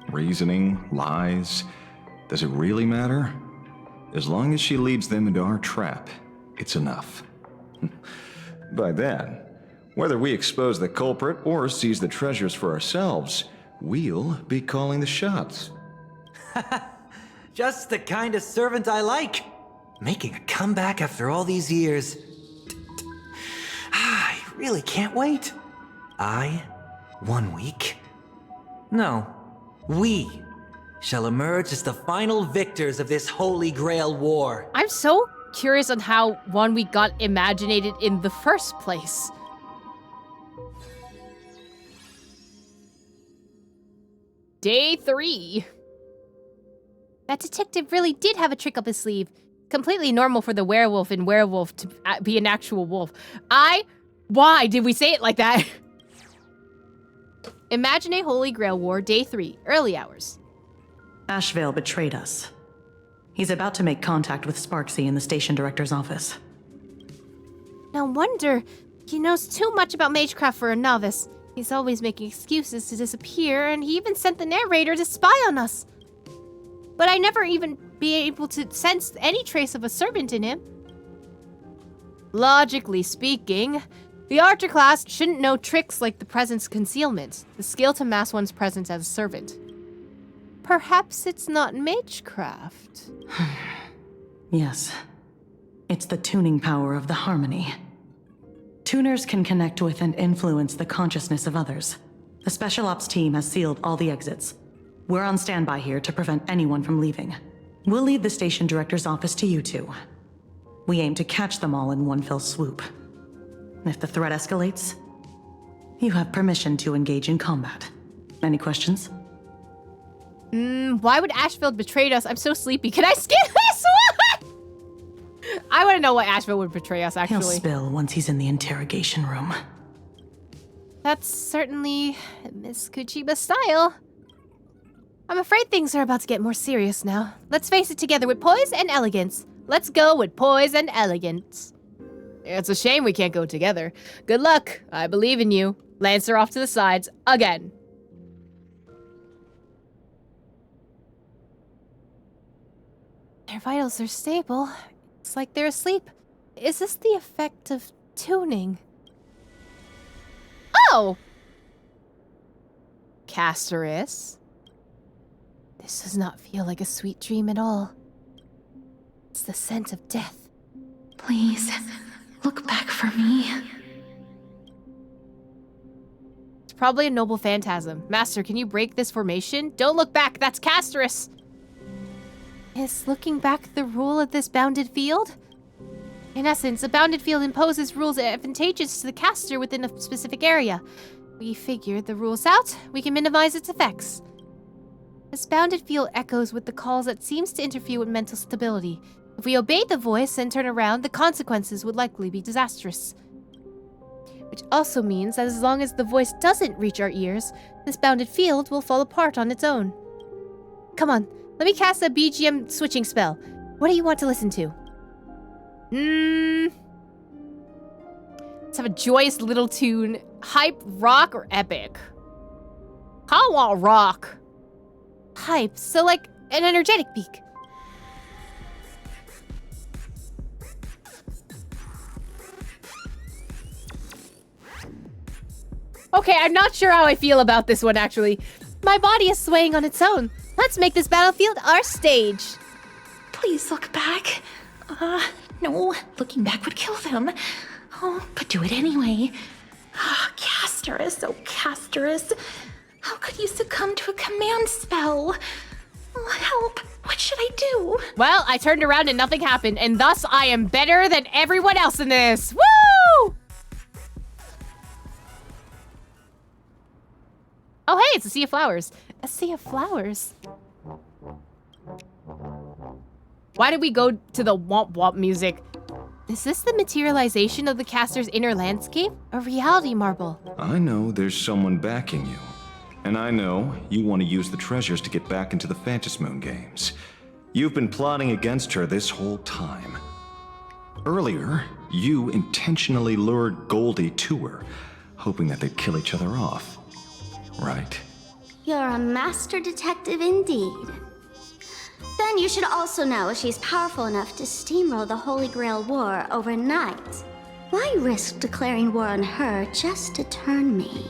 Reasoning, lies, does it really matter? As long as she leads them into our trap, it's enough. By then, whether we expose the culprit or seize the treasures for ourselves, we'll be calling the shots. Just the kind of servant I like. Making a comeback after all these years. I really can't wait. 1 week? No, we shall emerge as the final victors of this Holy Grail war. I'm so curious on how 1 week got imaginated in the first place. Day 3. That detective really did have a trick up his sleeve. Completely normal for the werewolf in Werewolf to be an actual wolf. Why did we say it like that? Imagenae Holy Grail War, Day 3, early hours. Ashvale betrayed us. He's about to make contact with Sparksy in the station director's office. No wonder. He knows too much about magecraft for a novice. He's always making excuses to disappear, and he even sent the narrator to spy on us. But I never even be able to sense any trace of a servant in him. Logically speaking, the archer class shouldn't know tricks like the presence concealment, the skill to mask one's presence as a servant. Perhaps it's not magecraft. Yes. It's the tuning power of the harmony. Tuners can connect with and influence the consciousness of others. The Special Ops team has sealed all the exits. We're on standby here to prevent anyone from leaving. We'll leave the station director's office to you two. We aim to catch them all in one fell swoop. If the threat escalates, you have permission to engage in combat. Any questions? Why would Ashfield betray us? I'm so sleepy. Can I skip this one? I want to know why Ashfield would betray us, actually. He'll spill once he's in the interrogation room. That's certainly Miss Kuchiba's style. I'm afraid things are about to get more serious now. Let's face it together with poise and elegance. Let's go with poise and elegance. It's a shame we can't go together. Good luck. I believe in you. Lancer off to the sides again. Their vitals are stable. It's like they're asleep. Is this the effect of tuning? Oh! Castoris? This does not feel like a sweet dream at all. It's the scent of death. Please, look back for me. probably a noble phantasm. Master, can you break this formation? Don't look back, that's Castorus! Is looking back the rule of this bounded field? In essence, a bounded field imposes rules advantageous to the caster within a specific area. We figured the rules out, we can minimize its effects. This bounded field echoes with the calls that seems to interfere with mental stability. If we obey the voice and turn around, the consequences would likely be disastrous. Which also means that as long as the voice doesn't reach our ears, this bounded field will fall apart on its own. Come on, let me cast a BGM switching spell. What do you want to listen to? Let's have a joyous little tune. Hype, rock, or epic? I want rock. Hype, so like an energetic peak. Okay, I'm not sure how I feel about this one, actually. My body is swaying on its own. Let's make this battlefield our stage. Please look back. No, looking back would kill them. Oh, but do it anyway. Castorus, oh Castorus. How could you succumb to a command spell? Oh, help, what should I do? Well, I turned around and nothing happened, and thus I am better than everyone else in this. Woo! Oh, hey, it's a sea of flowers. A sea of flowers. Why did we go to the womp womp music? Is this the materialization of the caster's inner landscape? A reality marble? I know there's someone backing you. And I know you want to use the treasures to get back into the Phantasmoon games. You've been plotting against her this whole time. Earlier, you intentionally lured Goldie to her, hoping that they'd kill each other off. Right? You're a master detective indeed. Then you should also know she's powerful enough to steamroll the Holy Grail War overnight. Why risk declaring war on her just to turn me?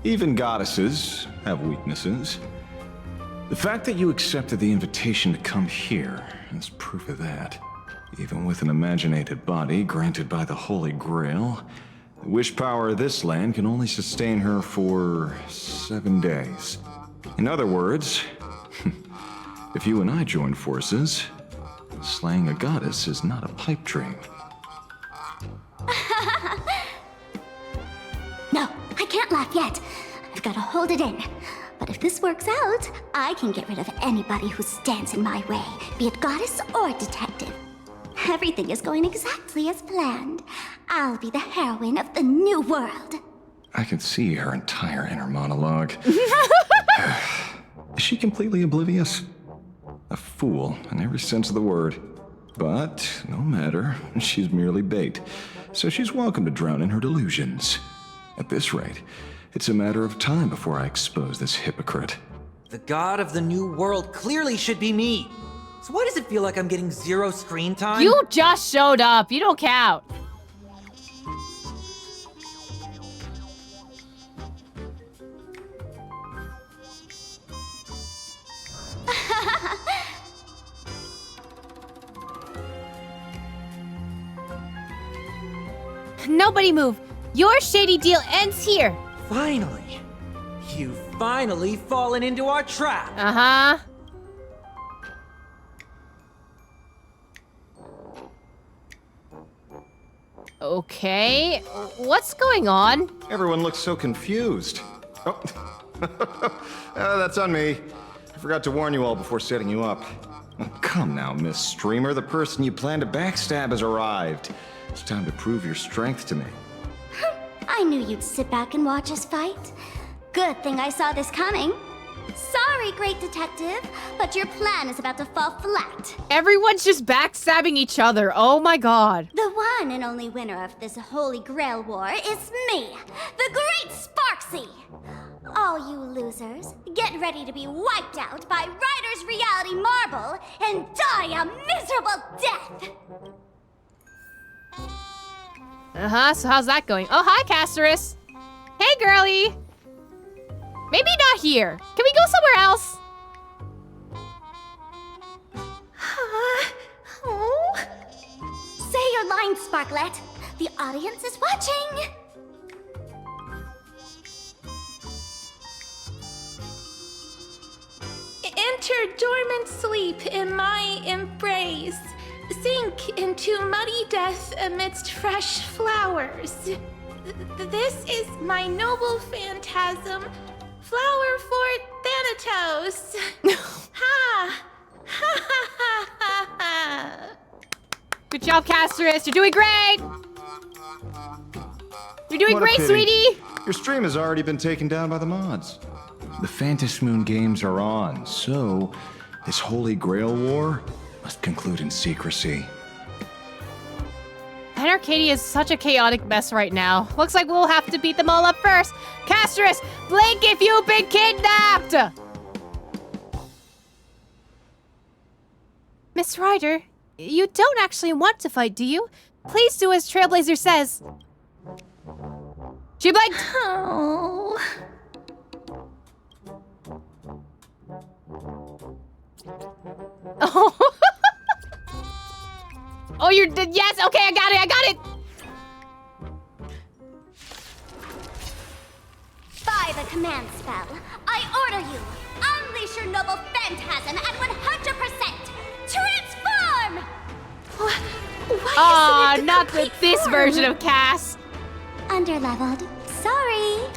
Even goddesses have weaknesses. The fact that you accepted the invitation to come here is proof of that. Even with an imaginated body granted by the Holy Grail, the wish power of this land can only sustain her for 7 days. In other words, if you and I join forces, slaying a goddess is not a pipe dream. No, I can't laugh yet. I've got to hold it in. But if this works out, I can get rid of anybody who stands in my way, be it goddess or detective. Everything is going exactly as planned. I'll be the heroine of the new world. I can see her entire inner monologue. Is she completely oblivious? A fool in every sense of the word. But no matter, she's merely bait. So she's welcome to drown in her delusions. At this rate, it's a matter of time before I expose this hypocrite. The god of the new world clearly should be me. So why does it feel like I'm getting 0 screen time? You just showed up. You don't count. Nobody move. Your shady deal ends here. Finally. You've finally fallen into our trap. Uh-huh. Okay, what's going on? Everyone looks so confused. Oh, that's on me. I forgot to warn you all before setting you up. Oh, come now, Miss Streamer. The person you plan to backstab has arrived. It's time to prove your strength to me. I knew you'd sit back and watch us fight. Good thing I saw this coming. Sorry, great detective, but your plan is about to fall flat. Everyone's just backstabbing each other. Oh my god. The one and only winner of this Holy Grail War is me, the Great Sparksy. All you losers, get ready to be wiped out by Ryder's Reality Marble and die a miserable death. Uh-huh, so how's that going? Oh, hi, Castorus. Hey, girlie. Maybe not here. Can we go somewhere else? Oh. Say your line, Sparklet. The audience is watching. enter dormant sleep in my embrace. Sink into muddy death amidst fresh flowers. This is my noble phantasm, flower for Thanatos. Ha! Ha ha ha ha ha! Good job, Casterus. You're doing great. You're doing What a great, pity. sweetie. Your stream has already been taken down by the mods. The Phantasmoon games are on, so this Holy Grail war must conclude in secrecy. And Arcadia is such a chaotic mess right now. Looks like we'll have to beat them all up first. Casterus, blink if you've been kidnapped! Miss Ryder, you don't actually want to fight, do you? Please do as Trailblazer says. She blinked! Oh. Oh. Oh, you're dead. Yes, okay, I got it. By the command spell, I order you, unleash your noble phantasm at 100%. Transform! Aw, not this version of Cass. Underleveled. Sorry.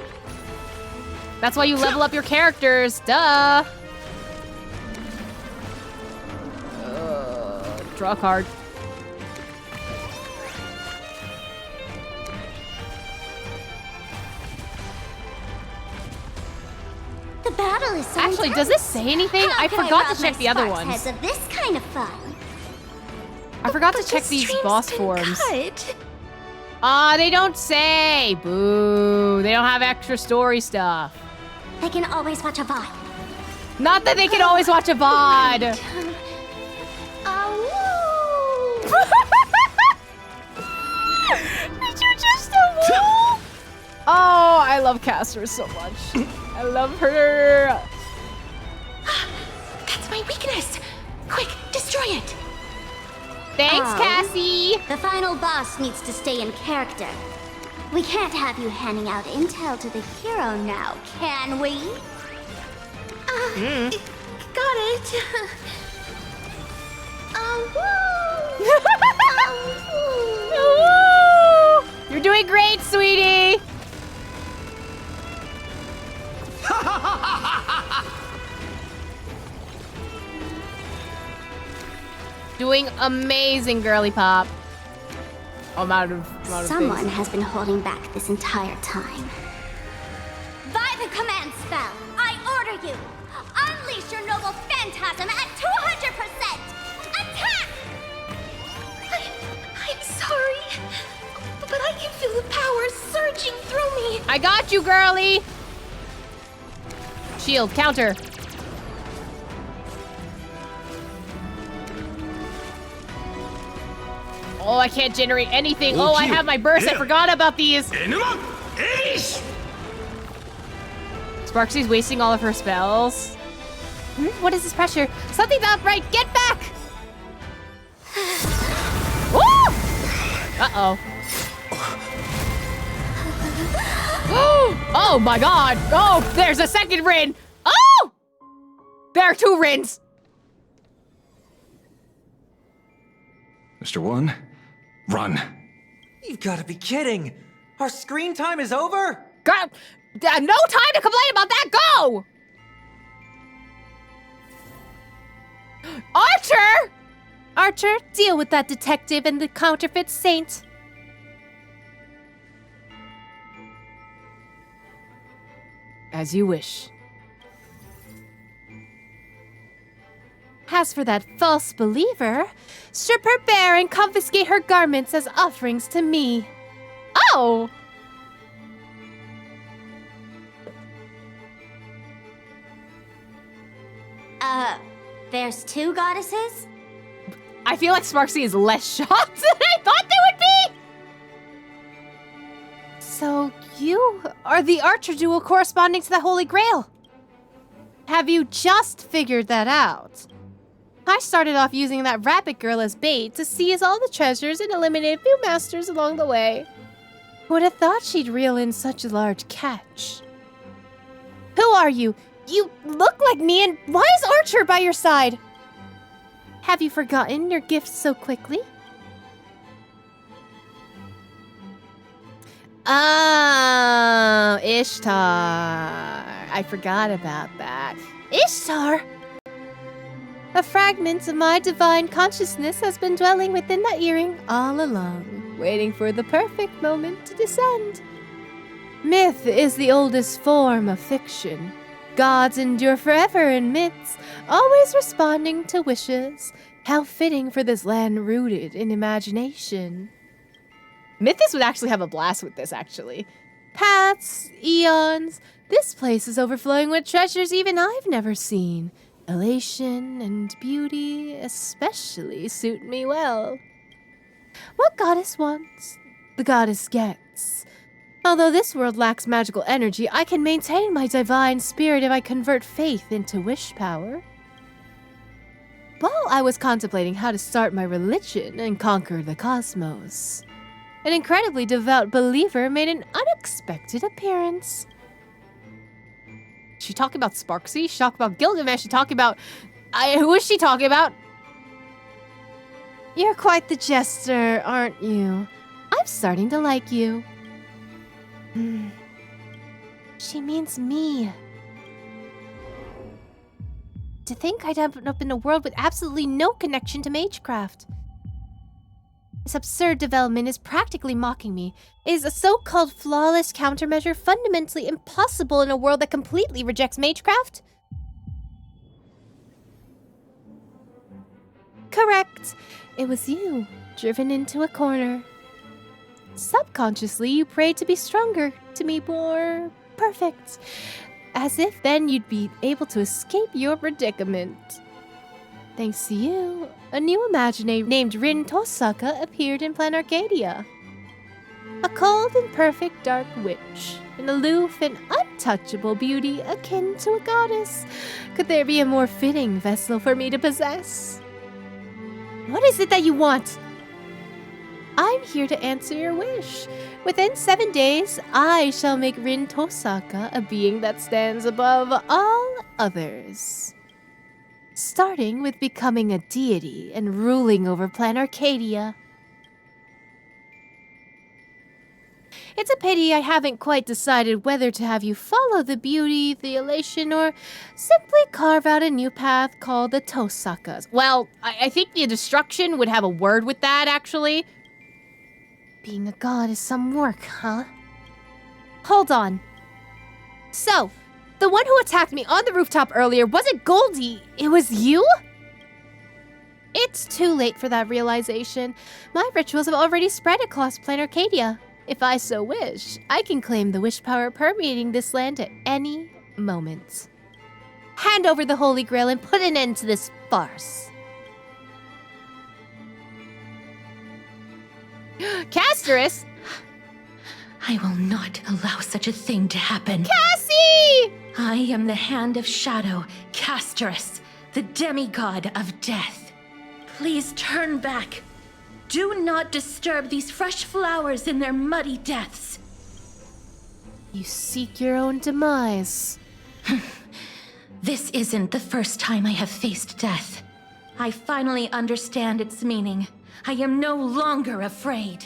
That's why you level up your characters, duh. Draw a card. The battle is so Actually, does this say anything? How I can forgot rob to check my the other sparks ones. heads of this kind of fun? I forgot to check these boss forms. They don't say. Boo. They don't have extra story stuff. They can always watch a VOD. Not that they can always watch a VOD. Did you just Oh, I love Caster so much. I love her. That's my weakness. Quick, destroy it. Thanks, Cassie. The final boss needs to stay in character. We can't have you handing out intel to the hero now, can we? Got it. You're doing great, sweetie. Doing amazing, girly pop. I'm out of Someone things. has been holding back this entire time. By the command spell, I order you, unleash your noble phantasm at 200%. Attack! I'm sorry, but I can feel the power surging through me. I got you, girly. Shield, counter. Oh, I can't generate anything. Oh, I have my burst. I forgot about these. Sparksy's wasting all of her spells. What is this pressure? Something's not right. Get back! Woo! Uh-oh. Oh my god! Oh, there's a second Rin! Oh! There are two Rins! Mr. One, run. You've got to be kidding. Our screen time is over? God, no time to complain about that. Go! Archer! Archer, deal with that detective and the counterfeit saint. As you wish. As for that false believer, strip her bare and confiscate her garments as offerings to me. Oh! There's two goddesses? I feel like Sparksy is less shocked than I thought they would be! So, you are the Archer duel corresponding to the Holy Grail. Have you just figured that out? I started off using that rabbit girl as bait to seize all the treasures and eliminate a few masters along the way. Would have thought she'd reel in such a large catch. Who are you? You look like me, and why is Archer by your side? Have you forgotten your gifts so quickly? Oh, Ishtar. I forgot about that. Ishtar! A fragment of my divine consciousness has been dwelling within that earring all along, waiting for the perfect moment to descend. Myth is the oldest form of fiction. Gods endure forever in myths, always responding to wishes. How fitting for this land rooted in imagination. Mythos would actually have a blast with this, actually. Paths, eons, this place is overflowing with treasures even I've never seen. Elation and beauty especially suit me well. What goddess wants, the goddess gets. Although this world lacks magical energy, I can maintain my divine spirit if I convert faith into wish power. While I was contemplating how to start my religion and conquer the cosmos, an incredibly devout believer made an unexpected appearance. She talking about Sparksy? She talking about Gilgamesh? She talking about... who is she talking about? You're quite the jester, aren't you? I'm starting to like you. She means me. To think I'd end up in a world with absolutely no connection to magecraft. This absurd development is practically mocking me. It is a so-called flawless countermeasure fundamentally impossible in a world that completely rejects magecraft? Correct. It was you, driven into a corner. Subconsciously, you prayed to be stronger, to be more perfect. As if then you'd be able to escape your predicament. Thanks to you, a new Imagenae named Rin Tosaka appeared in Plan Arcadia. A cold and perfect dark witch, an aloof and untouchable beauty akin to a goddess. Could there be a more fitting vessel for me to possess? What is it that you want? I'm here to answer your wish. Within 7 days, I shall make Rin Tosaka a being that stands above all others. Starting with becoming a deity and ruling over Plan Arcadia. It's a pity I haven't quite decided whether to have you follow the beauty, the elation, or simply carve out a new path called the Tosakas. Well, I think the destruction would have a word with that, actually. Being a god is some work, huh? Hold on. So, the one who attacked me on the rooftop earlier wasn't Goldie, it was you? It's too late for that realization. My rituals have already spread across Plan Arcadia. If I so wish, I can claim the wish power permeating this land at any moment. Hand over the Holy Grail and put an end to this farce. Casterus! I will not allow such a thing to happen. Cassie! I am the Hand of Shadow, Casterus, the demigod of death. Please turn back. Do not disturb these fresh flowers in their muddy deaths. You seek your own demise. This isn't the first time I have faced death. I finally understand its meaning. I am no longer afraid.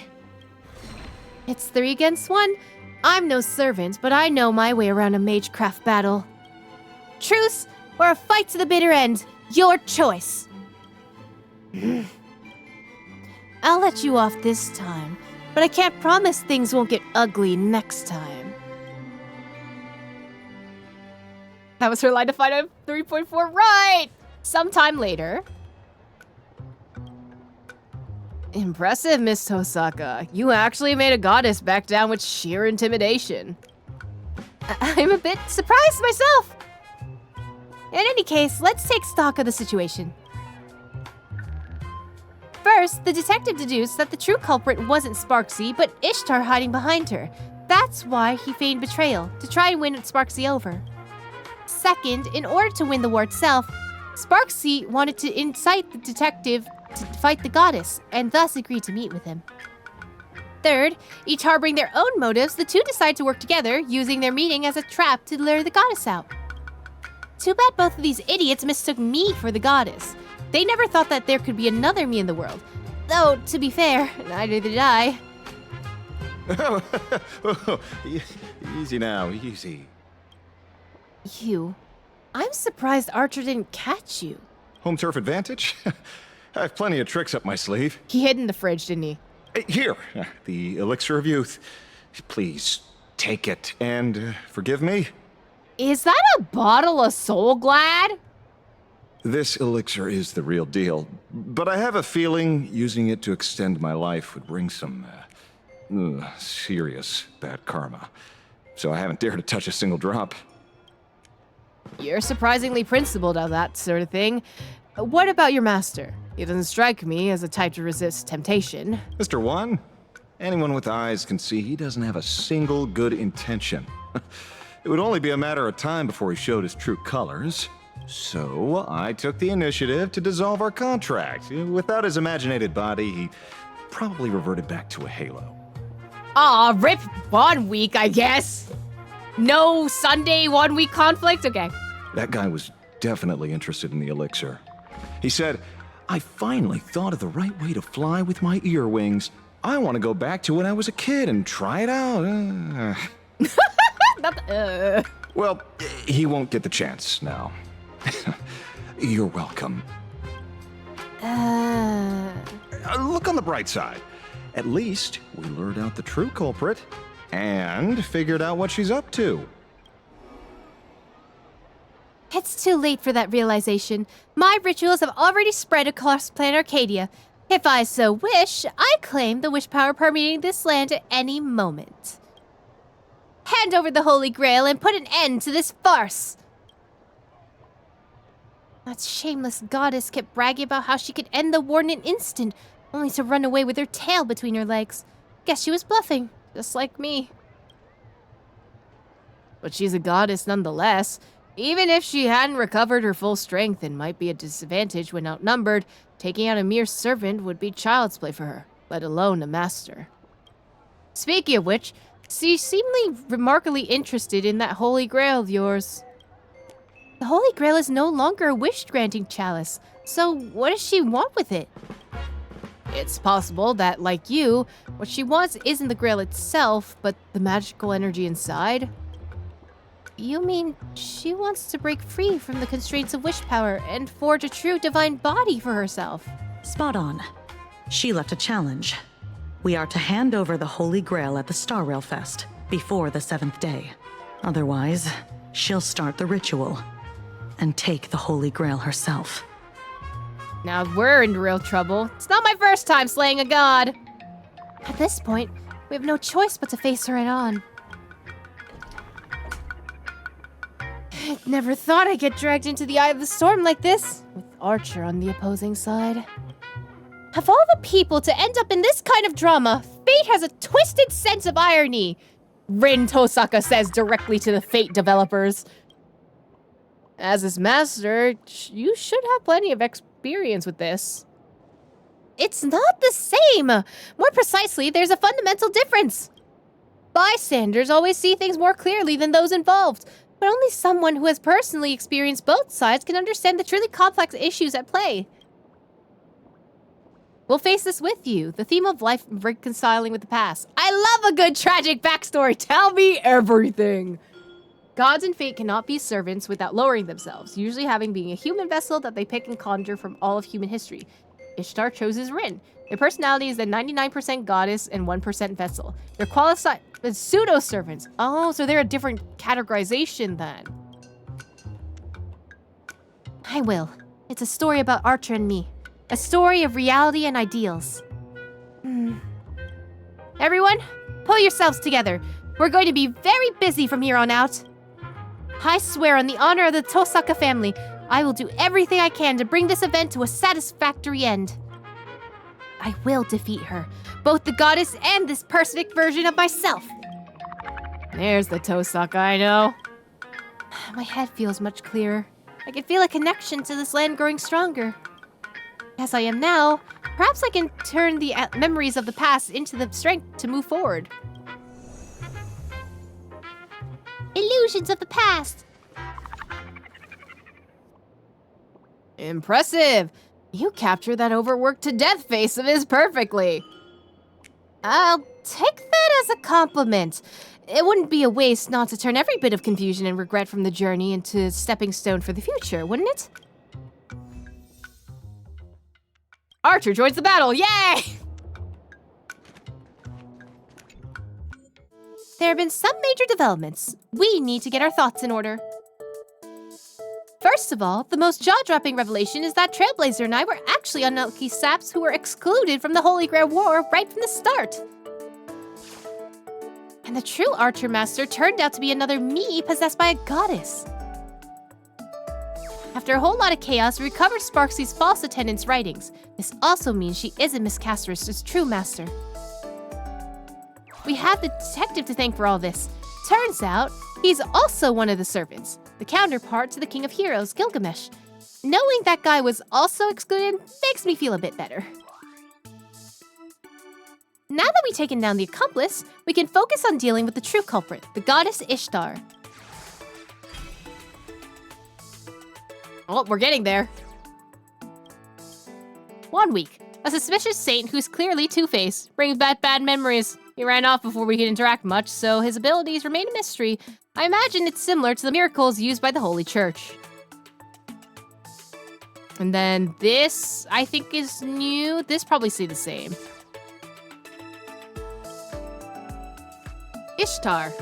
It's 3 against 1. I'm no servant, but I know my way around a magecraft battle. Truce or a fight to the bitter end. Your choice. I'll let you off this time, but I can't promise things won't get ugly next time. That was her line to fight at 3.4, right! Sometime later. Impressive, Miss Tosaka. You actually made a goddess back down with sheer intimidation. I'm a bit surprised myself. In any case, let's take stock of the situation. First, the detective deduced that the true culprit wasn't Sparksy, but Ishtar hiding behind her. That's why he feigned betrayal, to try and win Sparksy over. Second, in order to win the war itself, Sparksy wanted to incite the detective to fight the goddess, and thus agreed to meet with him. Third, each harboring their own motives, the two decide to work together, using their meeting as a trap to lure the goddess out. Too bad both of these idiots mistook me for the goddess. They never thought that there could be another me in the world. Though, to be fair, neither did I. Easy now, easy. You. I'm surprised Archer didn't catch you. Home turf advantage? I have plenty of tricks up my sleeve. He hid in the fridge, didn't he? Here, the elixir of youth. Please, take it and forgive me. Is that a bottle of Soul Glad? This elixir is the real deal, but I have a feeling using it to extend my life would bring some serious bad karma. So I haven't dared to touch a single drop. You're surprisingly principled of that sort of thing. What about your master? He doesn't strike me as a type to resist temptation. Mr. One, anyone with eyes can see he doesn't have a single good intention. It would only be a matter of time before he showed his true colors. So I took the initiative to dissolve our contract. Without his imaginated body, he probably reverted back to a halo. Aw, rip 1 week, I guess. No Sunday 1 week conflict? Okay. That guy was definitely interested in the elixir. He said, I finally thought of the right way to fly with my ear wings. I want to go back to when I was a kid and try it out. Well, he won't get the chance now. You're welcome. Look on the bright side. At least we lured out the true culprit and figured out what she's up to. It's too late for that realization. My rituals have already spread across planet Arcadia. If I so wish, I claim the wish power permeating this land at any moment. Hand over the Holy Grail and put an end to this farce! That shameless goddess kept bragging about how she could end the war in an instant, only to run away with her tail between her legs. Guess she was bluffing, just like me. But she's a goddess nonetheless. Even if she hadn't recovered her full strength and might be a disadvantage when outnumbered, taking out a mere servant would be child's play for her, let alone a master. Speaking of which, she seemed remarkably interested in that Holy Grail of yours. The Holy Grail is no longer a wish-granting chalice, so what does she want with it? It's possible that, like you, what she wants isn't the Grail itself, but the magical energy inside. You mean she wants to break free from the constraints of wish power and forge a true divine body for herself? Spot on. She left a challenge. We are to hand over the Holy Grail at the Star Rail Fest before the 7th day. Otherwise, she'll start the ritual and take the Holy Grail herself. Now we're in real trouble. It's not my first time slaying a god. At this point, we have no choice but to face her head on. I never thought I'd get dragged into the eye of the storm like this, with Archer on the opposing side. Of all the people to end up in this kind of drama, fate has a twisted sense of irony, Rin Tosaka says directly to the Fate developers. As his master, you should have plenty of experience with this. It's not the same! More precisely, there's a fundamental difference. Bystanders always see things more clearly than those involved, but only someone who has personally experienced both sides can understand the truly complex issues at play. We'll face this with you, the theme of life reconciling with the past. I love a good tragic backstory! Tell me everything! Gods and fate cannot be servants without lowering themselves, usually having being a human vessel that they pick and conjure from all of human history. Ishtar chose Rin. Their personality is a 99% goddess and 1% vessel. They're qualified as pseudo-servants. Oh, so they're a different categorization then. I will. It's a story about Archer and me. A story of reality and ideals. Everyone, pull yourselves together. We're going to be very busy from here on out. I swear on the honor of the Tosaka family, I will do everything I can to bring this event to a satisfactory end. I will defeat her, both the goddess and this personic version of myself. There's the Tosaka I know. My head feels much clearer. I can feel a connection to this land growing stronger. As I am now, perhaps I can turn the memories of the past into the strength to move forward. Illusions of the past. Impressive! You captured that overworked to death face of his perfectly. I'll take that as a compliment. It wouldn't be a waste not to turn every bit of confusion and regret from the journey into a stepping stone for the future, wouldn't it? Archer joins the battle, yay! There have been some major developments. We need to get our thoughts in order. First of all, the most jaw-dropping revelation is that Trailblazer and I were actually unlucky saps who were excluded from the Holy Grail War right from the start. And the true Archer Master turned out to be another me possessed by a goddess. After a whole lot of chaos, we recovered Sparksy's false attendant's writings. This also means she isn't Miss Caster's true master. We have the detective to thank for all this. Turns out, he's also one of the servants, the counterpart to the King of Heroes, Gilgamesh. Knowing that guy was also excluded makes me feel a bit better. Now that we've taken down the accomplice, we can focus on dealing with the true culprit, the goddess Ishtar. Oh, we're getting there. 1 week. A suspicious saint who's clearly Two-Faced. Brings back bad memories. He ran off before we could interact much, so his abilities remain a mystery. I imagine it's similar to the miracles used by the Holy Church. And then this, I think, is new. This probably stay the same. Ishtar,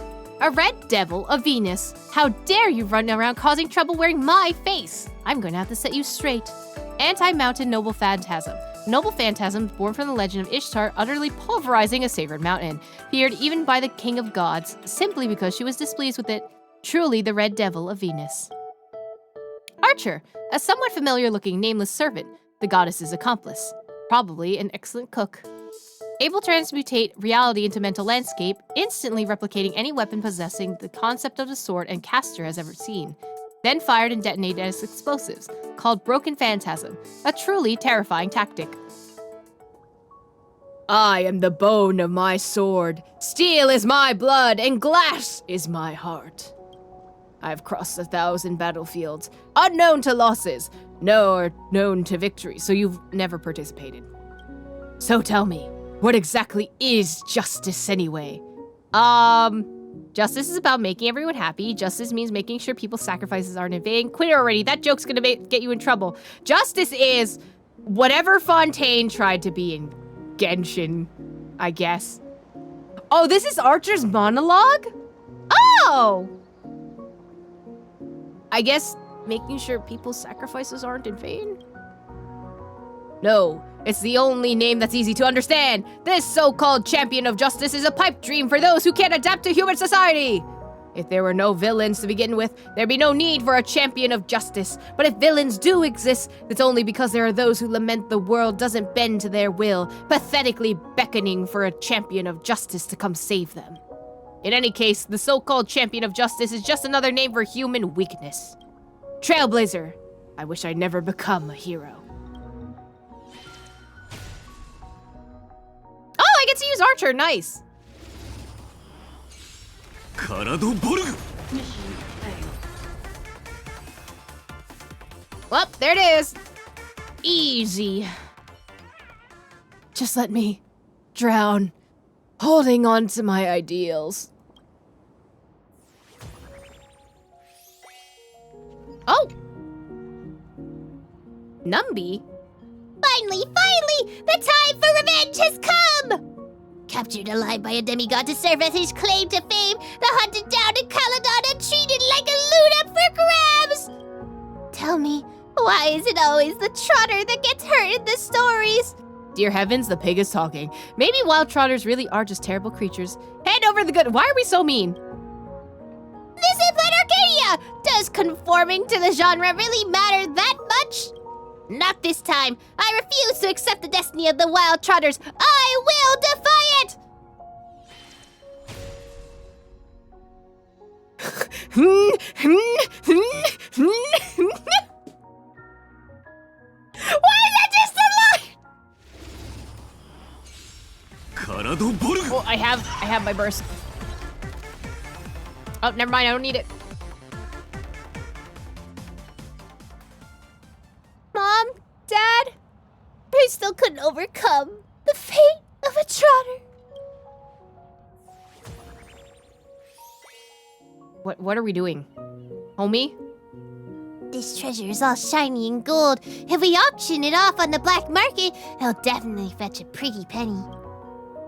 a red devil of Venus. How dare you run around causing trouble wearing my face? I'm going to have to set you straight. Anti-mountain noble phantasm. Noble phantasm born from the legend of Ishtar utterly pulverizing a sacred mountain, feared even by the king of gods, simply because she was displeased with it. Truly the red devil of Venus. Archer, a somewhat familiar-looking nameless servant, the goddess's accomplice. Probably an excellent cook. Able to transmutate reality into mental landscape, instantly replicating any weapon possessing the concept of the sword and caster has ever seen. Then fired and detonated as explosives, called Broken Phantasm, a truly terrifying tactic. I am the bone of my sword, steel is my blood, and glass is my heart. I've crossed 1,000 battlefields, unknown to losses, nor known to victory, so you've never participated. So tell me, what exactly is justice anyway? Justice is about making everyone happy. Justice means making sure people's sacrifices aren't in vain. Quit it already. That joke's gonna get you in trouble. Justice is whatever Fontaine tried to be in Genshin, I guess. Oh, this is Archer's monologue? Oh! I guess making sure people's sacrifices aren't in vain? No, it's the only name that's easy to understand. This so-called champion of justice is a pipe dream for those who can't adapt to human society. If there were no villains to begin with, there'd be no need for a champion of justice. But if villains do exist, it's only because there are those who lament the world doesn't bend to their will, pathetically beckoning for a champion of justice to come save them. In any case, the so-called champion of justice is just another name for human weakness. Trailblazer, I wish I'd never become a hero. Oh, I get to use Archer, nice. Well, there it is. Easy. Just let me drown, holding on to my ideals. Oh! Numby? Finally! The time for revenge has come! Captured alive by a demigod to serve as his claim to fame, the hunted down in Caledon and treated like a loot up for grabs! Tell me, why is it always the trotter that gets hurt in the stories? Dear heavens, the pig is talking. Maybe wild trotters really are just terrible creatures. Hand over the good. Why are we so mean? This is Planet Arcadia! Does conforming to the genre really matter that much? Not this time. I refuse to accept the destiny of the wild trotters. I will defy it! Why is that just a lie? Oh, I have my burst. Oh, never mind, I don't need it. still couldn't overcome the fate of a trotter. What are we doing? Homie? This treasure is all shiny and gold. If we auction it off on the black market, it'll definitely fetch a pretty penny.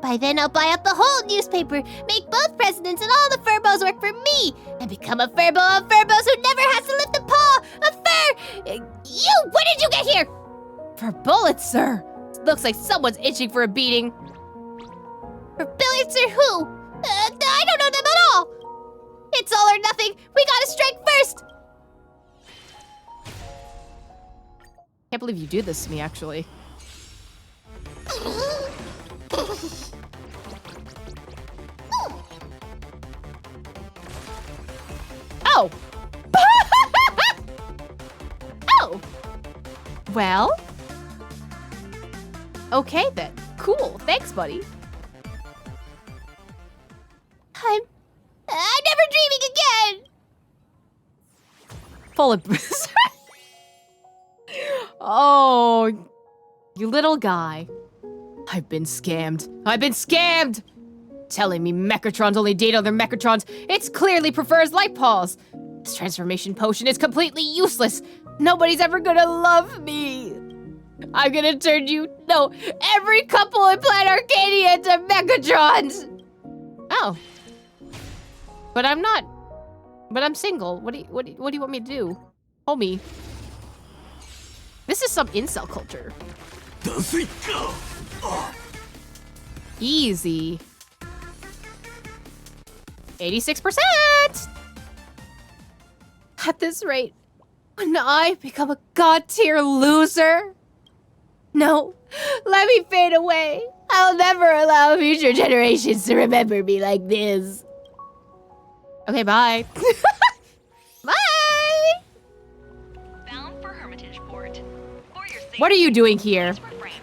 By then, I'll buy up the whole newspaper, make both presidents and all the furbos work for me, and become a furbo of furbos who never has to lift a paw. A fur! You! When did you get here? For bullets, sir. Looks like someone's itching for a beating. For billiards or who? I don't know them at all. It's all or nothing. We gotta strike first. Can't believe you do this to me, actually. Oh! Oh! Well? Okay then. Cool. Thanks, buddy. I'm never dreaming again! Full of... Oh, you little guy. I've been scammed. I've been scammed! Telling me Mechatrons only date other Mechatrons. It clearly prefers light paws. This transformation potion is completely useless. Nobody's ever gonna love me. I'm gonna turn you, no, every couple in Planet Arcadia into Mechatrons. Oh. But I'm not. But I'm single. What do you want me to do? Homie. This is some incel culture. Easy. 86%! At this rate, when I become a god-tier loser? No, let me fade away. I'll never allow future generations to remember me like this. Okay, bye. Bye! Bound for Hermitage Port. What are you doing here?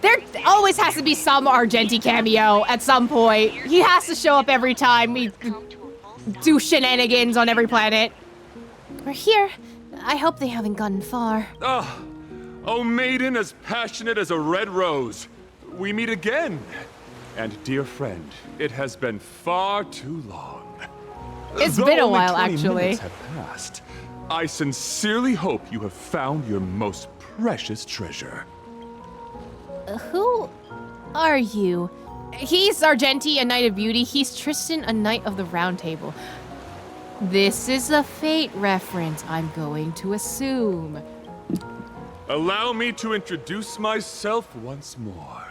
There always has to be some Argenti cameo at some point. He has to show up every time we do shenanigans on every planet. We're here. I hope they haven't gone far. Oh, maiden as passionate as a red rose. We meet again. And dear friend, it has been far too long. It's Though been a only while, 20 actually. minutes have passed, I sincerely hope you have found your most precious treasure. Who are you? He's Argenti, a Knight of Beauty. He's Tristan, a Knight of the Round Table. This is a Fate reference, I'm going to assume. Allow me to introduce myself once more.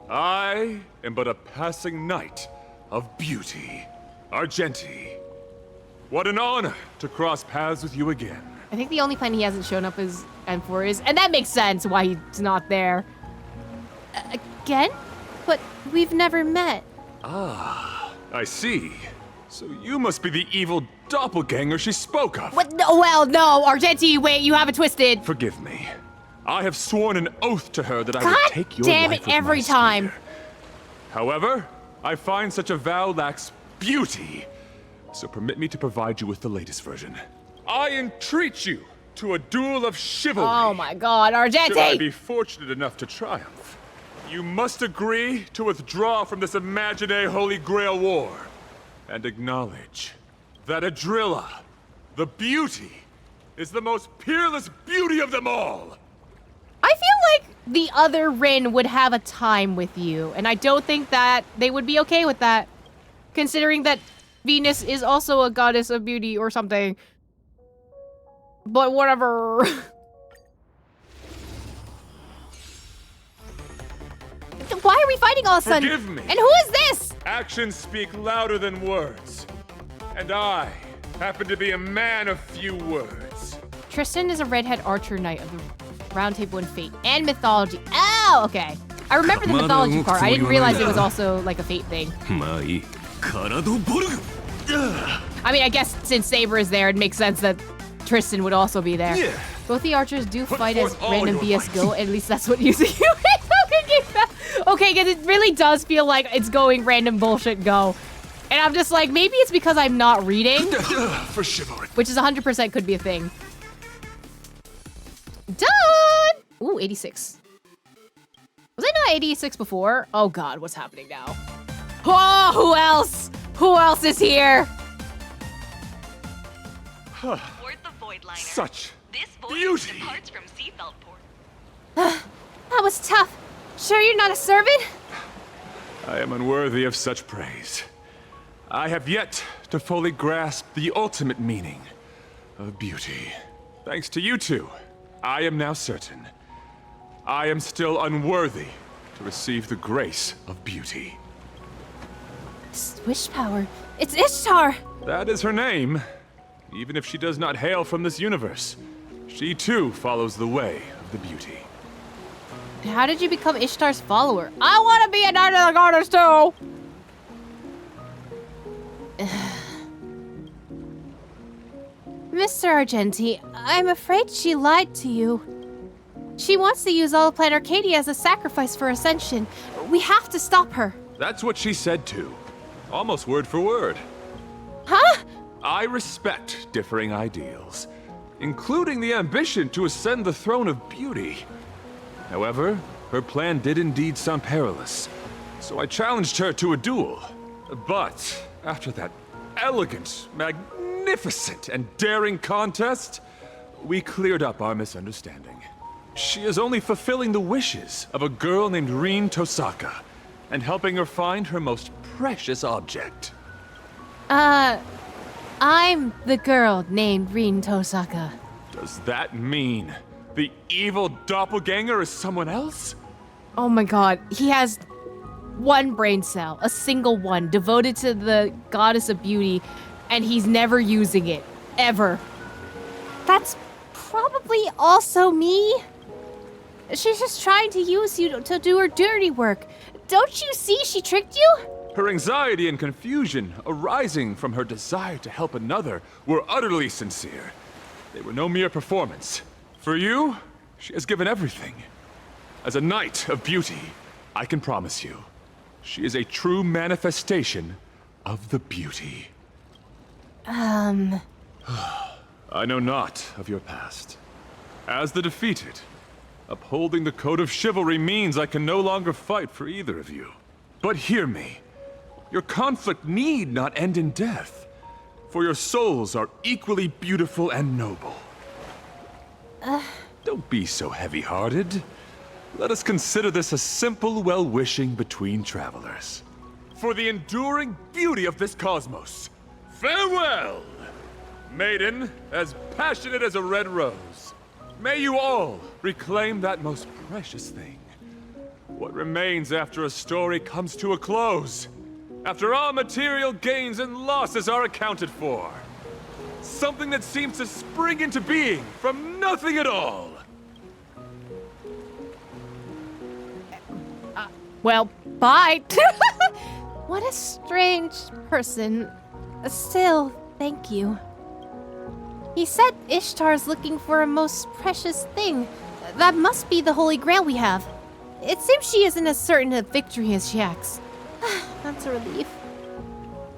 I am but a passing knight of beauty, Argenti. What an honor to cross paths with you again. I think the only planet he hasn't shown up is N4 is, and that makes sense why he's not there. Again? But we've never met. Ah, I see. So you must be the evil doppelganger she spoke of. What? No, well, no, Argenti, wait, you have it twisted. Forgive me. I have sworn an oath to her that I God would take your damn life it, with every my time. spear. However, I find such a vow lacks beauty. So permit me to provide you with the latest version. I entreat you to a duel of chivalry. Oh my god, Argenti! Should I be fortunate enough to triumph, you must agree to withdraw from this Imagenae Holy Grail war and acknowledge that Adrilla, the beauty, is the most peerless beauty of them all. I feel like the other Rin would have a time with you, and I don't think that they would be okay with that, considering that Venus is also a goddess of beauty or something. But whatever. Why are we fighting all of a sudden? Forgive me. And who is this? Actions speak louder than words. And I happen to be a man of few words. Tristan is a redhead archer knight of the Round Table in Fate and mythology. Oh, okay. I remember the mythology part. I didn't realize it was also like a Fate thing. I mean, I guess since Saber is there, it makes sense that Tristan would also be there. Yeah. Both the archers do fight as forth all random your BS go. At least that's what using Okay, because it really does feel like it's going random bullshit go. And I'm just like, maybe it's because I'm not reading. For chivalry. Which is 100% could be a thing. Done! Ooh, 86. Was 86 before. Oh god, what's happening now? Oh, who else? Who else is here? Such beauty! That was tough. Sure you're not a servant? I am unworthy of such praise. I have yet to fully grasp the ultimate meaning of beauty. Thanks to you two, I am now certain I am still unworthy to receive the grace of beauty. Wish power. It's Ishtar! That is her name. Even if she does not hail from this universe, she too follows the way of the beauty. How did you become Ishtar's follower? I want to be a Knight of the Garters too! Mr. Argenti, I'm afraid she lied to you. She wants to use all of Planet Arcadia as a sacrifice for Ascension. We have to stop her. That's what she said too. Almost word for word. Huh? I respect differing ideals, including the ambition to ascend the throne of beauty. However, her plan did indeed sound perilous, so I challenged her to a duel. But after that elegant, magnificent, and daring contest, we cleared up our misunderstanding. She is only fulfilling the wishes of a girl named Rin Tosaka, and helping her find her most precious object. I'm the girl named Rin Tosaka. Does that mean the evil doppelganger is someone else? Oh my god, he has one brain cell, a single one, devoted to the goddess of beauty, and he's never using it. Ever. That's probably also me. She's just trying to use you to do her dirty work. Don't you see she tricked you? Her anxiety and confusion arising from her desire to help another were utterly sincere. They were no mere performance. For you, she has given everything. As a knight of beauty, I can promise you, she is a true manifestation of the beauty. I know not of your past. As the defeated, upholding the code of chivalry means I can no longer fight for either of you. But hear me. Your conflict need not end in death, for your souls are equally beautiful and noble. Don't be so heavy-hearted. Let us consider this a simple well-wishing between travelers. For the enduring beauty of this cosmos, farewell! Maiden, as passionate as a red rose, may you all reclaim that most precious thing. What remains after a story comes to a close, after all material gains and losses are accounted for. Something that seems to spring into being from nothing at all. Well, bye. What a strange person. Still, thank you. He said Ishtar's looking for a most precious thing. That must be the Holy Grail we have. It seems she isn't as certain of victory as she acts. That's a relief.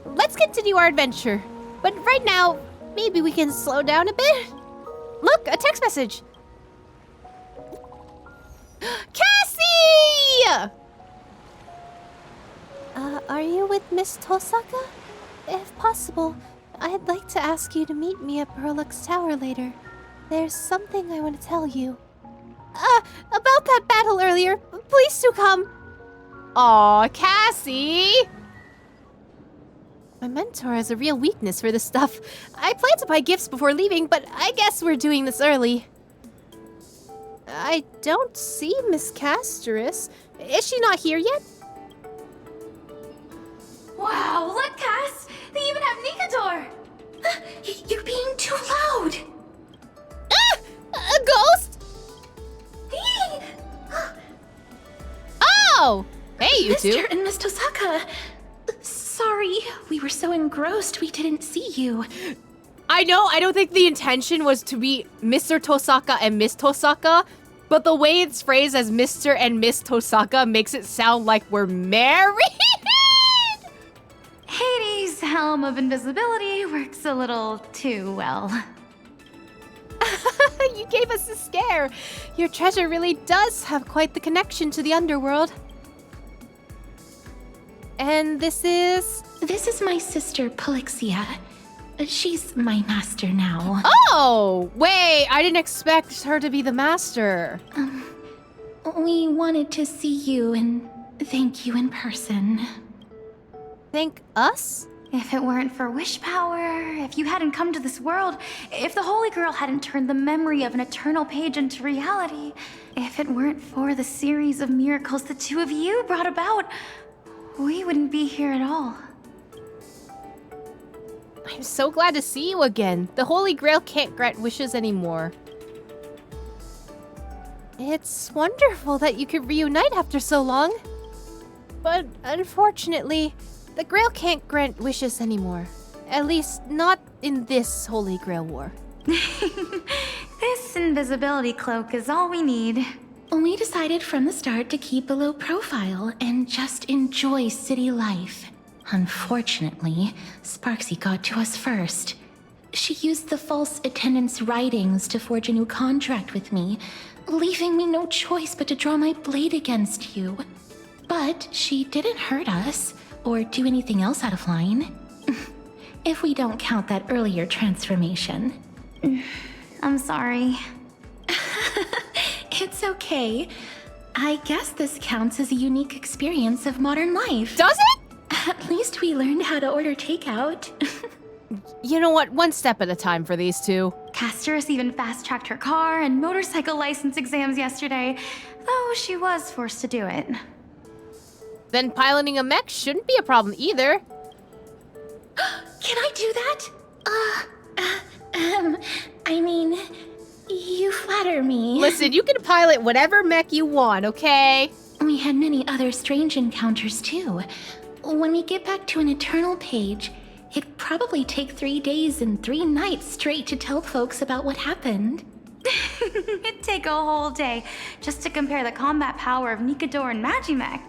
Let's continue our adventure. But right now, maybe we can slow down a bit? Look, a text message. Cassie! Are you with Miss Tosaka? If possible, I'd like to ask you to meet me at Burlux Tower later. There's something I want to tell you. About that battle earlier. Please do come. Aw, Cassie! My mentor has a real weakness for this stuff. I plan to buy gifts before leaving, but I guess we're doing this early. I don't see Miss Castoris. Is she not here yet? Wow, look, Cass! They even have Nikador! You're being too loud! Ah! A ghost? Hey! Oh! Hey, you two! Mr. and Miss Tosaka! Sorry, we were so engrossed we didn't see you. I know, I don't think the intention was to be Mr. Tosaka and Miss Tosaka, but the way it's phrased as Mr. and Miss Tosaka makes it sound like we're married! Hades' helm of invisibility works a little too well. You gave us a scare. Your treasure really does have quite the connection to the underworld. And this is... This is my sister, Polixia. She's my master now. Oh! Wait, I didn't expect her to be the master. We wanted to see you and thank you in person. Thank us? If it weren't for wish power, if you hadn't come to this world, if the Holy Grail hadn't turned the memory of an eternal page into reality, if it weren't for the series of miracles the two of you brought about, we wouldn't be here at all. I'm so glad to see you again. The Holy Grail can't grant wishes anymore. It's wonderful that you could reunite after so long. But unfortunately, the Grail can't grant wishes anymore. At least, not in this Holy Grail War. This invisibility cloak is all we need. We decided from the start to keep a low profile and just enjoy city life. Unfortunately, Sparksy got to us first. She used the false attendance writings to forge a new contract with me, leaving me no choice but to draw my blade against you. But she didn't hurt us, or do anything else out of line. If we don't count that earlier transformation. I'm sorry. It's okay. I guess this counts as a unique experience of modern life. Does it? At least we learned how to order takeout. You know what? One step at a time for these two. Castorus even fast-tracked her car and motorcycle license exams yesterday, though she was forced to do it. Then piloting a mech shouldn't be a problem either. Can I do that? I mean, you flatter me. Listen, you can pilot whatever mech you want, okay? We had many other strange encounters too. When we get back to an eternal page, it'd probably take 3 days and 3 nights straight to tell folks about what happened. It'd take a whole day just to compare the combat power of Nikador and Magimech.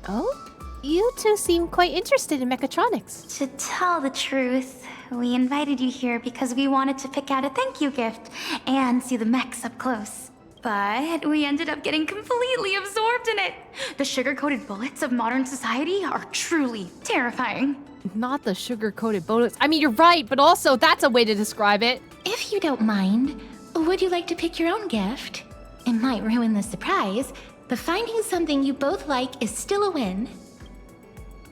Oh? You two seem quite interested in mechatronics. To tell the truth, we invited you here because we wanted to pick out a thank you gift and see the mechs up close. But we ended up getting completely absorbed in it. The sugar-coated bullets of modern society are truly terrifying. Not the sugar-coated bullets. I mean, you're right, but also that's a way to describe it. If you don't mind, would you like to pick your own gift? It might ruin the surprise, but finding something you both like is still a win.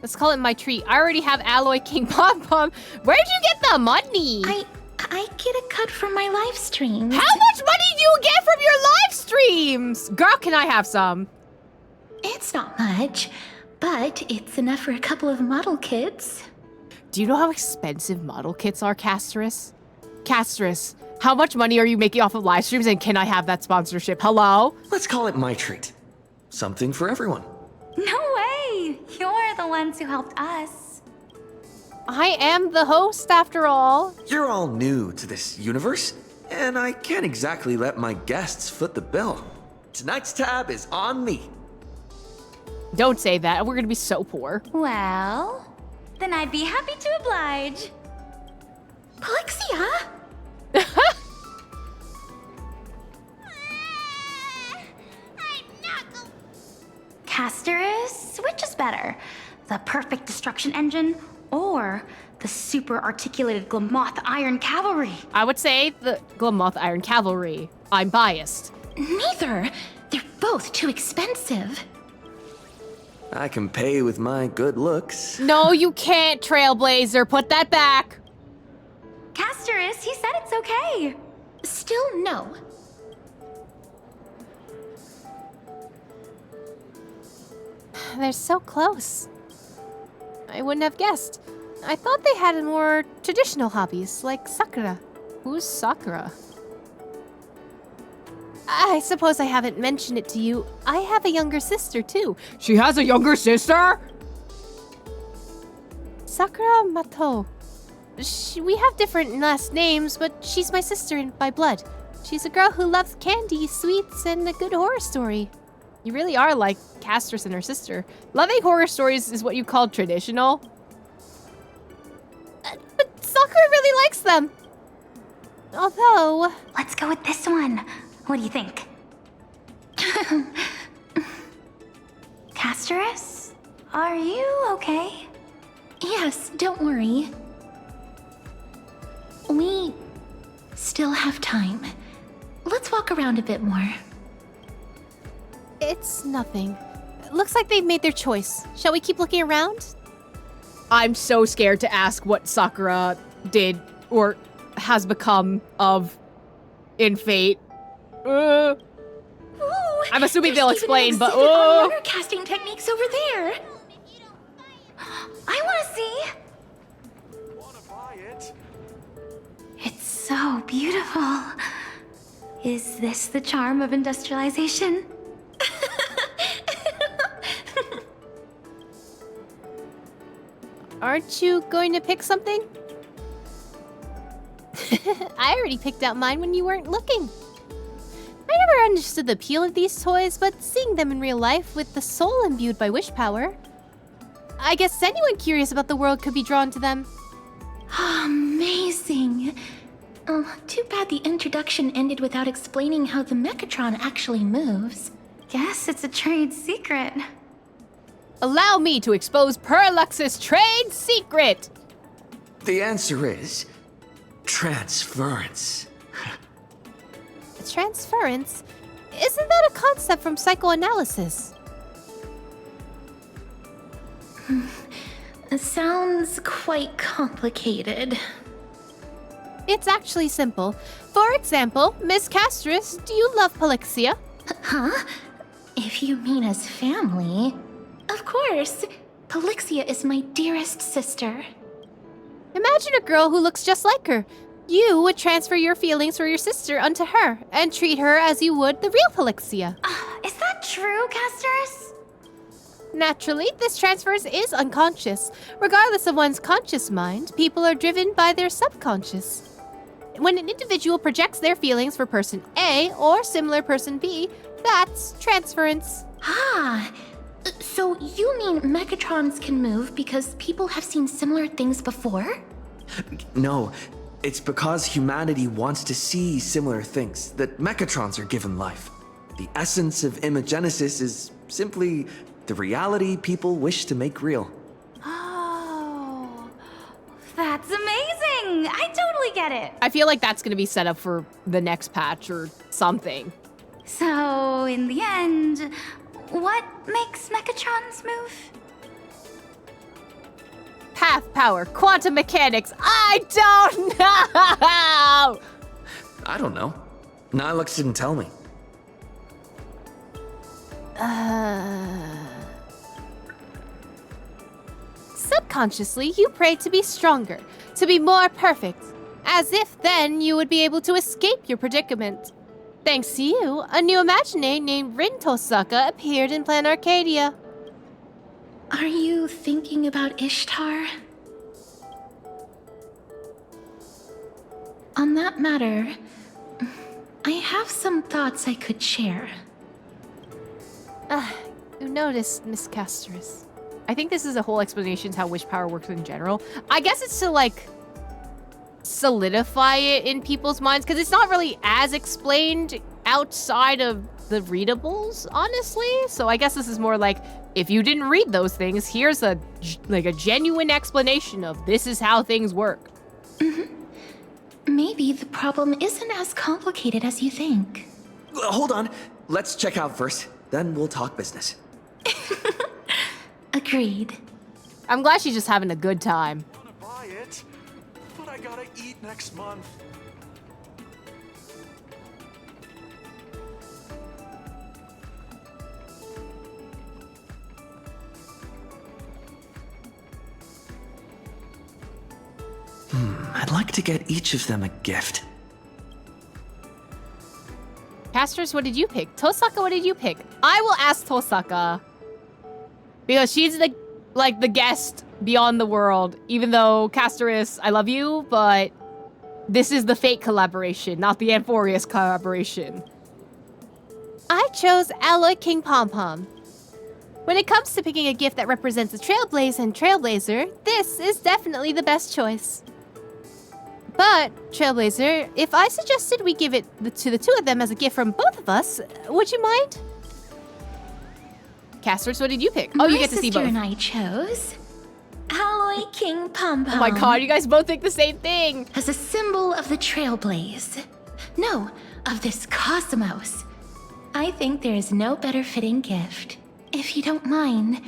Let's call it my treat. I already have Alloy King Pom Pom. Where'd you get the money? I get a cut from my live streams. How much money do you get from your live streams? Girl, can I have some? It's not much, but it's enough for a couple of model kits. Do you know how expensive model kits are, Castorus? Castorus, how much money are you making off of live streams, and can I have that sponsorship? Hello? Let's call it my treat. Something for everyone. No way! You're the ones who helped us. I am the host, after all. You're all new to this universe, and I can't exactly let my guests foot the bill. Tonight's tab is on me. Don't say that. We're gonna be so poor. Well, then I'd be happy to oblige. Polixia? Castorus, which is better? The perfect destruction engine or the super articulated Glamoth Iron Cavalry? I would say the Glamoth Iron Cavalry. I'm biased. Neither. They're both too expensive. I can pay with my good looks. No, you can't, Trailblazer. Put that back. Castorus, he said it's okay. Still no. They're so close. I wouldn't have guessed. I thought they had more traditional hobbies, like Sakura. Who's Sakura? I suppose I haven't mentioned it to you. I have a younger sister, too. She has a younger sister? Sakura Mato. We have different last names, but she's my sister by blood. She's a girl who loves candy, sweets, and a good horror story. You really are like Castorus and her sister. Loving horror stories is what you call traditional. But Sakura really likes them. Although... Let's go with this one. What do you think? Castorus? Are you okay? Yes, don't worry. We still have time. Let's walk around a bit more. It's nothing. Looks like they've made their choice. Shall we keep looking around? I'm so scared to ask what Sakura did or has become of in Fate. Ooh, I'm assuming they'll there's explain, even but an exhibit on water casting techniques over there. I want to see. It's so beautiful. Is this the charm of industrialization? Aren't you going to pick something? I already picked out mine when you weren't looking. I never understood the appeal of these toys, but seeing them in real life with the soul imbued by wish power, I guess anyone curious about the world could be drawn to them. Amazing. Oh, too bad the introduction ended without explaining how the Mechatron actually moves. Guess it's a trade secret. Allow me to expose Perlux's trade secret! The answer is transference. Transference? Isn't that a concept from psychoanalysis? It sounds quite complicated. It's actually simple. For example, Miss Castris, do you love Polixia? Huh? If you mean as family, of course. Polixia is my dearest sister. Imagine a girl who looks just like her. You would transfer your feelings for your sister onto her and treat her as you would the real Polixia. Is that true, Castorus? Naturally, this transference is unconscious. Regardless of one's conscious mind, people are driven by their subconscious. When an individual projects their feelings for person A or similar person B, that's transference. Ah, so you mean Mechatrons can move because people have seen similar things before? No, it's because humanity wants to see similar things that Mechatrons are given life. The essence of Imagenesis is simply the reality people wish to make real. Oh, that's amazing! I totally get it. I feel like that's going to be set up for the next patch or something. So, in the end, what makes Mechatrons move? Path power, quantum mechanics, I don't know! I don't know. Nihilux didn't tell me. Subconsciously, you pray to be stronger, to be more perfect, as if then you would be able to escape your predicament. Thanks to you, a new Imagenae named Rin Tosaka appeared in Plan Arcadia. Are you thinking about Ishtar? On that matter, I have some thoughts I could share. You noticed, Miss Castris. I think this is a whole explanation to how wish power works in general. I guess it's to, like, solidify it in people's minds, because it's not really as explained outside of the readables, honestly. So I guess this is more like, if you didn't read those things, here's a genuine explanation of this is how things work. Maybe the problem isn't as complicated as you think. Hold on. Let's check out first. Then we'll talk business. Agreed. I'm glad she's just having a good time. Buy it, but I gotta eat next month. I'd like to get each of them a gift. Castors, what did you pick? Tosaka, what did you pick? I will ask Tosaka. Because she's the guest beyond the world. Even though, Castoris, I love you, but this is the Fate collaboration, not the Amphorius collaboration. I chose Alloy King Pom Pom. When it comes to picking a gift that represents a trailblazer and trailblazer, this is definitely the best choice. But, Trailblazer, if I suggested we give it to the two of them as a gift from both of us, would you mind? Casters, what did you pick? Oh, you get to see both. My sister and I chose Alloy King Pom Pom. Oh my god, you guys both think the same thing. As a symbol of the Trailblaze. No, of this cosmos. I think there is no better fitting gift. If you don't mind,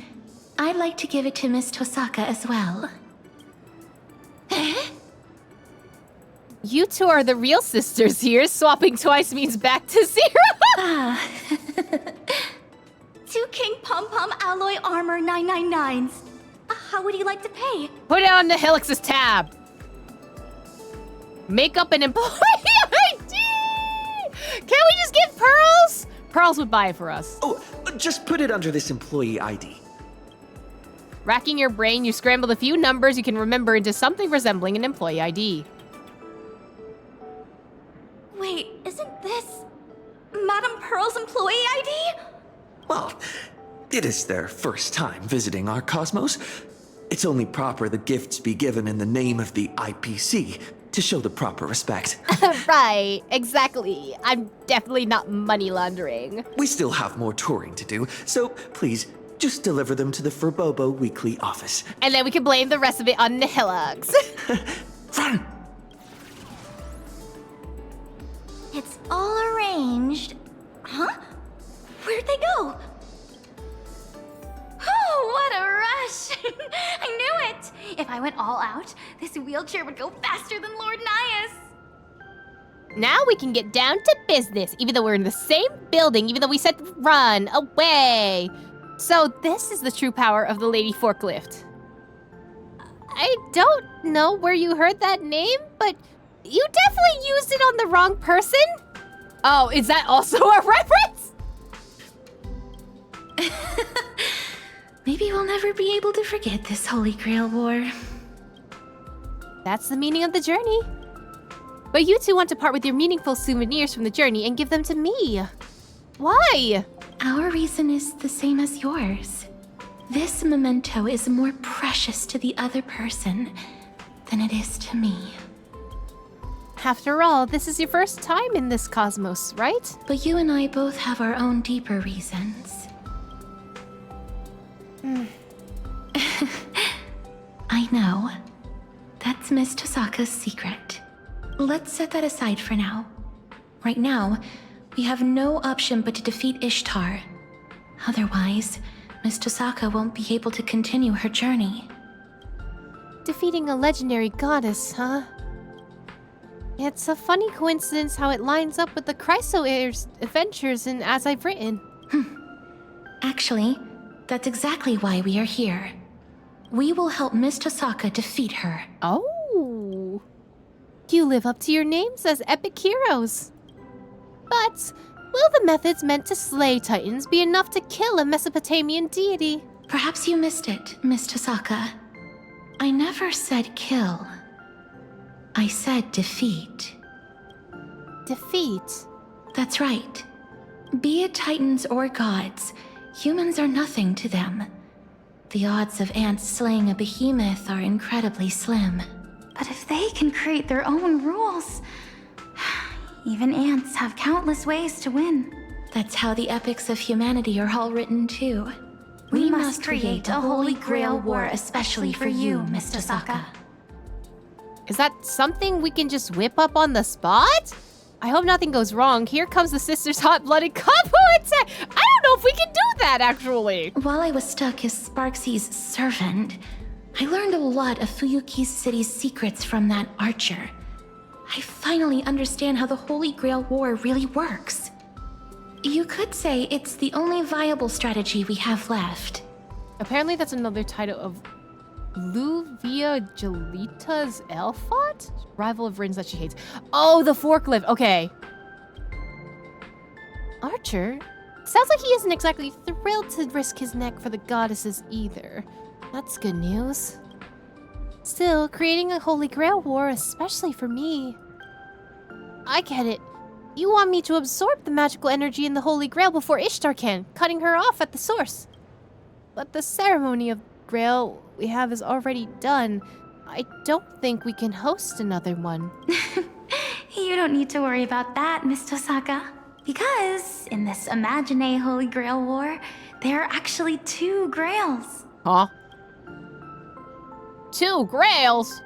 I'd like to give it to Miss Tosaka as well. You two are the real sisters here. Swapping twice means back to 0. Two King Pom Pom Alloy Armor 999s. How would you like to pay? Put it on the Helix's tab. Make up an employee ID. Can't we just give Pearls? Pearls would buy it for us. Oh, just put it under this employee ID. Racking your brain, you scramble a few numbers you can remember into something resembling an employee ID. Wait, isn't this Madame Pearl's employee ID? Well, it is their first time visiting our cosmos. It's only proper the gifts be given in the name of the IPC to show the proper respect. Right, exactly. I'm definitely not money laundering. We still have more touring to do, so please, just deliver them to the Furbobo weekly office. And then we can blame the rest of it on the Hilux. Run! It's all arranged. Huh? Where'd they go? Oh, what a rush! I knew it! If I went all out, this wheelchair would go faster than Lord Nias. Now we can get down to business, even though we're in the same building, even though we said run away. So this is the true power of the Lady Forklift. I don't know where you heard that name, but you definitely used it on the wrong person. Oh, is that also a reference? Maybe we'll never be able to forget this Holy Grail War. That's the meaning of the journey. But you two want to part with your meaningful souvenirs from the journey and give them to me. Why? Our reason is the same as yours. This memento is more precious to the other person than it is to me. After all, this is your first time in this cosmos, right? But you and I both have our own deeper reasons. I know. That's Miss Tosaka's secret. Let's set that aside for now. Right now, we have no option but to defeat Ishtar. Otherwise, Miss Tosaka won't be able to continue her journey. Defeating a legendary goddess, huh? It's a funny coincidence how it lines up with the Chryso-Heir's adventures in As I've Written. Actually, that's exactly why we are here. We will help Miss Tosaka defeat her. Oh. You live up to your names as epic heroes. But will the methods meant to slay titans be enough to kill a Mesopotamian deity? Perhaps you missed it, Miss Tosaka. I never said kill. I said defeat. Defeat? That's right. Be it titans or gods, humans are nothing to them. The odds of ants slaying a behemoth are incredibly slim. But if they can create their own rules, even ants have countless ways to win. That's how the epics of humanity are all written too. We must create a Holy Grail War especially for you, Miss Tosaka. Is that something we can just whip up on the spot? I hope nothing goes wrong. Here comes the sisters' hot-blooded combo attack. I don't know if we can do that, actually. While I was stuck as Sparksy's servant, I learned a lot of Fuyuki's city's secrets from that archer. I finally understand how the Holy Grail War really works. You could say it's the only viable strategy we have left. Apparently that's another title of Luvia Jelita's Elfot? Rival of Rin's that she hates. Oh, the forklift. Okay. Archer? Sounds like he isn't exactly thrilled to risk his neck for the goddesses either. That's good news. Still, creating a Holy Grail War, especially for me. I get it. You want me to absorb the magical energy in the Holy Grail before Ishtar can, cutting her off at the source. But the ceremony of Grail we have is already done. I don't think we can host another one. You don't need to worry about that, Miss Tosaka. Because in this Imagenae Holy Grail War, there are actually 2 Grails. Huh? 2 Grails?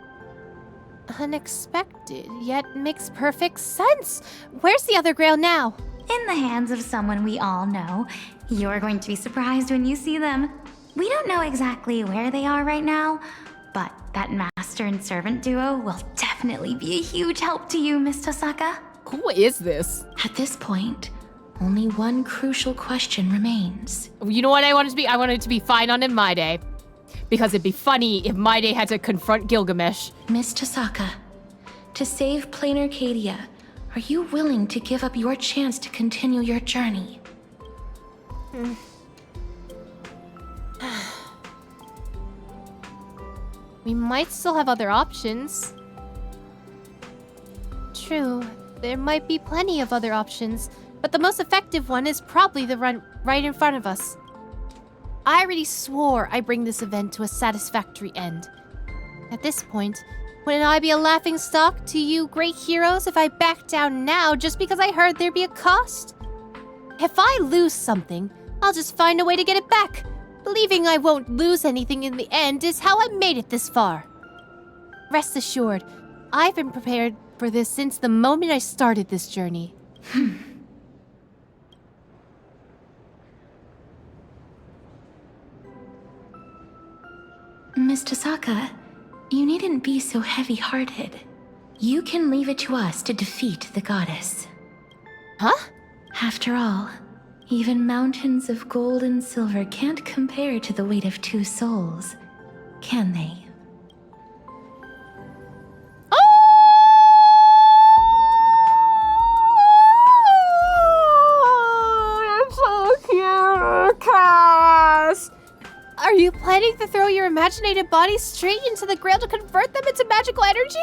Unexpected, yet makes perfect sense. Where's the other Grail now? In the hands of someone we all know. You're going to be surprised when you see them. We don't know exactly where they are right now, but that master and servant duo will definitely be a huge help to you, Miss Tosaka. Who is this? At this point, only one crucial question remains. You know what I want it to be? I want it to be fine on Imagenae. Because it'd be funny if Imagenae had to confront Gilgamesh. Miss Tosaka, to save Plain Arcadia, are you willing to give up your chance to continue your journey? We might still have other options. True, there might be plenty of other options, but the most effective one is probably the one right in front of us. I already swore I'd bring this event to a satisfactory end. At this point, wouldn't I be a laughingstock to you great heroes if I back down now just because I heard there'd be a cost? If I lose something, I'll just find a way to get it back. Believing I won't lose anything in the end is how I made it this far. Rest assured, I've been prepared for this since the moment I started this journey. Miss Tosaka, you needn't be so heavy-hearted. You can leave it to us to defeat the goddess. Huh? After all, even mountains of gold and silver can't compare to the weight of 2 souls, can they? Are you planning to throw your imaginated bodies straight into the Grail to convert them into magical energy?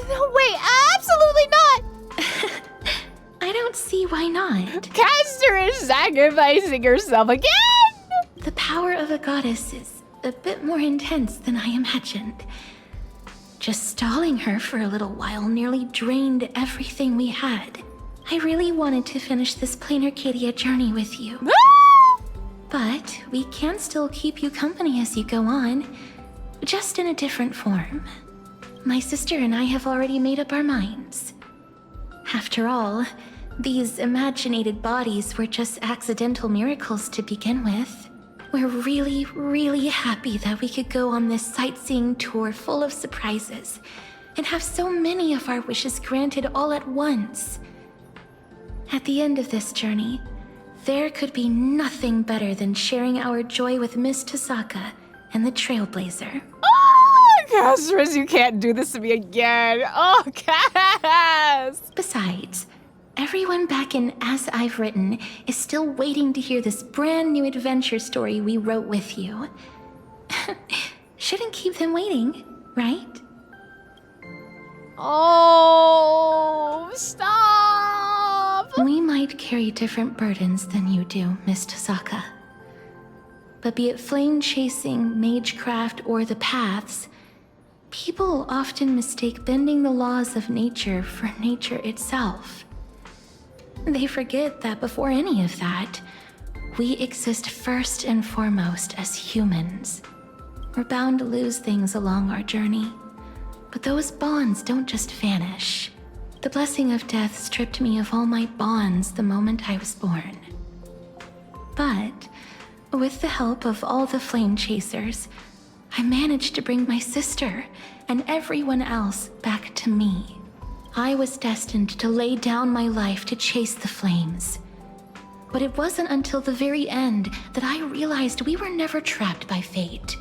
No way, absolutely not! I don't see why not. Caster is sacrificing herself again! The power of a goddess is a bit more intense than I imagined. Just stalling her for a little while nearly drained everything we had. I really wanted to finish this Plain Arcadia journey with you. But we can still keep you company as you go on, just in a different form. My sister and I have already made up our minds. After all, these imaginated bodies were just accidental miracles to begin with. We're really, really happy that we could go on this sightseeing tour full of surprises and have so many of our wishes granted all at once. At the end of this journey, there could be nothing better than sharing our joy with Miss Tosaka and the Trailblazer. Oh, Casterus, you can't do this to me again. Oh, Cass! Besides, everyone back in As I've Written is still waiting to hear this brand new adventure story we wrote with you. Shouldn't keep them waiting, right? Oh, stop! We might carry different burdens than you do, Miss Tosaka. But be it flame chasing, magecraft, or the paths, people often mistake bending the laws of nature for nature itself. They forget that before any of that, we exist first and foremost as humans. We're bound to lose things along our journey, but those bonds don't just vanish. The blessing of death stripped me of all my bonds the moment I was born. But with the help of all the flame chasers, I managed to bring my sister and everyone else back to me. I was destined to lay down my life to chase the flames. But it wasn't until the very end that I realized we were never trapped by fate.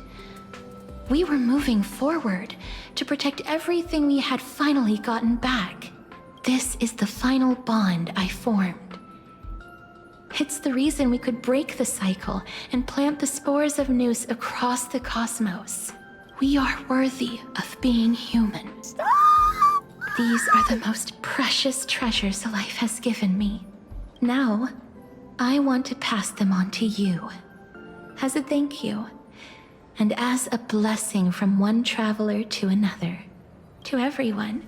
We were moving forward to protect everything we had finally gotten back. This is the final bond I formed. It's the reason we could break the cycle and plant the spores of Noose across the cosmos. We are worthy of being human. These are the most precious treasures life has given me. Now, I want to pass them on to you. As a thank you, and as a blessing from one traveler to another, to everyone,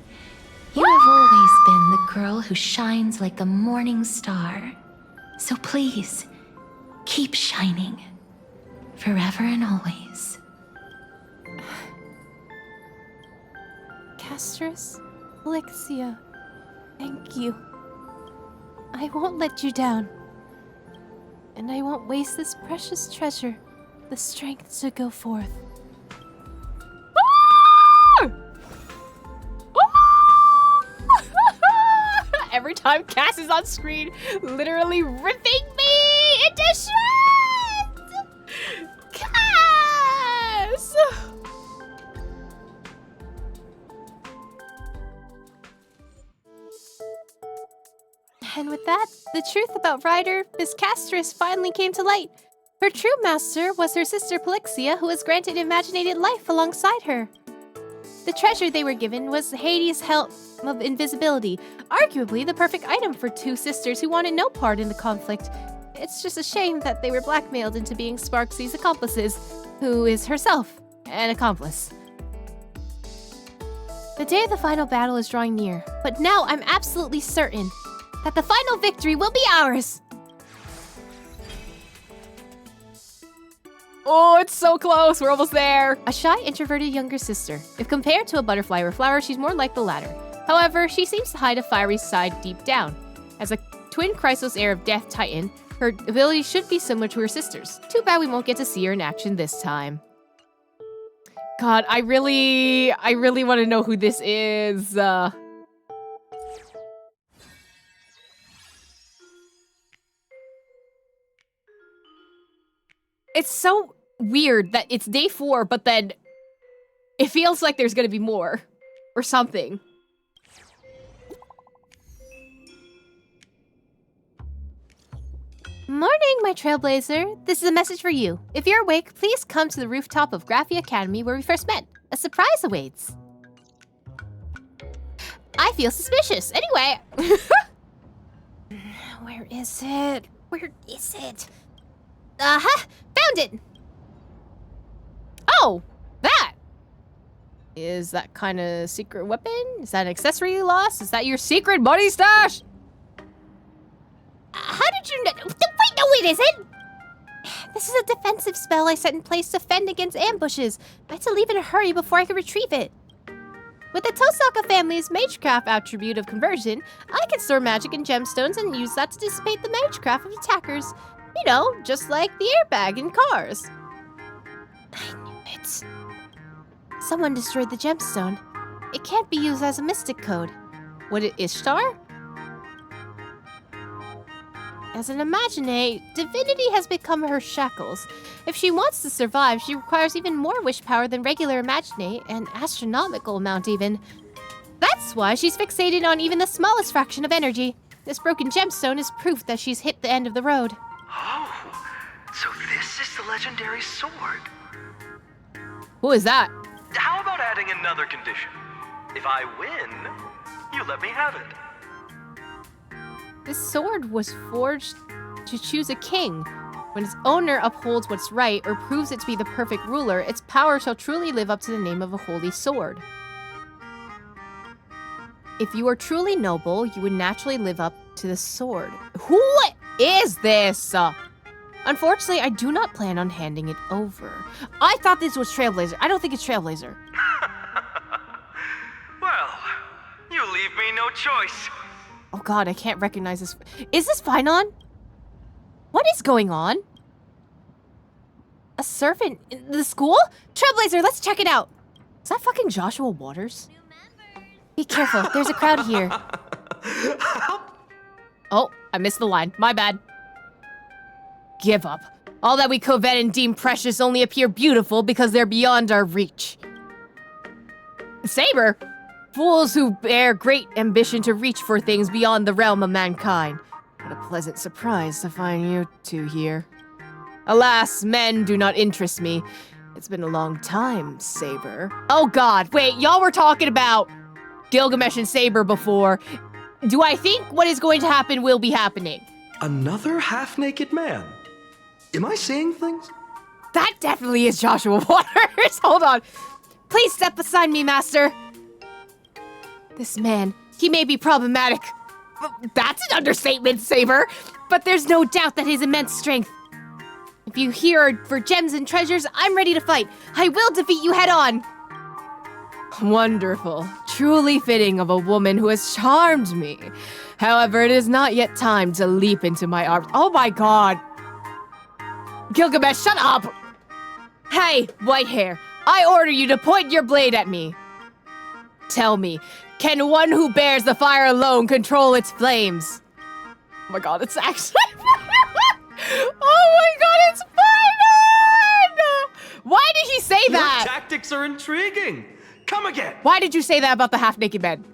you have always been the girl who shines like the morning star. So please, keep shining, forever and always. Castris, Elixia, thank you. I won't let you down. And I won't waste this precious treasure, the strength to go forth. Every time Cass is on screen, literally ripping me into shreds! Cass! And with that, the truth about Ryder, Miss Castris, finally came to light. Her true master was her sister Polixia, who was granted imaginated life alongside her. The treasure they were given was Hades' Helm of Invisibility, arguably the perfect item for two sisters who wanted no part in the conflict. It's just a shame that they were blackmailed into being Sparksy's accomplices, who is herself an accomplice. The day of the final battle is drawing near, but now I'm absolutely certain that the final victory will be ours! Oh, it's so close. We're almost there. A shy, introverted younger sister. If compared to a butterfly or flower, she's more like the latter. However, she seems to hide a fiery side deep down. As a twin Chrysos heir of Death Titan, her abilities should be similar to her sister's. Too bad we won't get to see her in action this time. God, I really want to know who this is. It's so weird that it's day 4, but then it feels like there's gonna be more. Or something. Morning, my trailblazer. This is a message for you. If you're awake, please come to the rooftop of Graphia Academy where we first met. A surprise awaits. I feel suspicious. Anyway. Where is it? Where is it? Found it! Oh! That! Is that kind of secret weapon? Is that an accessory you lost? Is that your secret money stash? How did you know? Wait, no, it isn't! This is a defensive spell I set in place to fend against ambushes. I had to leave in a hurry before I could retrieve it. With the Tosaka family's Magecraft attribute of conversion, I can store magic in gemstones and use that to dissipate the Magecraft of attackers. You know, just like the airbag in cars. I knew it. Someone destroyed the gemstone. It can't be used as a mystic code. Would it Ishtar? As an Imagenae, divinity has become her shackles. If she wants to survive, she requires even more wish power than regular Imagenae, an astronomical amount even. That's why she's fixated on even the smallest fraction of energy. This broken gemstone is proof that she's hit the end of the road. Oh, so this is the legendary sword. Who is that? How about adding another condition? If I win, you let me have it. This sword was forged to choose a king. When its owner upholds what's right or proves it to be the perfect ruler, its power shall truly live up to the name of a holy sword. If you are truly noble, you would naturally live up to the sword. Who is this? Unfortunately, I do not plan on handing it over. I thought this was Trailblazer. I don't think it's Trailblazer. Well, you leave me no choice. Oh god, I can't recognize this. Is this Finon? What is going on? A servant in the school? Trailblazer, let's check it out. Is that fucking Joshua Waters? Be careful, there's a crowd here. Oh, I missed the line. My bad. Give up. All that we covet and deem precious only appear beautiful because they're beyond our reach. Saber? Fools who bear great ambition to reach for things beyond the realm of mankind. What a pleasant surprise to find you two here. Alas, men do not interest me. It's been a long time, Saber. Oh god, wait, y'all were talking about Gilgamesh and Saber before. Do I think what is going to happen will be happening? Another half-naked man? Am I seeing things? That definitely is Joshua Waters. Hold on. Please step beside me, Master. This man, he may be problematic. That's an understatement, Saber. But there's no doubt that his immense strength. If you here are for gems and treasures, I'm ready to fight. I will defeat you head on. Wonderful. Truly fitting of a woman who has charmed me. However, it is not yet time to leap into my arms. Oh my god. Gilgamesh, shut up! Hey, white hair, I order you to point your blade at me. Tell me, can one who bears the fire alone control its flames? Oh my god, it's actually oh my god, it's fine! Why did he say that? Your tactics are intriguing. Come again. Why did you say that about the half-naked men?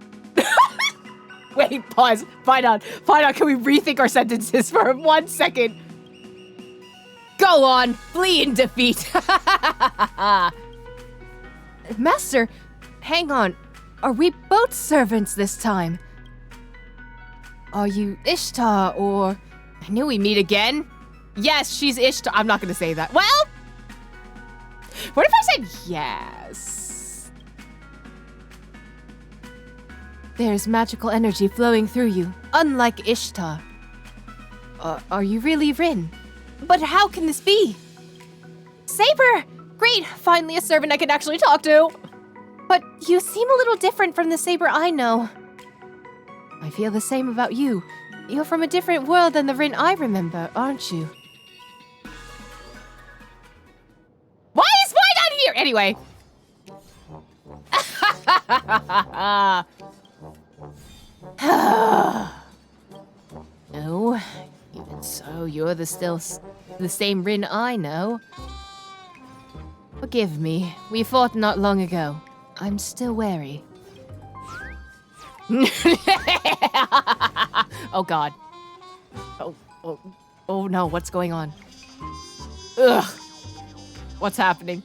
Wait, pause. Fine on. Can we rethink our sentences for 1 second? Go on, flee in defeat. Master, hang on. Are we both servants this time? Are you Ishtar or... I knew we meet again. Yes, she's Ishtar. I'm not gonna say that. Well, what if I said yes? There's magical energy flowing through you, unlike Ishtar. Are you really Rin? But how can this be? Saber! Great, finally a servant I can actually talk to. But you seem a little different from the Saber I know. I feel the same about you. You're from a different world than the Rin I remember, aren't you? Why is Why not here? Anyway. No, even so, you're still the same Rin I know. Forgive me, we fought not long ago. I'm still wary. Oh god. Oh no, what's going on? Ugh. What's happening?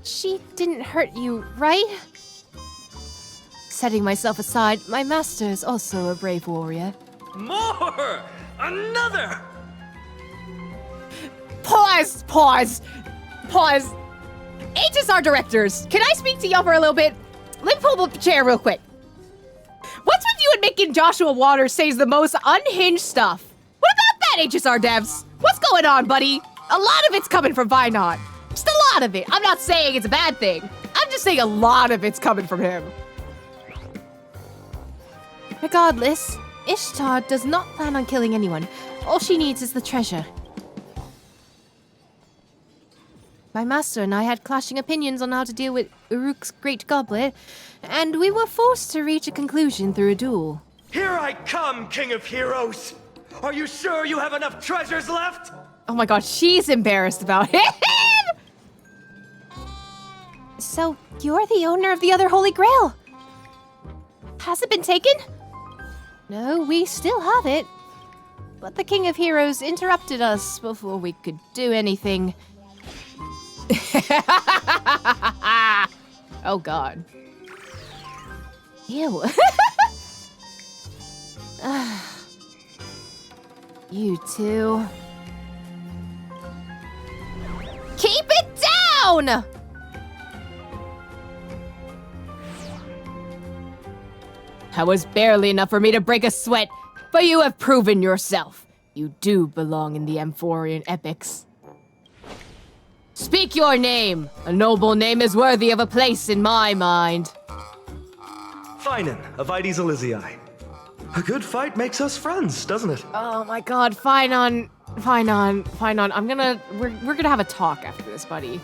She didn't hurt you, right? Setting myself aside, my master is also a brave warrior. More! Another! Pause! HSR directors, can I speak to y'all for a little bit? Let me pull up a chair real quick. What's with you and making Joshua Waters says the most unhinged stuff? What about that, HSR devs? What's going on, buddy? A lot of it's coming from Vinod. Just a lot of it. I'm not saying it's a bad thing. I'm just saying a lot of it's coming from him. Regardless, Ishtar does not plan on killing anyone. All she needs is the treasure. My master and I had clashing opinions on how to deal with Uruk's great goblet, and we were forced to reach a conclusion through a duel. Here I come, King of Heroes! Are you sure you have enough treasures left? Oh my god, she's embarrassed about him! So, you're the owner of the other Holy Grail? Has it been taken? No, we still have it. But the King of Heroes interrupted us before we could do anything. Oh god. Ew. You two. Keep it down! That was barely enough for me to break a sweat, but you have proven yourself. You do belong in the Amphorian epics. Speak your name. A noble name is worthy of a place in my mind. Finan of Ides Elysiae. A good fight makes us friends, doesn't it? Oh my god, fine on. We're gonna have a talk after this, buddy.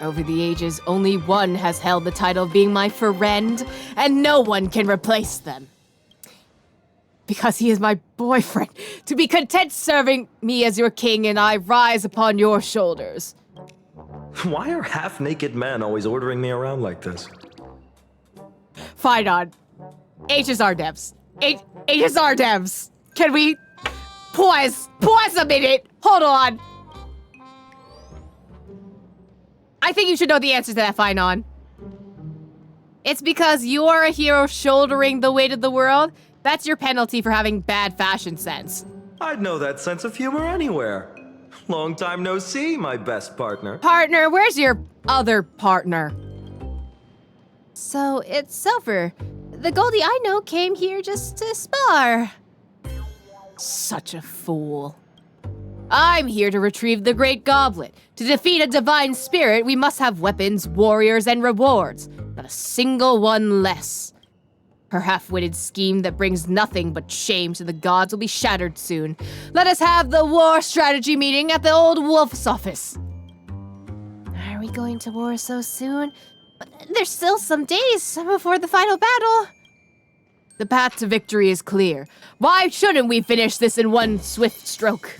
Over the ages, only one has held the title of being my friend, and no one can replace them. Because he is my boyfriend, to be content serving me as your king, and I rise upon your shoulders. Why are half-naked men always ordering me around like this? Fine on. HSR devs. HSR devs. Can we pause a minute? Hold on. I think you should know the answer to that, fine on. It's because you're a hero shouldering the weight of the world. That's your penalty for having bad fashion sense. I'd know that sense of humor anywhere. Long time no see, my best partner. Partner, where's your other partner? So it's Silver. The Goldie I know came here just to spar. Such a fool. I'm here to retrieve the Great Goblet. To defeat a divine spirit, we must have weapons, warriors, and rewards. Not a single one less. Her half-witted scheme that brings nothing but shame to the gods will be shattered soon. Let us have the war strategy meeting at the old wolf's office. Are we going to war so soon? There's still some days before the final battle. The path to victory is clear. Why shouldn't we finish this in one swift stroke?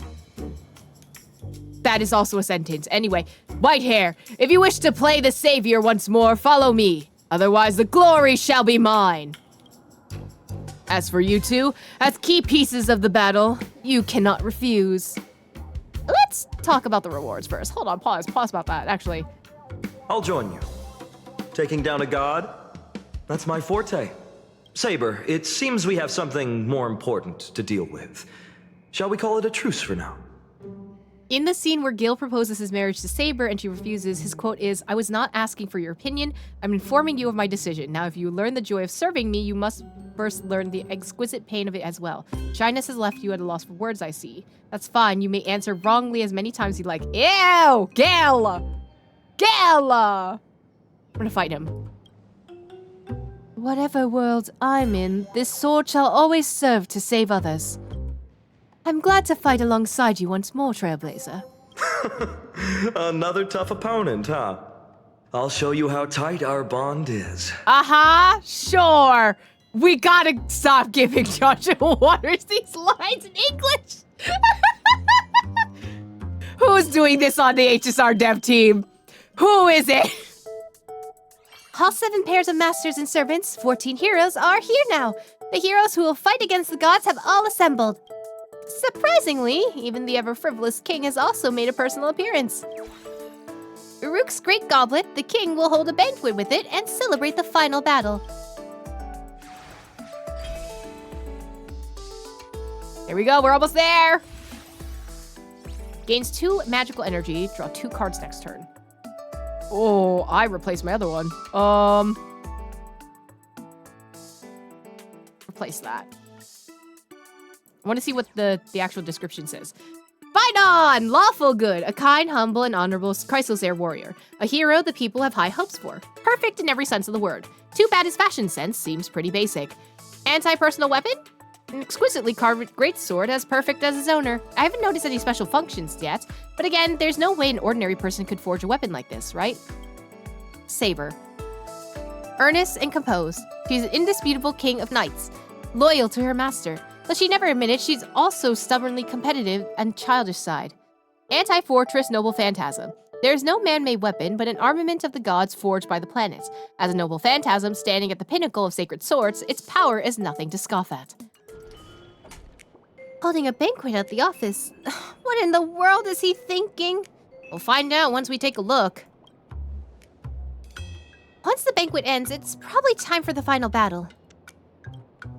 That is also a sentence. Anyway, white hair, if you wish to play the savior once more, follow me. Otherwise, the glory shall be mine. As for you two, as key pieces of the battle, you cannot refuse. Let's talk about the rewards first. Hold on, pause about that, actually. I'll join you. Taking down a god? That's my forte. Saber, it seems we have something more important to deal with. Shall we call it a truce for now? In the scene where Gil proposes his marriage to Saber and she refuses, his quote is, "I was not asking for your opinion, I'm informing you of my decision. Now if you learn the joy of serving me, you must first learn the exquisite pain of it as well. Shyness has left you at a loss for words, I see. That's fine, you may answer wrongly as many times you like." Ew! Gil! Gil! I'm gonna fight him. "Whatever world I'm in, this sword shall always serve to save others. I'm glad to fight alongside you once more, Trailblazer." Another tough opponent, huh? I'll show you how tight our bond is. Sure. We gotta stop giving Joshua Waters these lines in English. Who's doing this on the HSR dev team? Who is it? All 7 pairs of masters and servants, 14 heroes, are here now. The heroes who will fight against the gods have all assembled. Surprisingly, even the ever-frivolous king has also made a personal appearance. Uruk's great goblet, the king will hold a banquet with it and celebrate the final battle. Here we go, we're almost there. Gains 2 magical energy, draw 2 cards next turn. Oh, I replaced my other one. Replace that. I want to see what the actual description says. Phaidon! Lawful good, a kind, humble, and honorable Chrysosaur warrior. A hero the people have high hopes for. Perfect in every sense of the word. Too bad his fashion sense seems pretty basic. Anti-personal weapon? An exquisitely carved greatsword as perfect as his owner. I haven't noticed any special functions yet, but again, there's no way an ordinary person could forge a weapon like this, right? Saber. Earnest and composed, she's an indisputable king of knights, loyal to her master. Though she never admitted, she's also stubbornly competitive and childish side. Anti-fortress noble phantasm. There is no man-made weapon, but an armament of the gods forged by the planets. As a noble phantasm standing at the pinnacle of sacred swords, its power is nothing to scoff at. Holding a banquet at the office. What in the world is he thinking? We'll find out once we take a look. Once the banquet ends, it's probably time for the final battle.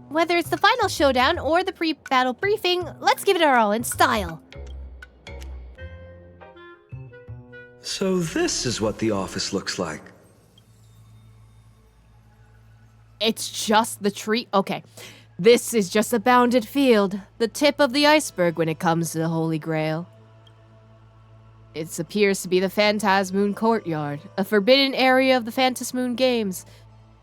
Whether it's the final showdown or the pre-battle briefing, let's give it our all in style. So this is what the office looks like. It's just the tree. Okay. This is just a bounded field, the tip of the iceberg when it comes to the Holy Grail. It appears to be the Phantasmoon Courtyard, a forbidden area of the Phantasmoon Games.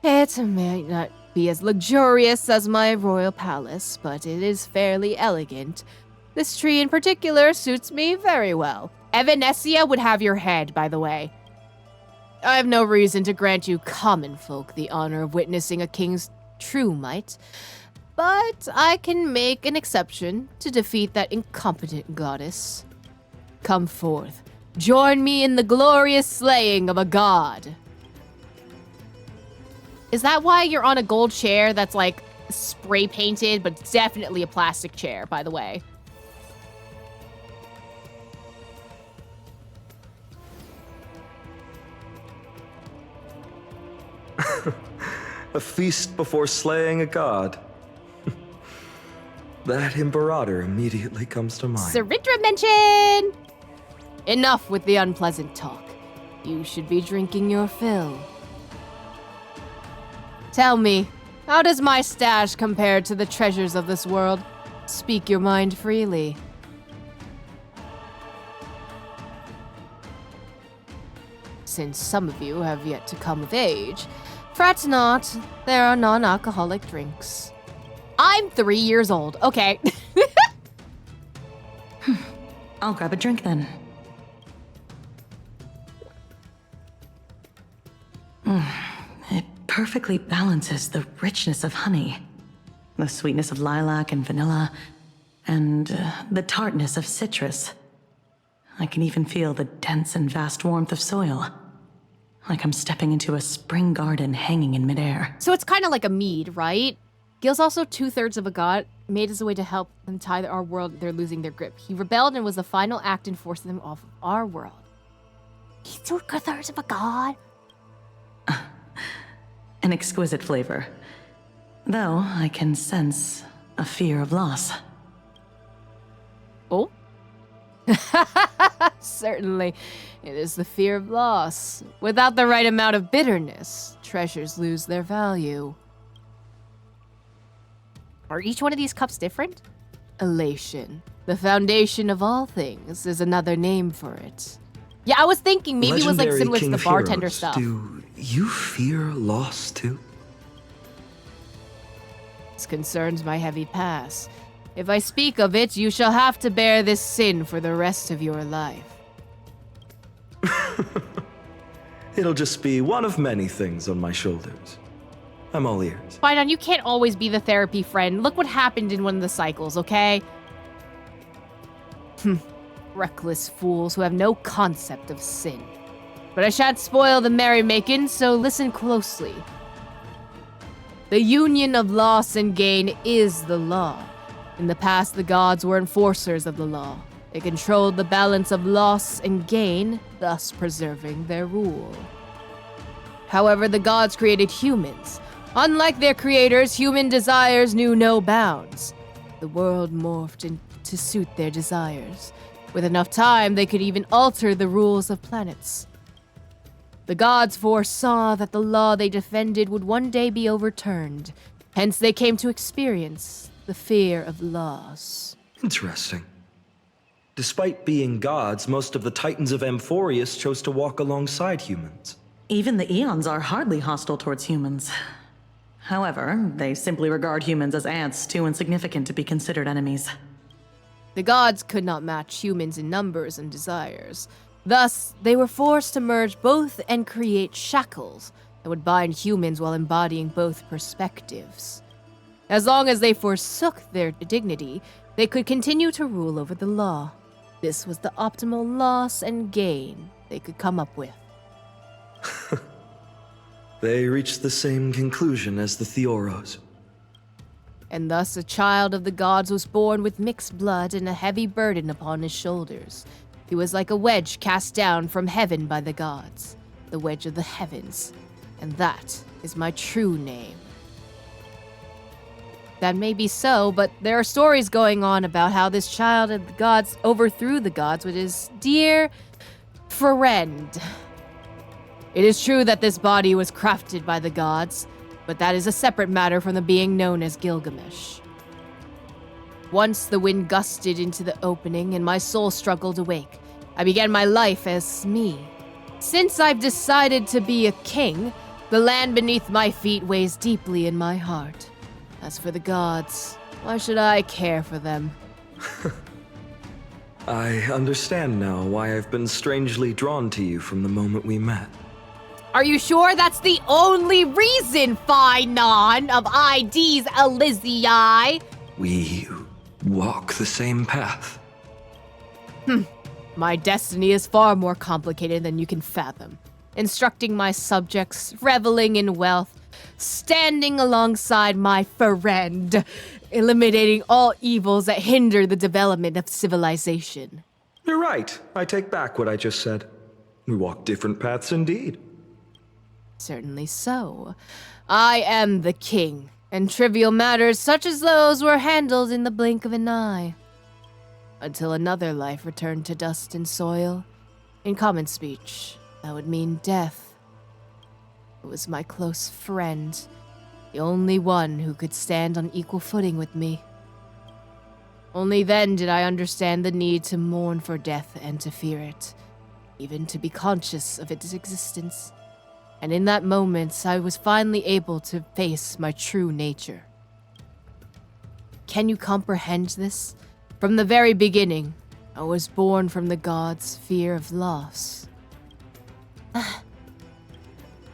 It may not be as luxurious as my royal palace, but it is fairly elegant. This tree in particular suits me very well. Evanesia would have your head, by the way. I have no reason to grant you common folk the honor of witnessing a king's true might, but I can make an exception to defeat that incompetent goddess. Come forth. Join me in the glorious slaying of a god. Is that why you're on a gold chair that's like spray painted, but definitely a plastic chair, by the way? A feast before slaying a god. That Imperator immediately comes to mind. Sarindra mention! Enough with the unpleasant talk. You should be drinking your fill. Tell me, how does my stash compare to the treasures of this world? Speak your mind freely. Since some of you have yet to come of age, fret not, there are non-alcoholic drinks. I'm 3 years old, okay. I'll grab a drink then. It perfectly balances the richness of honey, the sweetness of lilac and vanilla, and the tartness of citrus. I can even feel the dense and vast warmth of soil, like I'm stepping into a spring garden hanging in midair. So it's kind of like a mead, right? Gil's also 2/3 of a god, made his way to help them tie our world. They're losing their grip. He rebelled and was the final act in forcing them off of our world. He's 2/3 of a god. An exquisite flavor. Though I can sense a fear of loss. Oh? Certainly, it is the fear of loss. Without the right amount of bitterness, treasures lose their value. Are each one of these cups different? Elation, the foundation of all things, is another name for it. Yeah, I was thinking maybe it was like similar to the bartender stuff. Do you fear loss too? This concerns my heavy past. If I speak of it, you shall have to bear this sin for the rest of your life. It'll just be one of many things on my shoulders. I'm all ears. Fine, you can't always be the therapy friend. Look what happened in one of the cycles, okay? Reckless fools who have no concept of sin. But I shan't spoil the merrymaking, so listen closely. The union of loss and gain is the law. In the past, the gods were enforcers of the law. They controlled the balance of loss and gain, thus preserving their rule. However, the gods created humans. Unlike their creators, human desires knew no bounds. The world morphed to suit their desires. With enough time, they could even alter the rules of planets. The gods foresaw that the law they defended would one day be overturned. Hence, they came to experience the fear of loss. Interesting. Despite being gods, most of the titans of Amphorius chose to walk alongside humans. Even the Eons are hardly hostile towards humans. However, they simply regard humans as ants too insignificant to be considered enemies. The gods could not match humans in numbers and desires. Thus, they were forced to merge both and create shackles that would bind humans while embodying both perspectives. As long as they forsook their dignity, they could continue to rule over the law. This was the optimal loss and gain they could come up with. They reached the same conclusion as the Theoros. And thus a child of the gods was born with mixed blood and a heavy burden upon his shoulders. He was like a wedge cast down from heaven by the gods, the wedge of the heavens, and that is my true name. That may be so, but there are stories going on about how this child of the gods overthrew the gods with his dear friend. It is true that this body was crafted by the gods, but that is a separate matter from the being known as Gilgamesh. Once the wind gusted into the opening and my soul struggled awake, I began my life as me. Since I've decided to be a king, the land beneath my feet weighs deeply in my heart. As for the gods, why should I care for them? I understand now why I've been strangely drawn to you from the moment we met. Are you sure that's the only reason, Phynon of ID's Elysiae? We walk the same path. My destiny is far more complicated than you can fathom. Instructing my subjects, reveling in wealth, standing alongside my friend, eliminating all evils that hinder the development of civilization. You're right. I take back what I just said. We walk different paths indeed. Certainly so. I am the king, and trivial matters such as those were handled in the blink of an eye. Until another life returned to dust and soil. In common speech, that would mean death. It was my close friend, the only one who could stand on equal footing with me. Only then did I understand the need to mourn for death and to fear it, even to be conscious of its existence. And in that moment, I was finally able to face my true nature. Can you comprehend this? From the very beginning, I was born from the gods' fear of loss.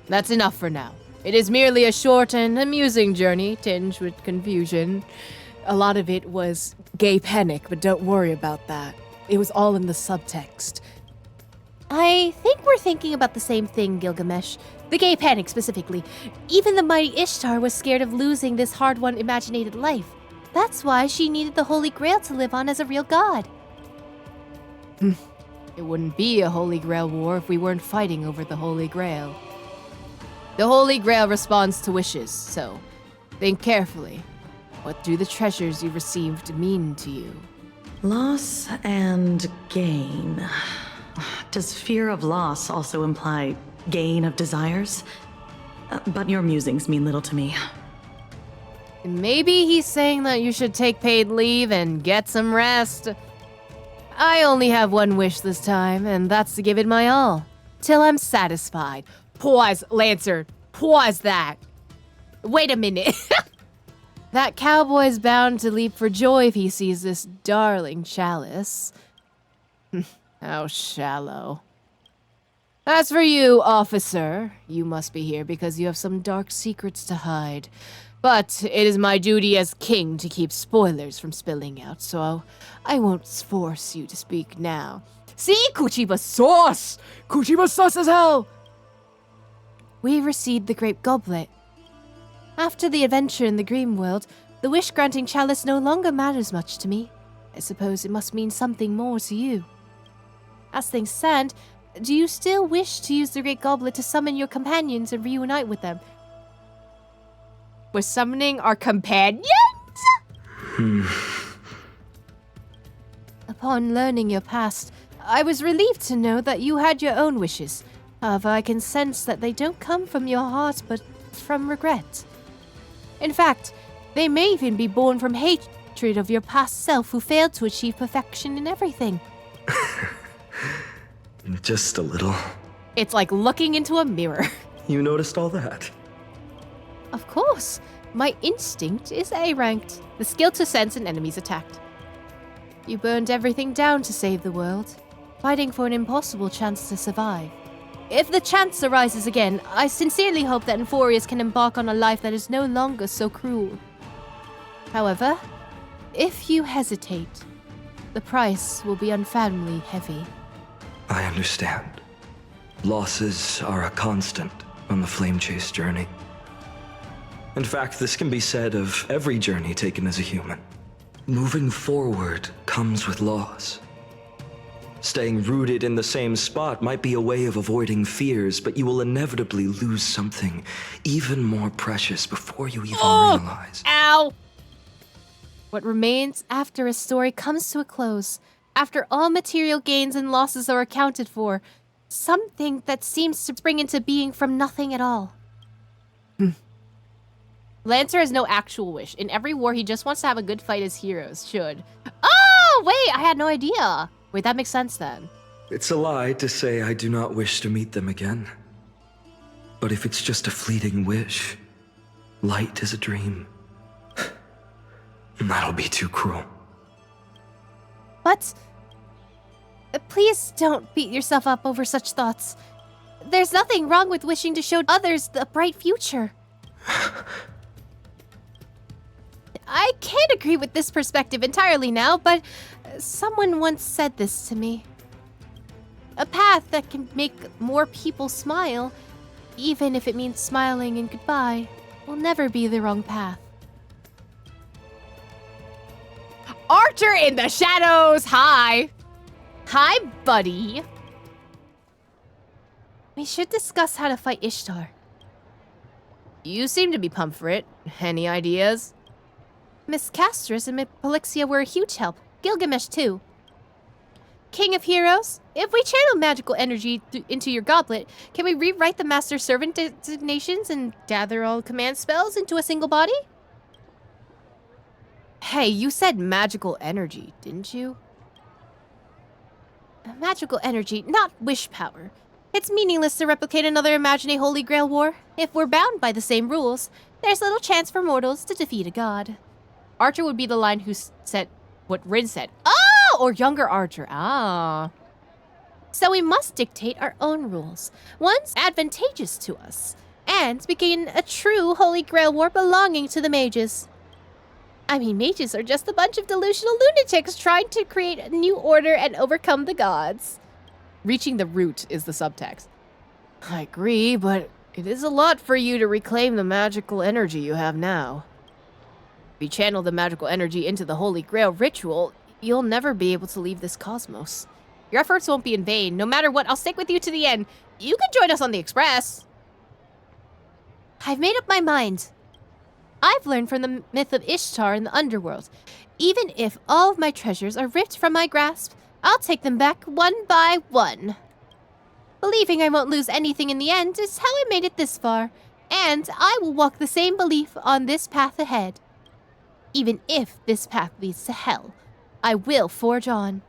That's enough for now. It is merely a short and amusing journey, tinged with confusion. A lot of it was gay panic, but don't worry about that. It was all in the subtext. I think we're thinking about the same thing, Gilgamesh. The gay panic, specifically. Even the mighty Ishtar was scared of losing this hard-won imaginated life. That's why she needed the Holy Grail to live on as a real god. It wouldn't be a Holy Grail war if we weren't fighting over the Holy Grail. The Holy Grail responds to wishes, so think carefully. What do the treasures you received mean to you? Loss and gain. Does fear of loss also imply gain of desires? But your musings mean little to me. Maybe he's saying that you should take paid leave and get some rest. I only have one wish this time, and that's to give it my all. Till I'm satisfied. Pause, Lancer. Pause that. Wait a minute. That cowboy's bound to leap for joy if he sees this darling chalice. How shallow. As for you, officer, you must be here because you have some dark secrets to hide. But it is my duty as king to keep spoilers from spilling out, so I won't force you to speak now. See? Kuchiba sauce! Kuchiba sauce as hell! We received the Great Goblet. After the adventure in the Dream World, the wish-granting chalice no longer matters much to me. I suppose it must mean something more to you. As things stand, do you still wish to use the Great Goblet to summon your companions and reunite with them? We're summoning our companions? Upon learning your past, I was relieved to know that you had your own wishes. However, I can sense that they don't come from your heart, but from regret. In fact, they may even be born from hatred of your past self who failed to achieve perfection in everything. Just a little. It's like looking into a mirror. You noticed all that? Of course. My instinct is A-ranked. The skill to sense an enemy's attacked. You burned everything down to save the world, fighting for an impossible chance to survive. If the chance arises again, I sincerely hope that Euphorius can embark on a life that is no longer so cruel. However, if you hesitate, the price will be unfathomably heavy. I understand. Losses are a constant on the Flame Chase journey. In fact, this can be said of every journey taken as a human. Moving forward comes with loss. Staying rooted in the same spot might be a way of avoiding fears, but you will inevitably lose something even more precious before you even realize. Ow! What remains after a story comes to a close, after all material gains and losses are accounted for, something that seems to spring into being from nothing at all. Lancer has no actual wish. In every war, he just wants to have a good fight as heroes should. Oh, wait, I had no idea. Wait, that makes sense then. It's a lie to say I do not wish to meet them again. But if it's just a fleeting wish, light is a dream. That'll be too cruel. But please don't beat yourself up over such thoughts. There's nothing wrong with wishing to show others the bright future. I can't agree with this perspective entirely now, but someone once said this to me. A path that can make more people smile, even if it means smiling in goodbye, will never be the wrong path. Archer in the shadows, hi! Hi, buddy. We should discuss how to fight Ishtar. You seem to be pumped for it. Any ideas? Miss Castris and Polixia were a huge help. Gilgamesh, too. King of Heroes, if we channel magical energy into your goblet, can we rewrite the Master Servant designations and gather all command spells into a single body? Hey, you said magical energy, didn't you? Magical energy, not wish power. It's meaningless to replicate another Imagenae Holy Grail war. If we're bound by the same rules, there's little chance for mortals to defeat a god. Archer would be the line who said what Rin said. Oh! Or younger Archer. Ah. So we must dictate our own rules, ones advantageous to us, and begin a true Holy Grail war belonging to the mages. I mean, mages are just a bunch of delusional lunatics trying to create a new order and overcome the gods. Reaching the root is the subtext. I agree, but it is a lot for you to reclaim the magical energy you have now. If you channel the magical energy into the Holy Grail ritual, you'll never be able to leave this cosmos. Your efforts won't be in vain. No matter what, I'll stick with you to the end. You can join us on the Express. I've made up my mind. I've learned from the myth of Ishtar in the underworld. Even if all of my treasures are ripped from my grasp, I'll take them back one by one. Believing I won't lose anything in the end is how I made it this far, and I will walk the same belief on this path ahead. Even if this path leads to hell, I will forge on.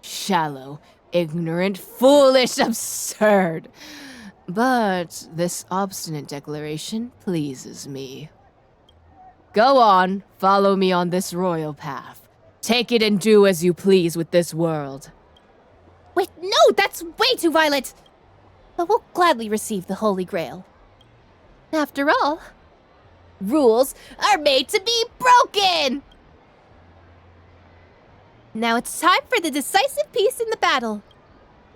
Shallow, ignorant, foolish, absurd. But this obstinate declaration pleases me. Go on, follow me on this royal path. Take it and do as you please with this world. Wait, no, that's way too violent! But we'll gladly receive the Holy Grail. After all, rules are made to be broken! Now it's time for the decisive piece in the battle.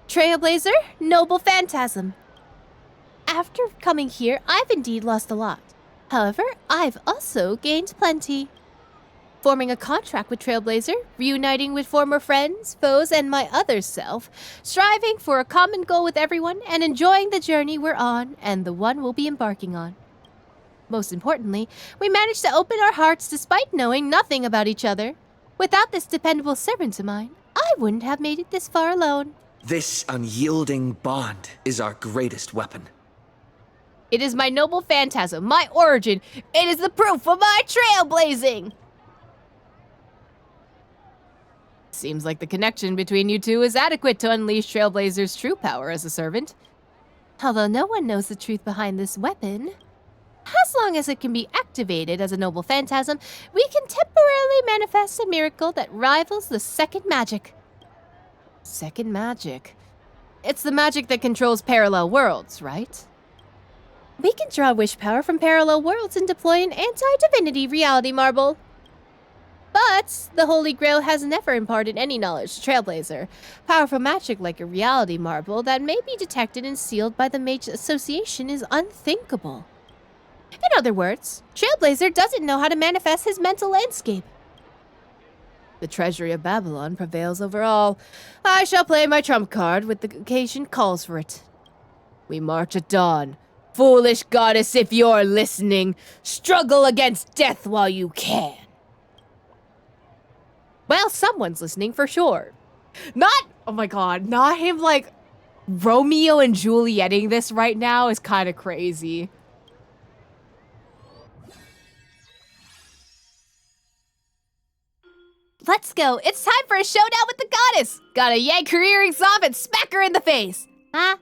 Trailblazer, Noble Phantasm. After coming here, I've indeed lost a lot. However, I've also gained plenty. Forming a contract with Trailblazer, reuniting with former friends, foes, and my other self, striving for a common goal with everyone, and enjoying the journey we're on and the one we'll be embarking on. Most importantly, we managed to open our hearts despite knowing nothing about each other. Without this dependable servant of mine, I wouldn't have made it this far alone. This unyielding bond is our greatest weapon. It is my noble phantasm, my origin. It is the proof of my trailblazing. Seems like the connection between you two is adequate to unleash Trailblazer's true power as a servant. Although no one knows the truth behind this weapon, as long as it can be activated as a noble phantasm, we can temporarily manifest a miracle that rivals the second magic. Second magic? It's the magic that controls parallel worlds, right? We can draw wish power from parallel worlds and deploy an anti-divinity reality marble. But the Holy Grail has never imparted any knowledge to Trailblazer. Powerful magic like a reality marble that may be detected and sealed by the Mage Association is unthinkable. In other words, Trailblazer doesn't know how to manifest his mental landscape. The treasury of Babylon prevails over all. I shall play my trump card when the occasion calls for it. We march at dawn. Foolish goddess, if you're listening, struggle against death while you can. Well, someone's listening for sure. Oh my god, not him like Romeo and Julieting this right now is kind of crazy. Let's go. It's time for a showdown with the goddess. Gotta yank her earrings off and smack her in the face. Huh?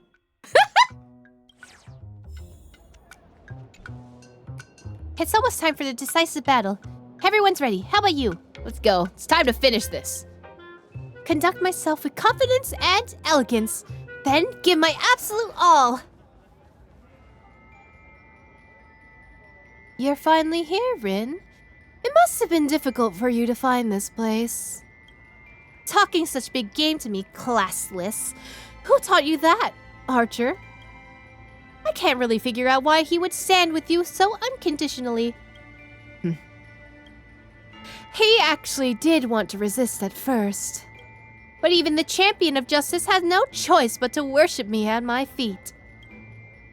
It's almost time for the decisive battle. Everyone's ready. How about you? Let's go. It's time to finish this. Conduct myself with confidence and elegance, then give my absolute all. You're finally here, Rin. It must have been difficult for you to find this place. Talking such big game to me, classless. Who taught you that, Archer? I can't really figure out why he would stand with you so unconditionally. He actually did want to resist at first. But even the champion of justice has no choice but to worship me at my feet.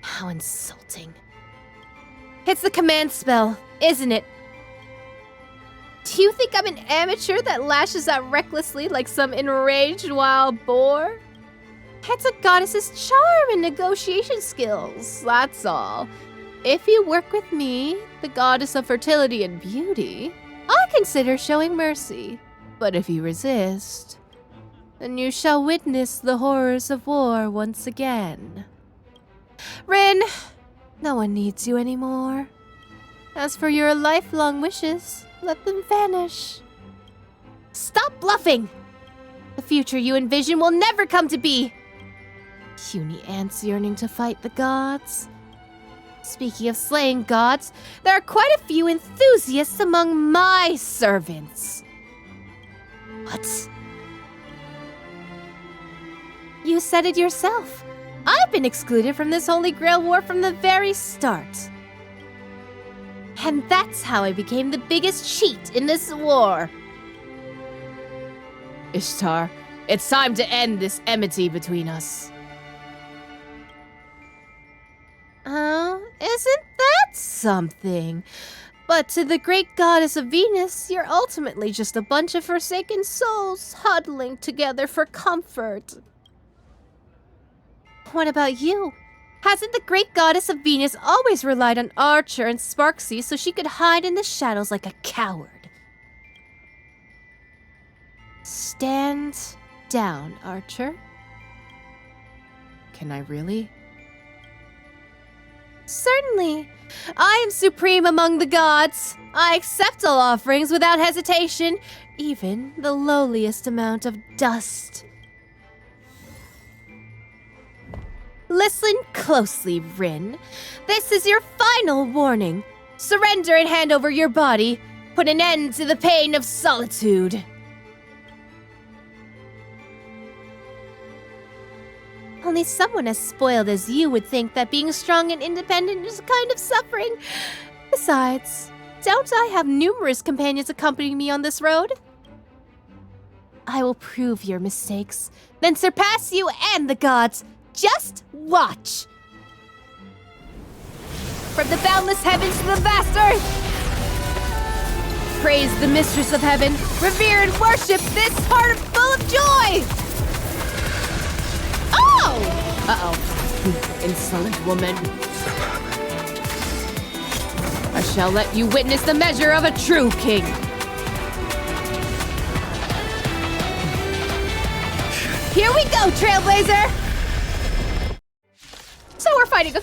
How insulting. It's the command spell, isn't it? Do you think I'm an amateur that lashes out recklessly like some enraged wild boar? It's a goddess's charm and negotiation skills, that's all. If you work with me, the goddess of fertility and beauty, I consider showing mercy. But if you resist, then you shall witness the horrors of war once again. Rin, no one needs you anymore. As for your lifelong wishes, let them vanish. Stop bluffing! The future you envision will never come to be. Puny ants yearning to fight the gods. Speaking of slaying gods, there are quite a few enthusiasts among my servants. What? You said it yourself. I've been excluded from this Holy Grail war from the very start. And that's how I became the biggest cheat in this war. Ishtar, it's time to end this enmity between us. Oh, isn't that something? But to the great goddess of Venus, you're ultimately just a bunch of forsaken souls huddling together for comfort. What about you? Hasn't the great goddess of Venus always relied on Archer and Sparksy so she could hide in the shadows like a coward? Stand down, Archer. Can I really? Certainly. I am supreme among the gods. I accept all offerings without hesitation, even the lowliest amount of dust. Listen closely, Rin. This is your final warning. Surrender and hand over your body. Put an end to the pain of solitude. Only someone as spoiled as you would think that being strong and independent is a kind of suffering. Besides, don't I have numerous companions accompanying me on this road? I will prove your mistakes, then surpass you and the gods. Just watch! From the boundless heavens to the vast earth! Praise the mistress of heaven, revere and worship this heart full of joy! Oh! Uh-oh. Insolent woman. I shall let you witness the measure of a true king. Here we go, Trailblazer! So we're fighting a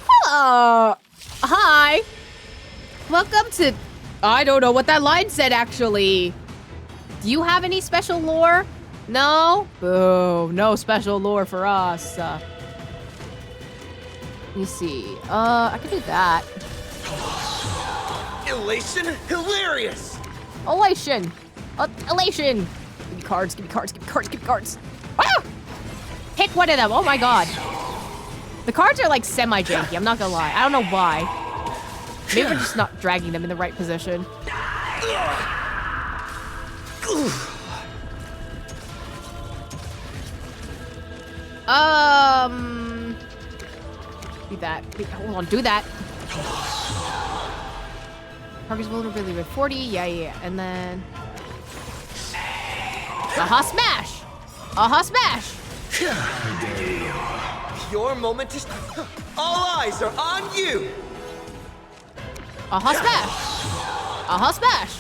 hi. Welcome to... I don't know what that line said, actually. Do you have any special lore? No? Boo. No special lore for us. Let me see. I can do that. Elation? Hilarious! Elation. Elation. Give me cards, give me cards, give me cards, give me cards. Ah! Pick one of them. Oh my god. The cards are like semi-janky, I'm not gonna lie. I don't know why. Maybe we're just not dragging them in the right position. Do that. Hold on, do that. Target's vulnerability with 40. Yeah. And then... Aha smash! Aha smash! Your moment is... All eyes are on you! Aha smash! Aha smash!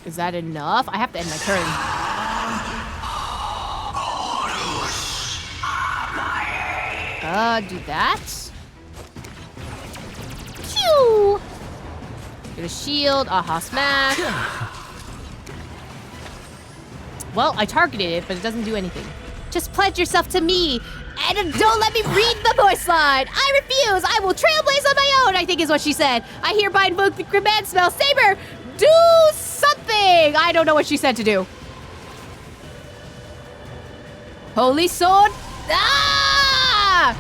Is that enough? I have to end my turn. Do that. Phew! Get a shield. Aha smash. Well, I targeted it, but it doesn't do anything. Just pledge yourself to me, and don't let me read the voice line. I refuse. I will trailblaze on my own, I think is what she said. I hereby invoke the command spell. Saber, do something. I don't know what she said to do. Holy sword. Ah!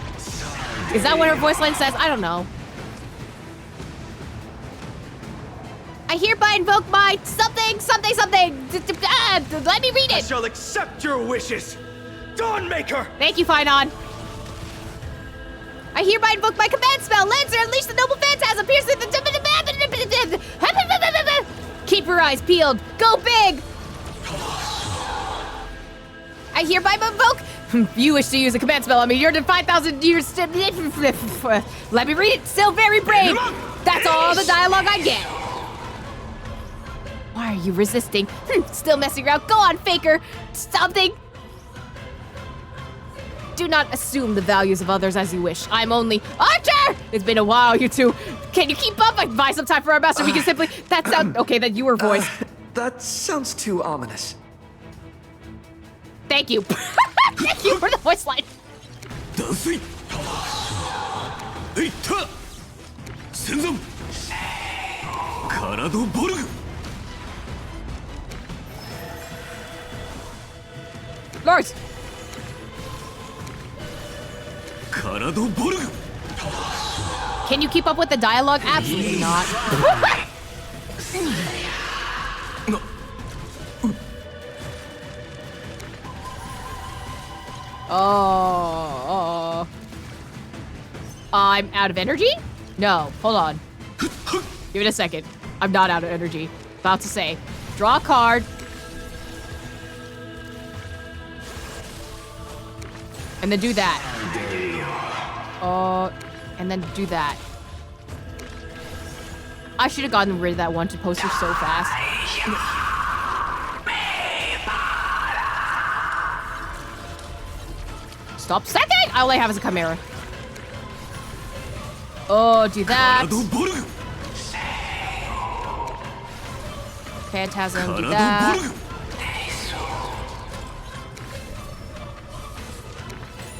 Is that what her voice line says? I don't know. I hereby invoke my something. Let me read I it. shall accept your wishes. Dawnmaker! Thank you, Finon. I hereby invoke my command spell. Lancer, unleash the noble phantasm. Pierce the... Keep your eyes peeled. Go big. I hereby invoke... You wish to use a command spell on me. You're to 5,000 years... Let me read it. Still very brave. That's all the dialogue I get. Why are you resisting? Still messing around. Go on, faker. Something. Do not assume the values of others as you wish. I'm only... Archer! It's been a while, you two. Can you keep up? I can buy some time for our master. We can simply... That sounds... Okay, that you were voiced. That sounds too ominous. Thank you. Thank you for the voice line. Lars. Can you keep up with the dialogue? Absolutely not. Oh. I'm out of energy? No, hold on. Give it a second. I'm not out of energy. About to say, draw a card. And then do that. And then do that. I should have gotten rid of that wanted poster so fast. Stop second! All I have is a chimera. Oh, do that. Phantasm, do that.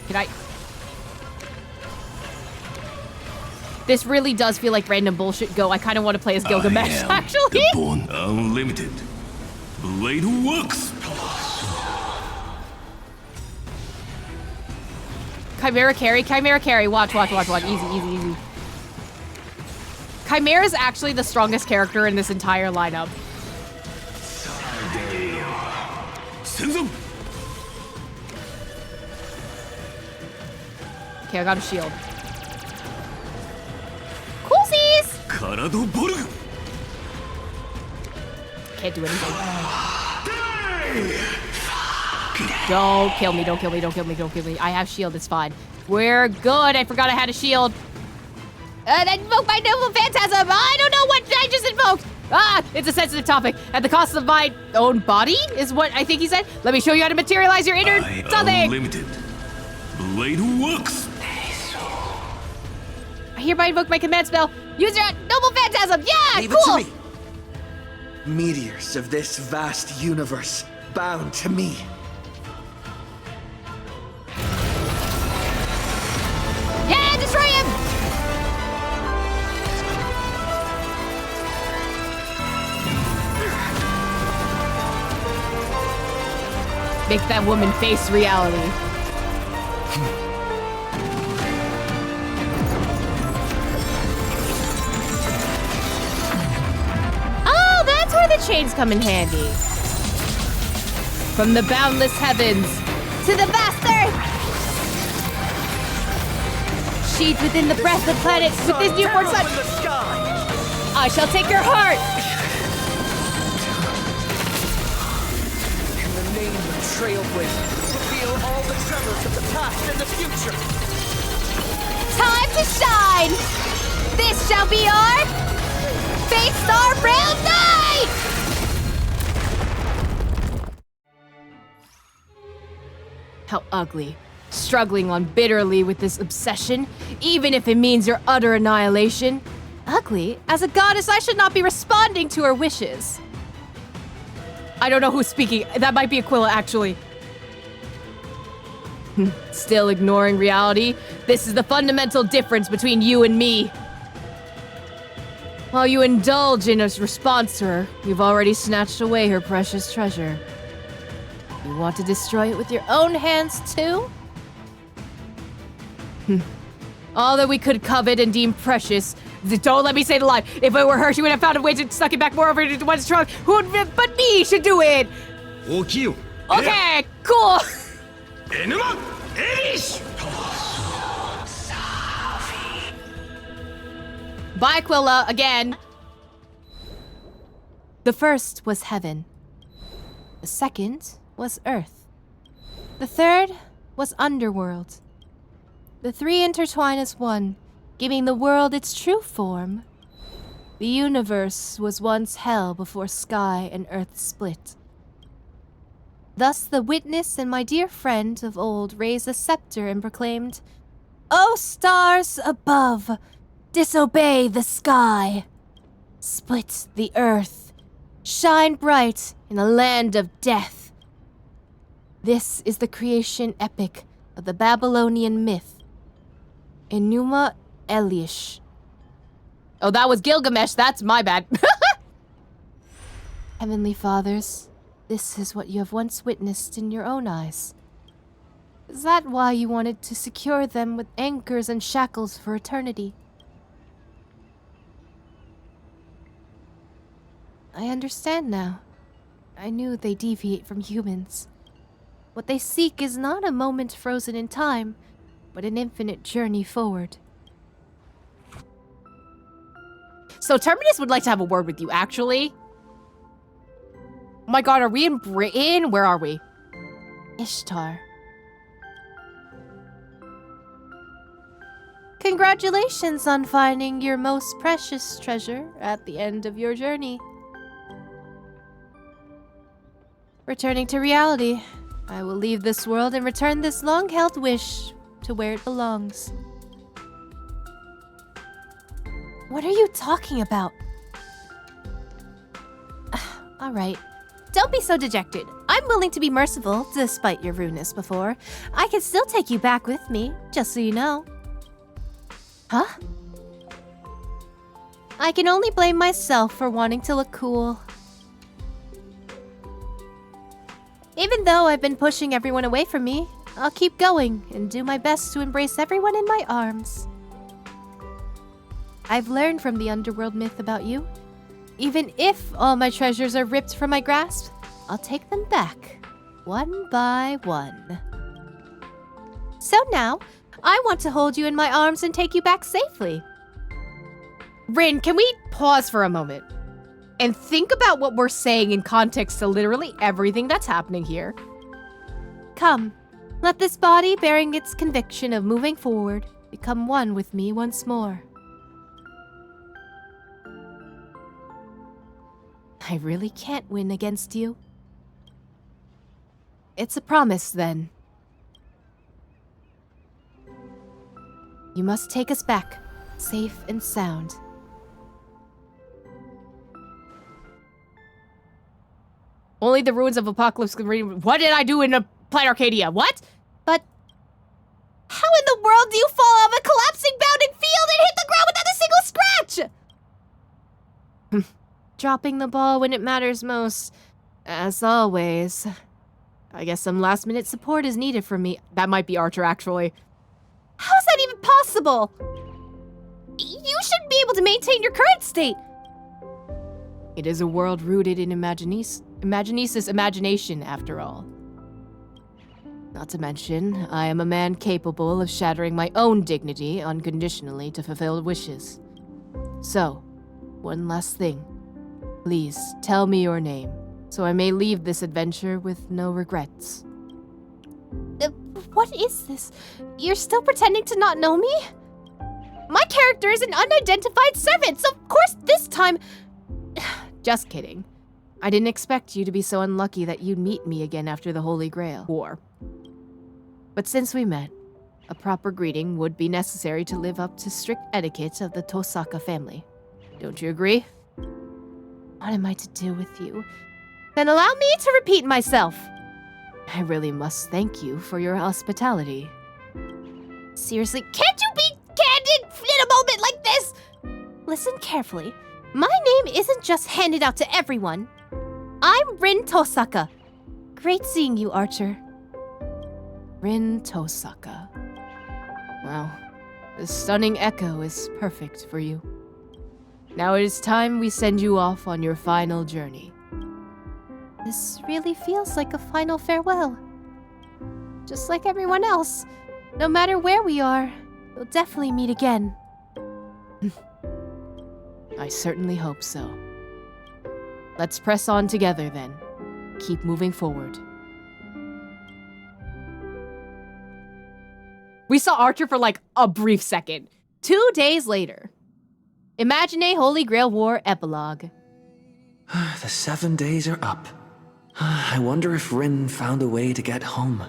Can I... This really does feel like random bullshit Go. I kind of want to play as Gilgamesh, actually. Unlimited. Blade works. Chimera carry. Watch. Easy. Chimera is actually the strongest character in this entire lineup. Okay, I got a shield. Coolsies! Can't do anything. Don't kill me. I have shield, it's fine. We're good. I forgot I had a shield. I invoked my noble phantasm. I don't know what I just invoked. It's a sensitive topic. At the cost of my own body, is what I think he said. Let me show you how to materialize your inner something. Unlimited. Blade works. I hereby invoke my command spell. Use your noble phantasm. Yeah, Leave cool. it to me. Meteors of this vast universe, bound to me. Yeah, destroy him. Make that woman face reality. Oh, that's where the chains come in handy. From the boundless heavens to the vast earth. Sheathed within the breath of planets with this newborn sun. I shall take your heart. Trailblazer, reveal all the tremors of the past and the future. Time to shine! This shall be our Fate Star Round Night! How ugly. Struggling on bitterly with this obsession, even if it means your utter annihilation. Ugly? As a goddess, I should not be responding to her wishes. I don't know who's speaking. That might be Aquila, actually. Still ignoring reality. This is the fundamental difference between you and me. While you indulge in a response to her, you've already snatched away her precious treasure. You want to destroy it with your own hands, too? All that we could covet and deem precious Don't let me say it alive. If it were her, she would have found a way to suck it back more over into one's trunk. Who would, but me should do it. Okay, cool. Bye, Aquila, again. The first was heaven. The second was earth. The third was underworld. The three intertwine as one, giving the world its true form. The universe was once hell before sky and earth split. Thus the witness and my dear friend of old raised a scepter and proclaimed, "O stars above, disobey the sky. Split the earth, shine bright in a land of death." This is the creation epic of the Babylonian myth, Enuma Elish. Oh, that was Gilgamesh, that's my bad. Heavenly Fathers, this is what you have once witnessed in your own eyes. Is that why you wanted to secure them with anchors and shackles for eternity? I understand now. I knew they deviate from humans. What they seek is not a moment frozen in time, but an infinite journey forward. So Terminus would like to have a word with you, actually. Oh my god, are we in Britain? Where are we? Ishtar. Congratulations on finding your most precious treasure at the end of your journey. Returning to reality, I will leave this world and return this long-held wish to where it belongs. What are you talking about? Alright, don't be so dejected. I'm willing to be merciful, despite your rudeness before. I can still take you back with me, just so you know. Huh? I can only blame myself for wanting to look cool. Even though I've been pushing everyone away from me, I'll keep going and do my best to embrace everyone in my arms. I've learned from the underworld myth about you. Even if all my treasures are ripped from my grasp, I'll take them back, one by one. So now, I want to hold you in my arms and take you back safely. Rin, can we pause for a moment? And think about what we're saying in context to literally everything that's happening here. Come, let this body bearing its conviction of moving forward become one with me once more. I really can't win against you. It's a promise, then. You must take us back, safe and sound. Only the ruins of Apocalypse can read. What did I do in Planet Arcadia? What? But how in the world do you fall off a collapsing bounding field and hit the ground without a single scratch? Dropping the ball when it matters most, as always. I guess some last-minute support is needed from me. That might be Archer, actually. How is that even possible? You should be able to maintain your current state. It is a world rooted in Imagenesis imagination, after all. Not to mention, I am a man capable of shattering my own dignity unconditionally to fulfill wishes. So, one last thing. Please, tell me your name, so I may leave this adventure with no regrets. What is this? You're still pretending to not know me? My character is an unidentified servant, so of course this time... Just kidding. I didn't expect you to be so unlucky that you'd meet me again after the Holy Grail War. But since we met, a proper greeting would be necessary to live up to strict etiquette of the Tosaka family. Don't you agree? What am I to do with you? Then allow me to repeat myself. I really must thank you for your hospitality. Seriously, can't you be candid in a moment like this? Listen carefully. My name isn't just handed out to everyone. I'm Rin Tosaka. Great seeing you, Archer. Rin Tosaka. Wow, this stunning echo is perfect for you. Now it is time we send you off on your final journey. This really feels like a final farewell. Just like everyone else, no matter where we are, we'll definitely meet again. I certainly hope so. Let's press on together then. Keep moving forward. We saw Archer for like a brief second. 2 days later. Imagenae Holy Grail War Epilogue. The 7 days are up. I wonder if Rin found a way to get home.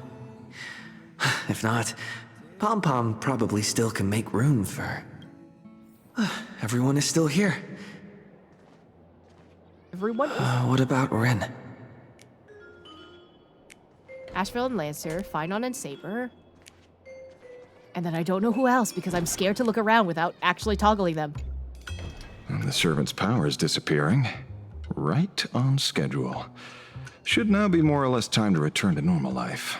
If not, Pom Pom probably still can make room for... Everyone is still here. Everyone is... What about Rin? Asheville and Lancer, Finon and Saber. And then I don't know who else because I'm scared to look around without actually toggling them. The servant's power is disappearing. Right on schedule. Should now be more or less time to return to normal life.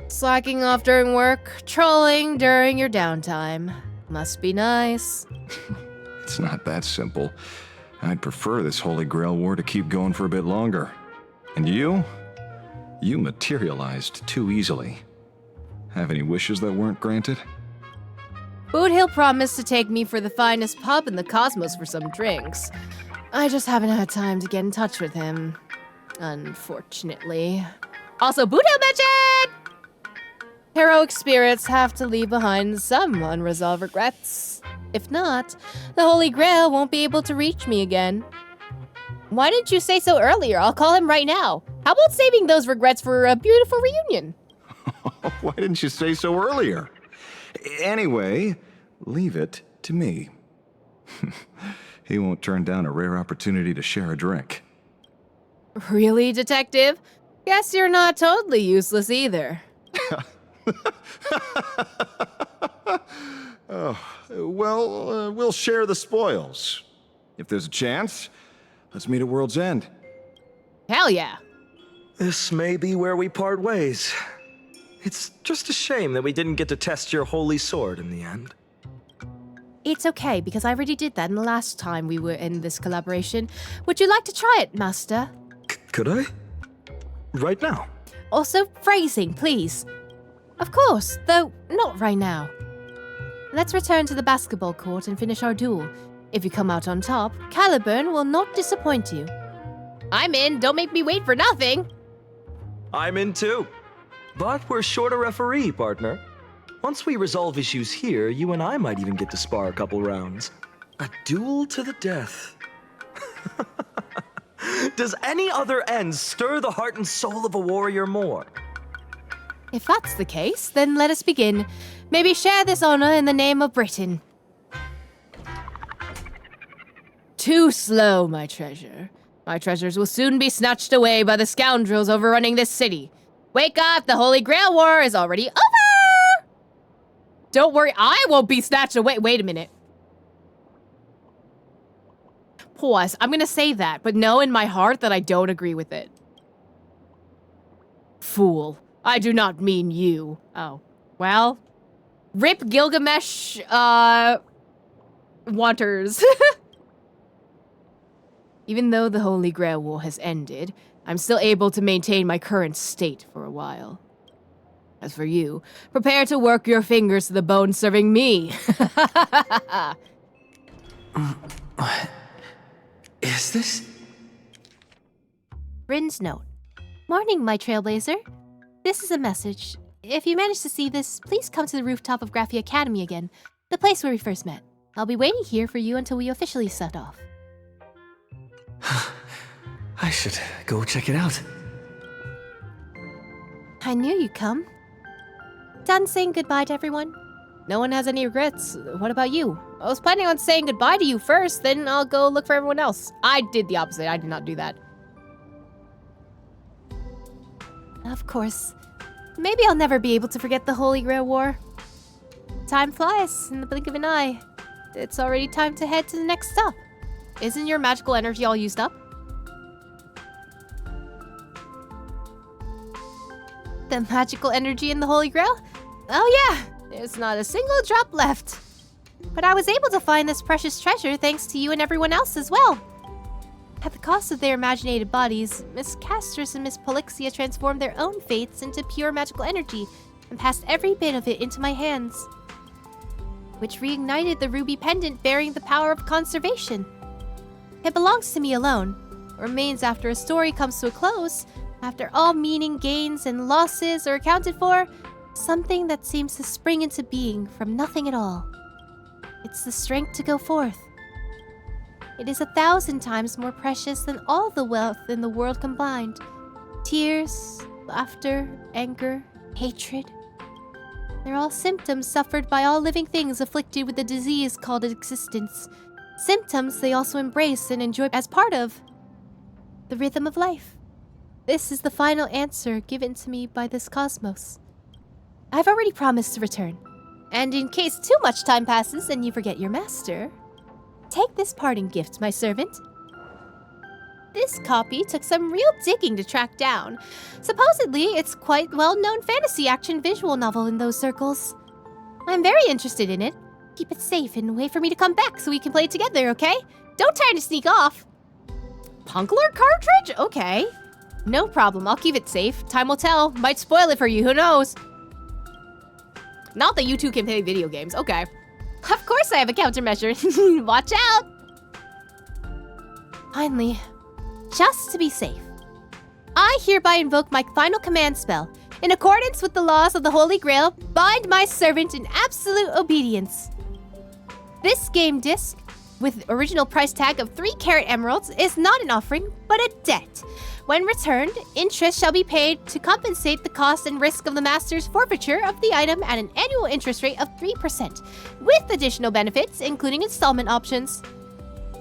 Slacking off during work, trolling during your downtime. Must be nice. It's not that simple. I'd prefer this Holy Grail War to keep going for a bit longer. And you? You materialized too easily. Have any wishes that weren't granted? Boot Hill promised to take me for the finest pub in the cosmos for some drinks. I just haven't had time to get in touch with him. Unfortunately. Also, Boot Hill mentioned! Heroic spirits have to leave behind some unresolved regrets. If not, the Holy Grail won't be able to reach me again. Why didn't you say so earlier? I'll call him right now. How about saving those regrets for a beautiful reunion? Why didn't you say so earlier? Anyway, leave it to me. He won't turn down a rare opportunity to share a drink. Really, Detective? Guess you're not totally useless either. We'll share the spoils. If there's a chance, let's meet at World's End. Hell yeah. This may be where we part ways. It's just a shame that we didn't get to test your holy sword in the end. It's okay, because I already did that in the last time we were in this collaboration. Would you like to try it, Master? Could I? Right now? Also, phrasing, please. Of course, though not right now. Let's return to the basketball court and finish our duel. If you come out on top, Caliburn will not disappoint you. I'm in, don't make me wait for nothing. I'm in too. But we're short a referee, partner. Once we resolve issues here, you and I might even get to spar a couple rounds. A duel to the death. Does any other end stir the heart and soul of a warrior more? If that's the case, then let us begin. Maybe share this honor in the name of Britain. Too slow, my treasure. My treasures will soon be snatched away by the scoundrels overrunning this city. Wake up, the Holy Grail War is already over! Don't worry, I won't be snatched away. Wait a minute. Pause. I'm gonna say that, but know in my heart that I don't agree with it. Fool. I do not mean you. Oh. Well. Rip Gilgamesh, wanters. Even though the Holy Grail War has ended, I'm still able to maintain my current state for a while. As for you, prepare to work your fingers to the bone serving me. What is this? Rin's note. Morning, my trailblazer. This is a message. If you manage to see this, please come to the rooftop of Graphia Academy again, the place where we first met. I'll be waiting here for you until we officially set off. I should go check it out. I knew you'd come. Done saying goodbye to everyone? No one has any regrets. What about you? I was planning on saying goodbye to you first, then I'll go look for everyone else. I did the opposite. I did not do that. Of course. Maybe I'll never be able to forget the Holy Grail War. Time flies in the blink of an eye. It's already time to head to the next stop. Isn't your magical energy all used up? The magical energy in the Holy Grail? Oh yeah, there's not a single drop left. But I was able to find this precious treasure thanks to you and everyone else as well. At the cost of their imaginated bodies, Miss Castress and Miss Polixia transformed their own fates into pure magical energy and passed every bit of it into my hands, which reignited the ruby pendant bearing the power of conservation. It belongs to me alone. It remains after a story comes to a close, after all meaning, gains, and losses are accounted for, something that seems to spring into being from nothing at all. It's the strength to go forth. It is 1,000 times more precious than all the wealth in the world combined. Tears, laughter, anger, hatred. They're all symptoms suffered by all living things afflicted with the disease called existence. Symptoms they also embrace and enjoy as part of the rhythm of life. This is the final answer given to me by this cosmos. I've already promised to return. And in case too much time passes and you forget your master, take this parting gift, my servant. This copy took some real digging to track down. Supposedly, it's quite well-known fantasy action visual novel in those circles. I'm very interested in it. Keep it safe and wait for me to come back so we can play it together, okay? Don't try to sneak off. Punkler cartridge? Okay. No problem, I'll keep it safe. Time will tell. Might spoil it for you, who knows? Not that you two can play video games, okay. Of course I have a countermeasure. Watch out! Finally, just to be safe, I hereby invoke my final command spell. In accordance with the laws of the Holy Grail, bind my servant in absolute obedience. This game disc, with original price tag of 3 carat emeralds, is not an offering, but a debt. When returned, interest shall be paid to compensate the cost and risk of the master's forfeiture of the item at an annual interest rate of 3%, with additional benefits, including installment options.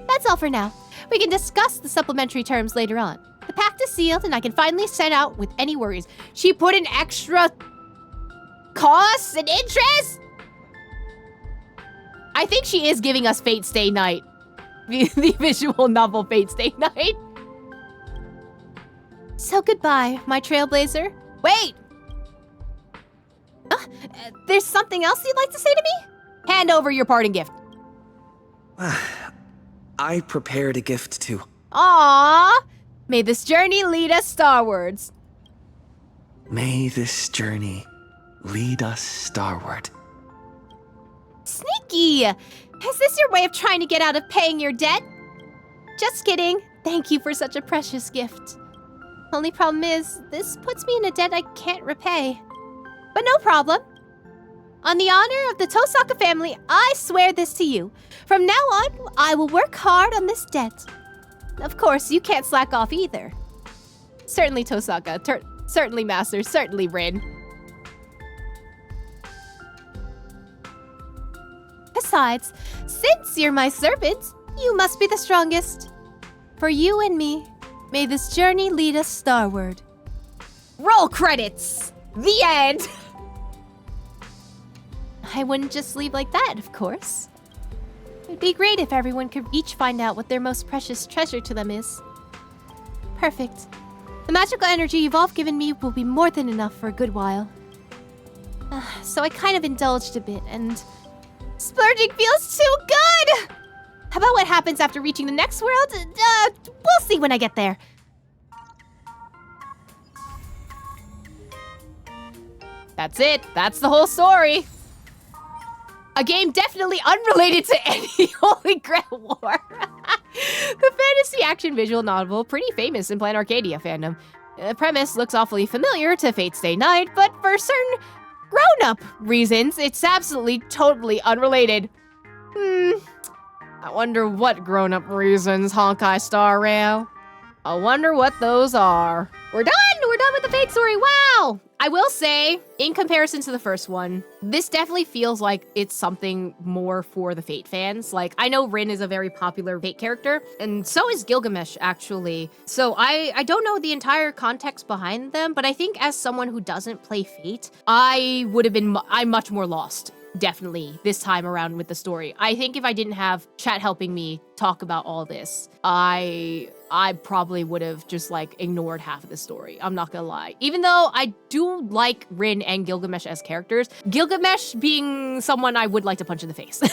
That's all for now. We can discuss the supplementary terms later on. The pact is sealed, and I can finally set out with any worries. She put in extra costs and interest? I think she is giving us Fate Stay Night. The visual novel Fate Stay Night. So goodbye, my trailblazer. Wait! There's something else you'd like to say to me? Hand over your parting gift. I prepared a gift too. Aww! May this journey lead us starwards. May this journey lead us starward. Sneaky! Is this your way of trying to get out of paying your debt? Just kidding. Thank you for such a precious gift. Only problem is, this puts me in a debt I can't repay. But no problem. On the honor of the Tosaka family, I swear this to you. From now on, I will work hard on this debt. Of course, you can't slack off either. Certainly Tosaka, certainly Master, certainly Rin. Besides, since you're my servant, you must be the strongest. For you and me, may this journey lead us starward. Roll credits! The end! I wouldn't just leave like that, of course. It'd be great if everyone could each find out what their most precious treasure to them is. Perfect. The magical energy you've all given me will be more than enough for a good while. So I kind of indulged a bit, and splurging feels too good! How about what happens after reaching the next world? We'll see when I get there. That's it. That's the whole story. A game definitely unrelated to any Holy Grail War. The fantasy action visual novel, pretty famous in Planet Arcadia fandom. The premise looks awfully familiar to Fate Stay Night, but for certain grown-up reasons, it's absolutely, totally unrelated. I wonder what grown-up reasons Honkai Star Rail. I wonder what those are. We're done! We're done with the Fate story, wow! I will say, in comparison to the first one, this definitely feels like it's something more for the Fate fans. Like, I know Rin is a very popular Fate character, and so is Gilgamesh, actually. So I don't know the entire context behind them, but I think as someone who doesn't play Fate, I'm much more lost. Definitely this time around with the story. I think if I didn't have chat helping me talk about all this, I probably would have just like ignored half of the story. I'm not gonna lie. Even though I do like Rin and Gilgamesh as characters, Gilgamesh being someone I would like to punch in the face.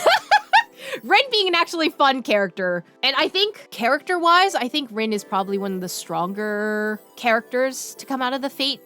Rin being an actually fun character. And I think character-wise, I think Rin is probably one of the stronger characters to come out of the Fate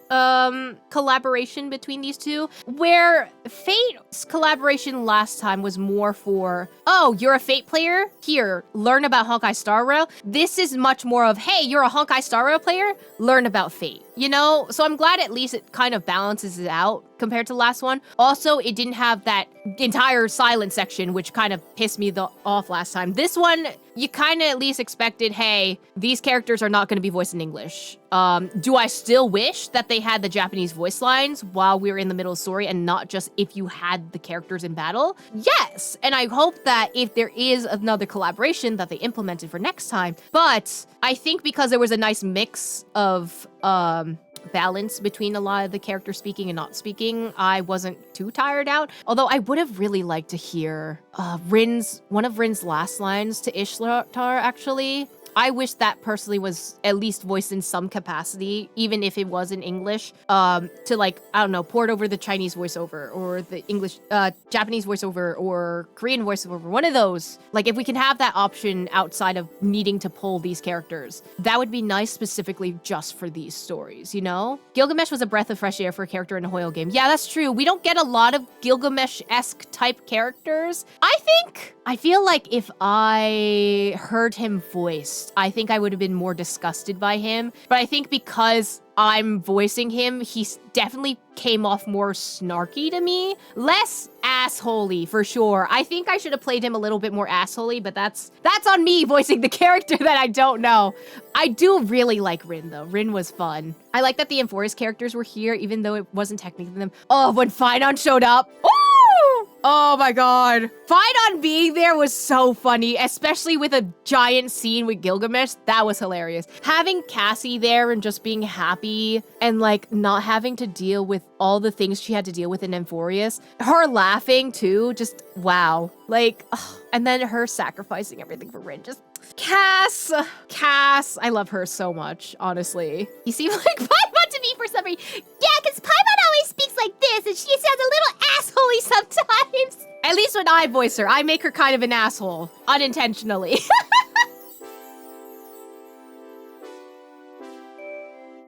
collaboration between these two. Where Fate's collaboration last time was more for, oh, you're a Fate player? Here, learn about Honkai Star Rail. This is much more of, hey, you're a Honkai Star Rail player? Learn about Fate. You know? So I'm glad at least it kind of balances it out compared to the last one. Also, it didn't have that entire silent section, which kind of pissed me off last time. This one, you kind of at least expected, hey, these characters are not going to be voiced in English. Do I still wish that they had the Japanese voice lines while we were in the middle of the story and not just if you had the characters in battle? Yes, and I hope that if there is another collaboration that they implemented for next time. But I think because there was a nice mix of balance between a lot of the characters speaking and not speaking, I wasn't too tired out. Although I would have really liked to hear one of Rin's last lines to Ishtar, actually. I wish that personally was at least voiced in some capacity, even if it was in English, to like, I don't know, port over the Chinese voiceover or the English, Japanese voiceover or Korean voiceover, one of those. Like if we can have that option outside of needing to pull these characters, that would be nice specifically just for these stories, you know? Gilgamesh was a breath of fresh air for a character in a Hoyle game. Yeah, that's true. We don't get a lot of Gilgamesh-esque type characters. I feel like if I heard him voiced, I think I would have been more disgusted by him. But I think because I'm voicing him, he definitely came off more snarky to me. Less assholey, for sure. I think I should have played him a little bit more assholey, but that's on me voicing the character that I don't know. I do really like Rin, though. Rin was fun. I like that the Emphorius characters were here, even though it wasn't technically them. Oh, when Phynon showed up. Ooh! Oh my god. Phynon being there was so funny, especially with a giant scene with Gilgamesh. That was hilarious. Having Cassie there and just being happy and like not having to deal with all the things she had to deal with in Emphorius. Her laughing too, just wow. Like, ugh. And then her sacrificing everything for Rin. Just Cass, I love her so much, honestly. You seem like Paimon to me for some reason. Yeah, because Paimon always speaks like this, and she sounds a little assholey sometimes. At least when I voice her, I make her kind of an asshole, unintentionally.